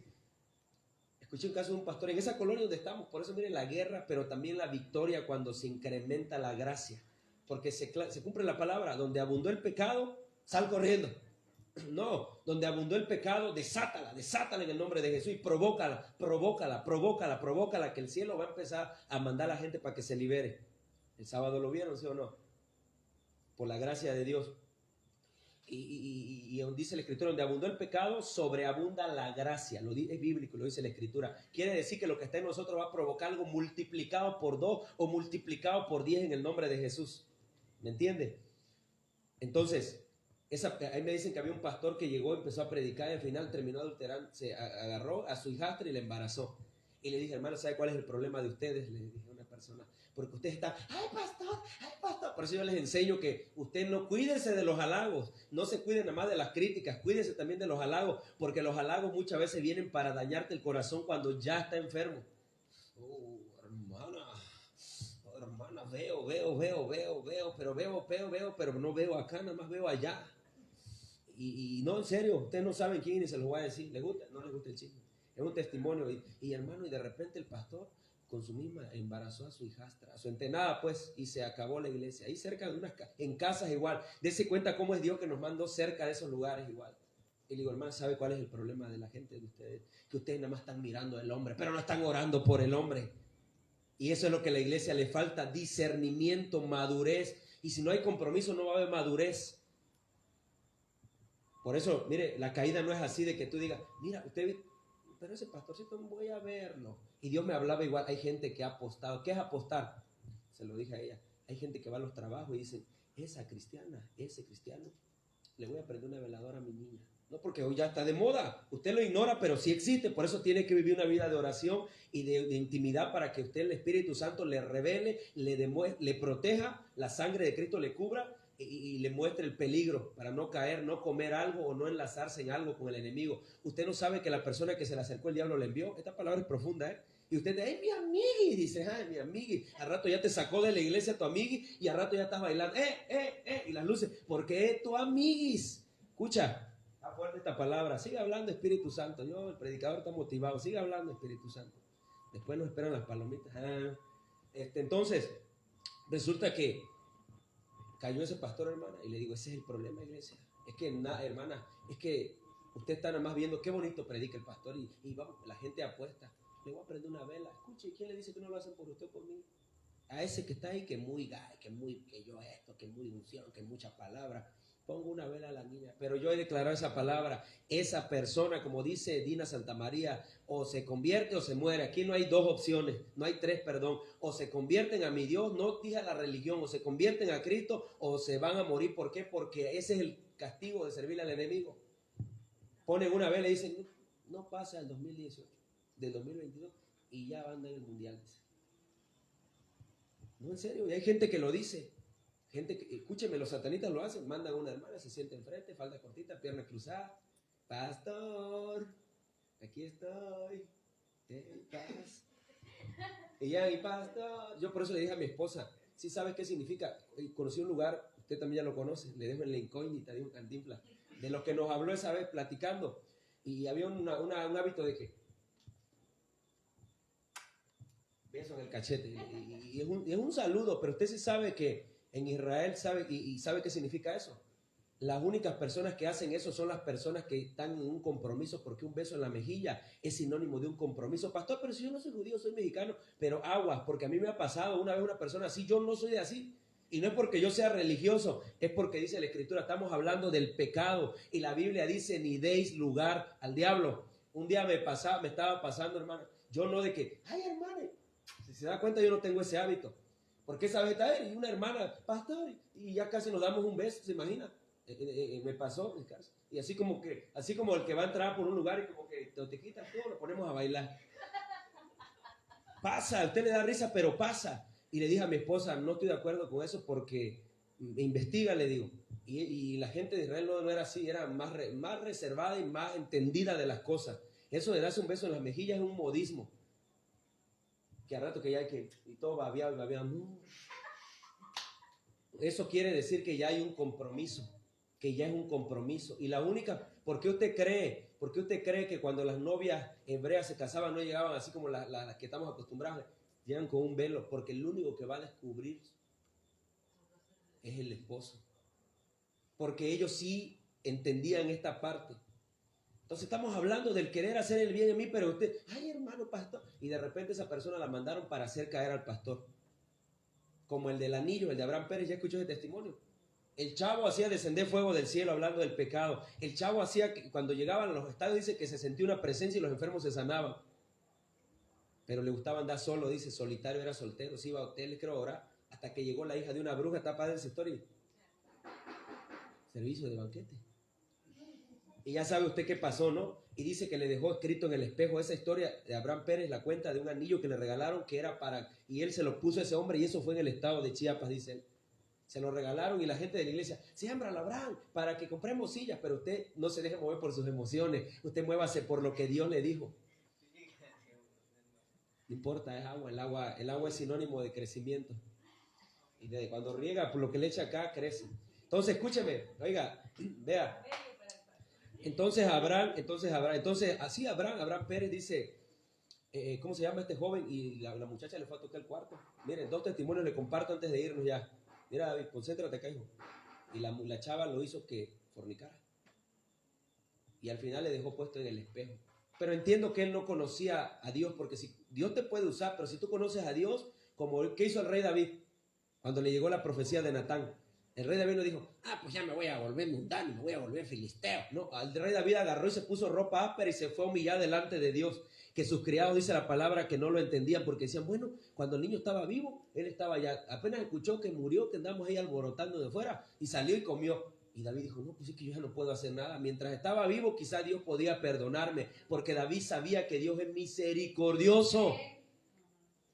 Speaker 1: escuché un caso de un pastor en esa colonia donde estamos, por eso miren la guerra, pero también la victoria cuando se incrementa la gracia. Porque se cumple la palabra, donde abundó el pecado, sal corriendo. No, donde abundó el pecado, desátala en el nombre de Jesús y provócala, que el cielo va a empezar a mandar a la gente para que se libere. El sábado lo vieron, ¿sí o no? Por la gracia de Dios. Y dice la Escritura, donde abundó el pecado, sobreabunda la gracia. Es bíblico, lo dice la Escritura. Quiere decir que lo que está en nosotros va a provocar algo multiplicado por 2 o multiplicado por 10 en el nombre de Jesús. ¿Me entiende? Entonces, ahí me dicen que había un pastor que llegó, empezó a predicar y al final terminó adulterando, se agarró a su hijastra y la embarazó. Y le dije, hermano, ¿sabe cuál es el problema de ustedes? Le dije a una persona, porque ustedes están, ay pastor. Por eso yo les enseño que usted no cuídese de los halagos, no se cuide nada más de las críticas, cuídese también de los halagos, porque los halagos muchas veces vienen para dañarte el corazón cuando ya está enfermo. Hermana, veo, pero no veo acá, nada más veo allá. Y no, en serio, ustedes no saben quién y se los voy a decir. ¿Les gusta? No les gusta el chisme. Es un testimonio. Y hermano, y de repente el pastor con su misma embarazó a su hijastra, a su entenada, pues, y se acabó la iglesia. Ahí cerca de en casas igual. Dese cuenta cómo es Dios que nos mandó cerca de esos lugares igual. Y le digo, hermano, ¿sabe cuál es el problema de la gente de ustedes? Que ustedes nada más están mirando al hombre, pero no están orando por el hombre. Y eso es lo que a la iglesia le falta, discernimiento, madurez. Y si no hay compromiso, no va a haber madurez. Por eso, mire, la caída no es así de que tú digas, mira, usted, pero ese pastorcito voy a verlo. Y Dios me hablaba igual, hay gente que ha apostado. ¿Qué es apostar? Se lo dije a ella. Hay gente que va a los trabajos y dicen, esa cristiana, ese cristiano, le voy a prender una veladora a mi niña. No, porque hoy ya está de moda. Usted lo ignora, pero sí existe. Por eso tiene que vivir una vida de oración y de intimidad para que usted, el Espíritu Santo, le revele, le proteja, la sangre de Cristo le cubra y le muestre el peligro para no caer, no comer algo o no enlazarse en algo con el enemigo. Usted no sabe que la persona que se le acercó el diablo le envió. Esta palabra es profunda, ¿eh? Y usted dice, ¡ay, mi amigui! Dice, ¡ay, mi amigui! Al rato ya te sacó de la iglesia tu amigui y al rato ya estás bailando, y las luces, porque es tu amiguis. Escucha. Está fuerte esta palabra. Sigue hablando, Espíritu Santo. El predicador está motivado. Sigue hablando, Espíritu Santo. Después nos esperan las palomitas. Entonces, resulta que cayó ese pastor, hermana, y le digo, ese es el problema, iglesia. Es que, hermana, es que usted está nada más viendo qué bonito predica el pastor y vamos, la gente apuesta. Le voy a prender una vela. Escuche, ¿quién le dice que no lo hacen por usted o por mí? A ese que está ahí, que muy gay, que yo esto, que muy unción, que mucha palabra. Pongo una vela a la niña, pero yo he declarado esa palabra. Esa persona, como dice Dina Santamaría, o se convierte o se muere. Aquí no hay 2 opciones, no hay 3, perdón. O se convierten a mi Dios, no dije a la religión, o se convierten a Cristo o se van a morir. ¿Por qué? Porque ese es el castigo de servirle al enemigo. Ponen una vela y dicen, no pasa el 2018, del 2022 y ya van en el mundial. No, en serio, y hay gente que lo dice. Gente que, escúcheme, los satanistas lo hacen, mandan a una hermana, se siente enfrente, falda cortita, pierna cruzada. Pastor, aquí estoy, en paz. Y ya, mi pastor, yo por eso le dije a mi esposa, ¿sí sabes qué significa? Conocí un lugar, usted también ya lo conoce, le dejo en la incógnita, dijo Cantinflas, de lo que nos habló esa vez platicando. Y había un hábito de que beso en el cachete. Y es un saludo, pero usted sí sabe que en Israel sabe y sabe qué significa eso. Las únicas personas que hacen eso son las personas que están en un compromiso, porque un beso en la mejilla es sinónimo de un compromiso. Pastor, pero si yo no soy judío, soy mexicano, pero aguas, porque a mí me ha pasado una vez una persona así, yo no soy de así. Y no es porque yo sea religioso, es porque dice la Escritura, estamos hablando del pecado y la Biblia dice, ni deis lugar al diablo. Un día me estaba pasando, hermano, yo no de que, ay, hermano, si se da cuenta yo no tengo ese hábito. Porque esa vez y una hermana, pastor, y ya casi nos damos un beso, ¿se imagina? Me pasó, y así como el que va a entrar por un lugar y como que te quitas todo, lo ponemos a bailar. Pasa, a usted le da risa, pero pasa. Y le dije a mi esposa, no estoy de acuerdo con eso porque investiga, le digo. Y la gente de Israel no era así, era más reservada y más entendida de las cosas. Eso de darse un beso en las mejillas es un modismo. que al rato que ya hay que, y todo babeado y babeado, no. Eso quiere decir que ya hay un compromiso, que ya es un compromiso. Y la única, ¿por qué usted cree que cuando las novias hebreas se casaban no llegaban así como las que estamos acostumbrados? Llegan con un velo, porque el único que va a descubrir es el esposo. Porque ellos sí entendían esta parte. Entonces estamos hablando del querer hacer el bien en mí, pero usted, ay hermano pastor, y de repente esa persona la mandaron para hacer caer al pastor. Como el del anillo, el de Abraham Pérez, ya escuchó ese testimonio. El chavo hacía descender fuego del cielo hablando del pecado. El chavo hacía que cuando llegaban a los estadios, dice que se sentía una presencia y los enfermos se sanaban. Pero le gustaba andar solo, dice, solitario, era soltero, se iba a hoteles, creo, orar, hasta que llegó la hija de una bruja, está padre esa historia. Servicio de banquete. Y ya sabe usted qué pasó, ¿no? Y dice que le dejó escrito en el espejo esa historia de Abraham Pérez, la cuenta de un anillo que le regalaron que era para... Y él se lo puso a ese hombre y eso fue en el estado de Chiapas, dice él. Se lo regalaron y la gente de la iglesia, siémbralo, Abraham, para que compremos sillas, pero usted no se deje mover por sus emociones, usted muévase por lo que Dios le dijo. No importa, es agua, el agua es sinónimo de crecimiento. Y de cuando riega, por lo que le echa acá, crece. Entonces, escúcheme, oiga, vea. Entonces Abraham, así Abraham Pérez dice, ¿cómo se llama este joven? Y la muchacha le fue a tocar el cuarto. Miren, 2 testimonios le comparto antes de irnos ya. Mira, David, concéntrate acá, hijo. Y la chava lo hizo que fornicara. Y al final le dejó puesto en el espejo. Pero entiendo que él no conocía a Dios, porque si Dios te puede usar, pero si tú conoces a Dios, como ¿qué hizo el rey David? Cuando le llegó la profecía de Natán. El rey David no dijo, pues ya me voy a volver mundano, me voy a volver filisteo. No, el rey David agarró y se puso ropa áspera y se fue a humillar delante de Dios. Que sus criados, dice la palabra, que no lo entendían porque decían, bueno, cuando el niño estaba vivo, él estaba ya, apenas escuchó que murió, que andamos ahí alborotando de fuera, y salió y comió. Y David dijo, no, pues es que yo ya no puedo hacer nada. Mientras estaba vivo, quizá Dios podía perdonarme, porque David sabía que Dios es misericordioso.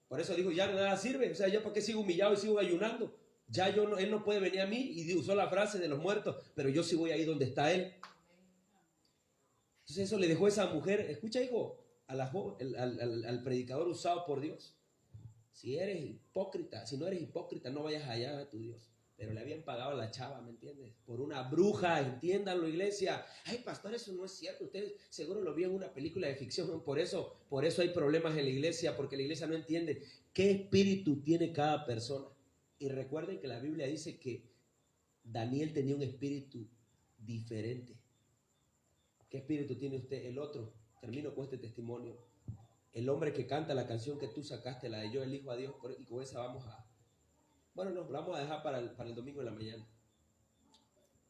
Speaker 1: Por eso dijo, ya nada sirve, o sea, ¿ya para qué sigo humillado y sigo ayunando? Ya él no puede venir a mí, y usó la frase de los muertos, pero yo sí voy ahí donde está él. Entonces eso le dejó esa mujer, escucha hijo, al predicador usado por Dios. Si eres hipócrita, si no eres hipócrita, no vayas allá a tu Dios. Pero le habían pagado a la chava, ¿me entiendes? Por una bruja, entiéndanlo, iglesia. Ay, pastor, eso no es cierto. Ustedes seguro lo vieron en una película de ficción. Por eso hay problemas en la iglesia, porque la iglesia no entiende qué espíritu tiene cada persona. Y recuerden que la Biblia dice que Daniel tenía un espíritu diferente. ¿Qué espíritu tiene usted? El otro. Termino con este testimonio. El hombre que canta la canción que tú sacaste, la de Yo elijo a Dios, y con esa vamos a... Bueno, no, la vamos a dejar para el domingo en la mañana,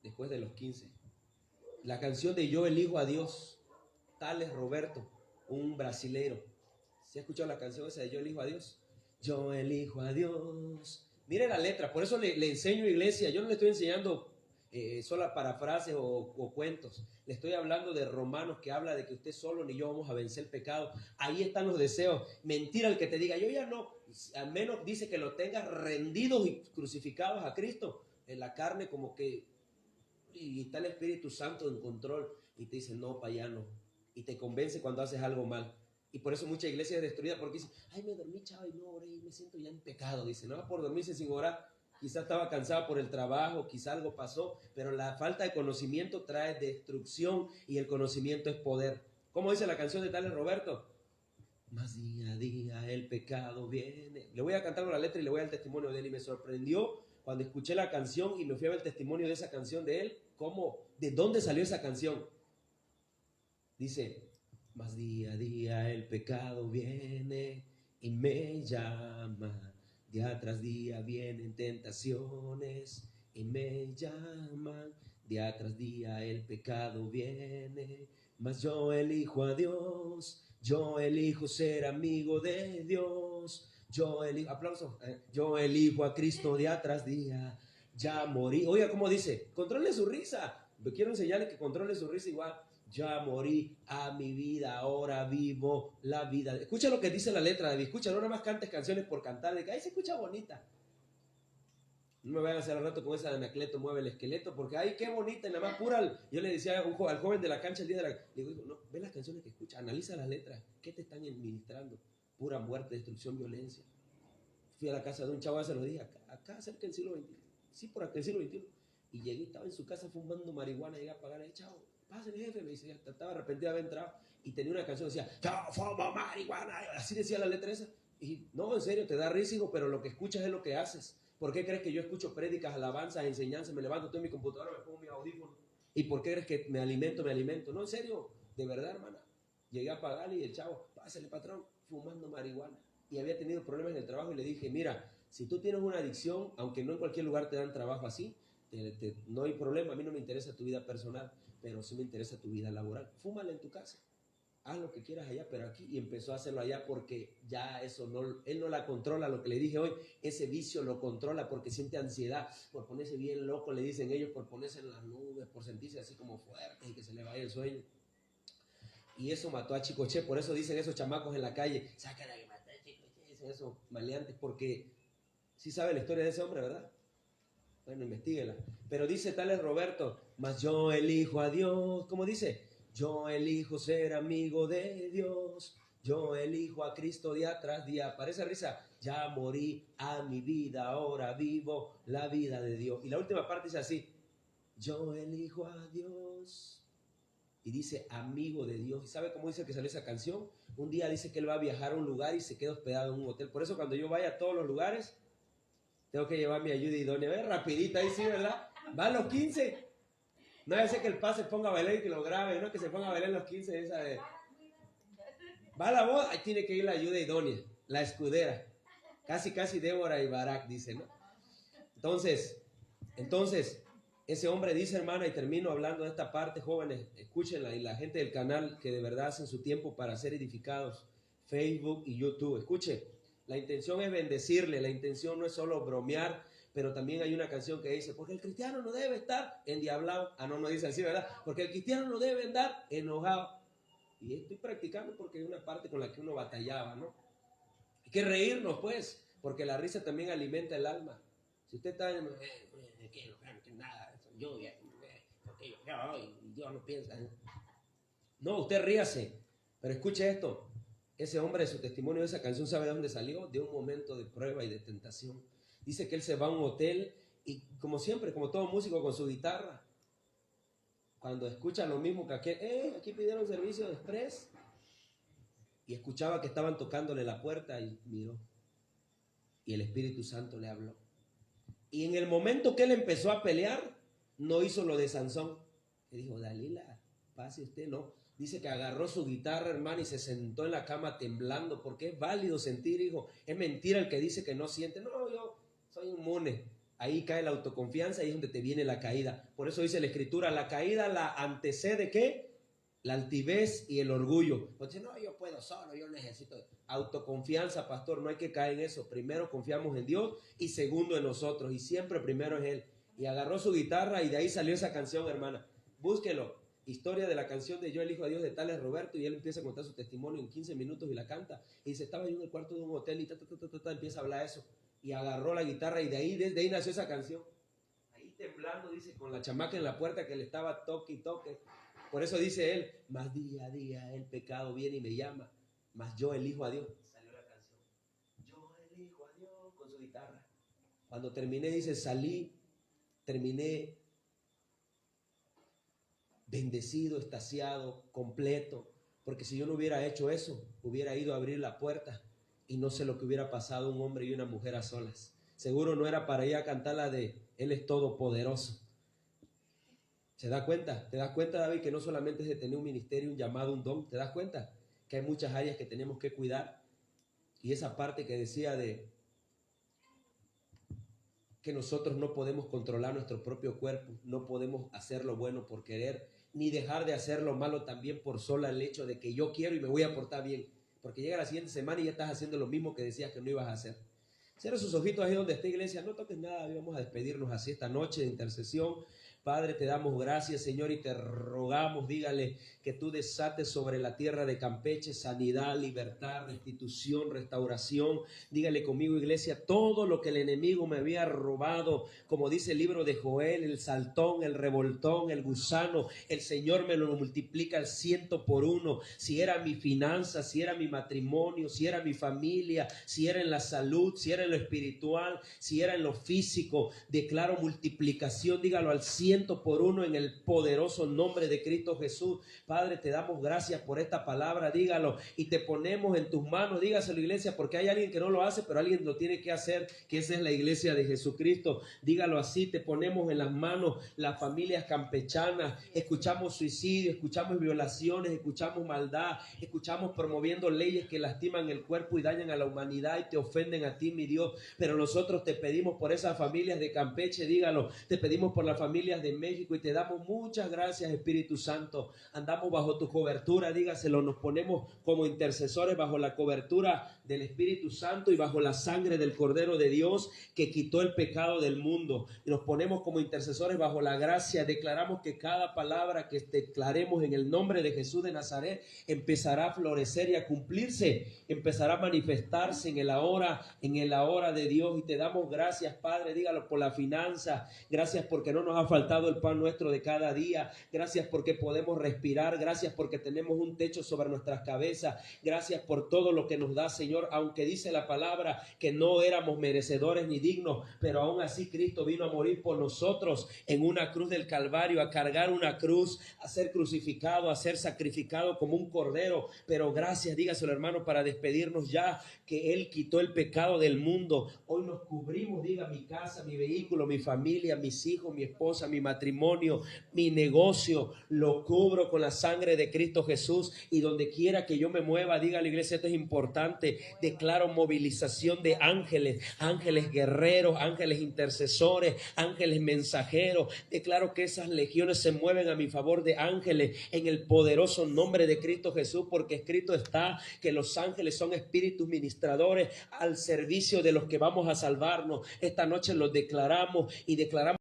Speaker 1: después de los 15. La canción de Yo elijo a Dios, tal es Roberto, un brasilero. ¿Se ha escuchado la canción esa de Yo elijo a Dios? Yo elijo a Dios. Mire la letra, por eso le enseño, iglesia. Yo no le estoy enseñando solo parafrases o cuentos. Le estoy hablando de Romanos, que habla de que usted solo ni yo vamos a vencer el pecado. Ahí están los deseos. Mentira el que te diga, yo ya no. Al menos dice que lo tengas rendidos y crucificados a Cristo. En la carne como que... Y está el Espíritu Santo en control. Y te dice, no, payano. Y te convence cuando haces algo mal. Y por eso mucha iglesia es destruida, porque dice, ay, me dormí, chavo, y no oré, y me siento ya en pecado. Dice, no, por dormirse sin orar. Quizá estaba cansado por el trabajo, quizá algo pasó, pero la falta de conocimiento trae destrucción y el conocimiento es poder. ¿Cómo dice la canción de Tales Roberto? Más día a día el pecado viene. Le voy a cantar la letra y le voy al testimonio de él. Y me sorprendió cuando escuché la canción y me fui a ver el testimonio de esa canción de él, de dónde salió esa canción. Dice, más día a día el pecado viene y me llama. Día tras día vienen tentaciones y me llaman. Día tras día el pecado viene, mas yo elijo a Dios. Yo elijo ser amigo de Dios. Yo elijo, aplauso. Yo elijo a Cristo día tras día. Ya morí. Oiga, ¿cómo dice? Controle su risa. Quiero enseñarle que controle su risa igual. Ya morí a mi vida, ahora vivo la vida. Escucha lo que dice la letra, David. Escucha, no nada más cantes canciones por cantar, de que ahí se escucha bonita. No me vayan a hacer al rato con esa de Anacleto mueve el esqueleto, porque ay, qué bonita, y nada más pura. Yo le decía al joven de la cancha el día de la... Le digo, no, ve las canciones que escucha, analiza las letras, ¿qué te están administrando? pura muerte, destrucción, violencia. Fui a la casa de un chavo, se lo dije, acá cerca del siglo XXI. Sí, por acá el siglo XXI. Y llegué, estaba en su casa fumando marihuana, llegué a pagarle, chavo, pásale jefe, me dice, ya estaba arrepentido de haber entrado. Y tenía una canción que decía, chavo, fumo marihuana, así decía la letra esa. Y no, en serio, te da risa, hijo, pero lo que escuchas es lo que haces. ¿Por qué crees que yo escucho prédicas, alabanzas, enseñanzas, me levanto, estoy en mi computadora, me pongo mis audífonos? ¿Y por qué crees que me alimento? No, en serio, de verdad, hermana. Llegué a pagarle y el chavo, pásale patrón, fumando marihuana. Y había tenido problemas en el trabajo y le dije, mira, si tú tienes una adicción, aunque no en cualquier lugar te dan trabajo así, no hay problema, a mí no me interesa tu vida personal, pero sí me interesa tu vida laboral. Fúmala en tu casa, haz lo que quieras allá, pero aquí. Y empezó a hacerlo allá porque ya eso no, él no la controla, lo que le dije hoy, ese vicio lo controla porque siente ansiedad, por ponerse bien loco, le dicen ellos, por ponerse en las nubes, por sentirse así como fuerte y que se le vaya el sueño. Y eso mató a Chicoche, por eso dicen esos chamacos en la calle, sácala que maté a Chicoche, dicen esos maleantes, porque sí sabe la historia de ese hombre, ¿verdad? Bueno, investíguela. Pero dice tal es Roberto, mas yo elijo a Dios, ¿cómo dice? Yo elijo ser amigo de Dios, yo elijo a Cristo día tras día. Parece risa, ya morí a mi vida, ahora vivo la vida de Dios. Y la última parte dice así, yo elijo a Dios. Y dice amigo de Dios. ¿Y sabe cómo dice que salió esa canción? Un día dice que él va a viajar a un lugar y se queda hospedado en un hotel. Por eso cuando yo vaya a todos los lugares, tengo que llevar mi ayuda idónea. ¿Ves? Rapidita ahí sí, ¿verdad? Va a los 15. No es que el pase ponga a bailar y que lo grabe, no que se ponga a bailar en los 15. Esa de... Va a la boda, ahí tiene que ir la ayuda idónea, la escudera. Casi Débora y Barak, dice, ¿no? Entonces, ese hombre dice, hermana, y termino hablando de esta parte, jóvenes, escúchenla, y la gente del canal que de verdad hacen su tiempo para ser edificados, Facebook y YouTube, escuchen, la intención es bendecirle, la intención no es solo bromear, pero también hay una canción que dice, porque el cristiano no debe estar endiablado, no dice así, ¿verdad? Porque el cristiano no debe andar enojado, y estoy practicando porque es una parte con la que uno batallaba, ¿no? Hay que reírnos, pues, porque la risa también alimenta el alma. Si usted está en... que nada, lluvia, porque Dios no piensa. No, usted ríase, pero escuche esto. Ese hombre, su testimonio de esa canción, ¿sabe de dónde salió? De un momento de prueba y de tentación. Dice que él se va a un hotel y como siempre, como todo músico con su guitarra, cuando escucha lo mismo que aquel, aquí pidieron servicio de express, y escuchaba que estaban tocándole la puerta y miró. Y el Espíritu Santo le habló. Y en el momento que él empezó a pelear, no hizo lo de Sansón. Le dijo, Dalila, pase usted, no. Dice que agarró su guitarra, hermano, y se sentó en la cama temblando, porque es válido sentir, hijo. Es mentira el que dice que no siente. No, yo soy inmune. Ahí cae la autoconfianza y es donde te viene la caída. Por eso dice la Escritura, la caída la antecede, ¿qué? La altivez y el orgullo. Entonces, no, yo puedo solo, yo necesito autoconfianza, pastor, no hay que caer en eso. Primero confiamos en Dios y segundo en nosotros. Y siempre primero es Él. Y agarró su guitarra y de ahí salió esa canción, hermana. Búsquelo. Historia de la canción de Yo elijo a Dios de Tales Roberto, y él empieza a contar su testimonio en 15 minutos y la canta. Y dice, estaba yo en el cuarto de un hotel y empieza a hablar eso. Y agarró la guitarra y desde ahí nació esa canción. Ahí temblando, dice, con la chamaca en la puerta que le estaba toque y toque. Por eso dice él, más día a día el pecado viene y me llama, más yo elijo a Dios. Salió la canción. Yo elijo a Dios con su guitarra. Cuando terminé, dice, terminé bendecido, extasiado, completo, porque si yo no hubiera hecho eso, hubiera ido a abrir la puerta y no sé lo que hubiera pasado un hombre y una mujer a solas. Seguro no era para ir a cantar la de Él es todopoderoso. ¿Se da cuenta? ¿Te das cuenta, David, que no solamente es de tener un ministerio, un llamado, un don? ¿Te das cuenta? Que hay muchas áreas que tenemos que cuidar. Y esa parte que decía de que nosotros no podemos controlar nuestro propio cuerpo, no podemos hacer lo bueno por querer, ni dejar de hacer lo malo también por sola el hecho de que yo quiero y me voy a portar bien. Porque llega la siguiente semana y ya estás haciendo lo mismo que decías que no ibas a hacer. Cierra sus ojitos ahí donde está, iglesia, no toques nada, vamos a despedirnos así esta noche de intercesión. Padre, te damos gracias, Señor, y te rogamos, dígale, que tú desates sobre la tierra de Campeche sanidad, libertad, restitución, restauración. Dígale conmigo, iglesia, todo lo que el enemigo me había robado, como dice el libro de Joel, el saltón, el revoltón, el gusano, el Señor me lo multiplica al 100 por 1. Si era mi finanza, si era mi matrimonio, si era mi familia, si era en la salud, si era en lo espiritual, si era en lo físico, declaro multiplicación, dígalo al 100 por 1 en el poderoso nombre de Cristo Jesús. Padre, te damos gracias por esta palabra, dígalo, y te ponemos en tus manos, dígaselo, iglesia, porque hay alguien que no lo hace, pero alguien lo tiene que hacer, que esa es la iglesia de Jesucristo. Dígalo así, te ponemos en las manos las familias campechanas. Escuchamos suicidio, escuchamos violaciones, escuchamos maldad, escuchamos promoviendo leyes que lastiman el cuerpo y dañan a la humanidad y te ofenden a ti, mi Dios, pero nosotros te pedimos por esas familias de Campeche, dígalo, te pedimos por las familias de México y te damos muchas gracias, Espíritu Santo. Andamos bajo tu cobertura, dígaselo, nos ponemos como intercesores bajo la cobertura del Espíritu Santo y bajo la sangre del Cordero de Dios que quitó el pecado del mundo. Y nos ponemos como intercesores bajo la gracia. Declaramos que cada palabra que declaremos en el nombre de Jesús de Nazaret empezará a florecer y a cumplirse, empezará a manifestarse en el ahora de Dios. Y te damos gracias, Padre, dígalo, por la finanza. Gracias porque no nos ha faltado el pan nuestro de cada día. Gracias porque podemos respirar. Gracias porque tenemos un techo sobre nuestras cabezas. Gracias por todo lo que nos da, Señor, aunque dice la palabra que no éramos merecedores ni dignos, pero aún así Cristo vino a morir por nosotros en una cruz del Calvario, a cargar una cruz, a ser crucificado, a ser sacrificado como un cordero. Pero gracias, dígaselo, hermano, para despedirnos ya, que Él quitó el pecado del mundo. Hoy nos cubrimos, diga, mi casa, mi vehículo, mi familia, mis hijos, mi esposa, mi matrimonio, mi negocio, lo cubro con la sangre de Cristo Jesús. Y donde quiera que yo me mueva, diga a la iglesia, esto es importante, declaro movilización de ángeles, ángeles guerreros, ángeles intercesores, ángeles mensajeros. Declaro que esas legiones se mueven a mi favor de ángeles en el poderoso nombre de Cristo Jesús, porque escrito está que los ángeles son espíritus ministradores al servicio de los que vamos a salvarnos. Esta noche los declaramos y declaramos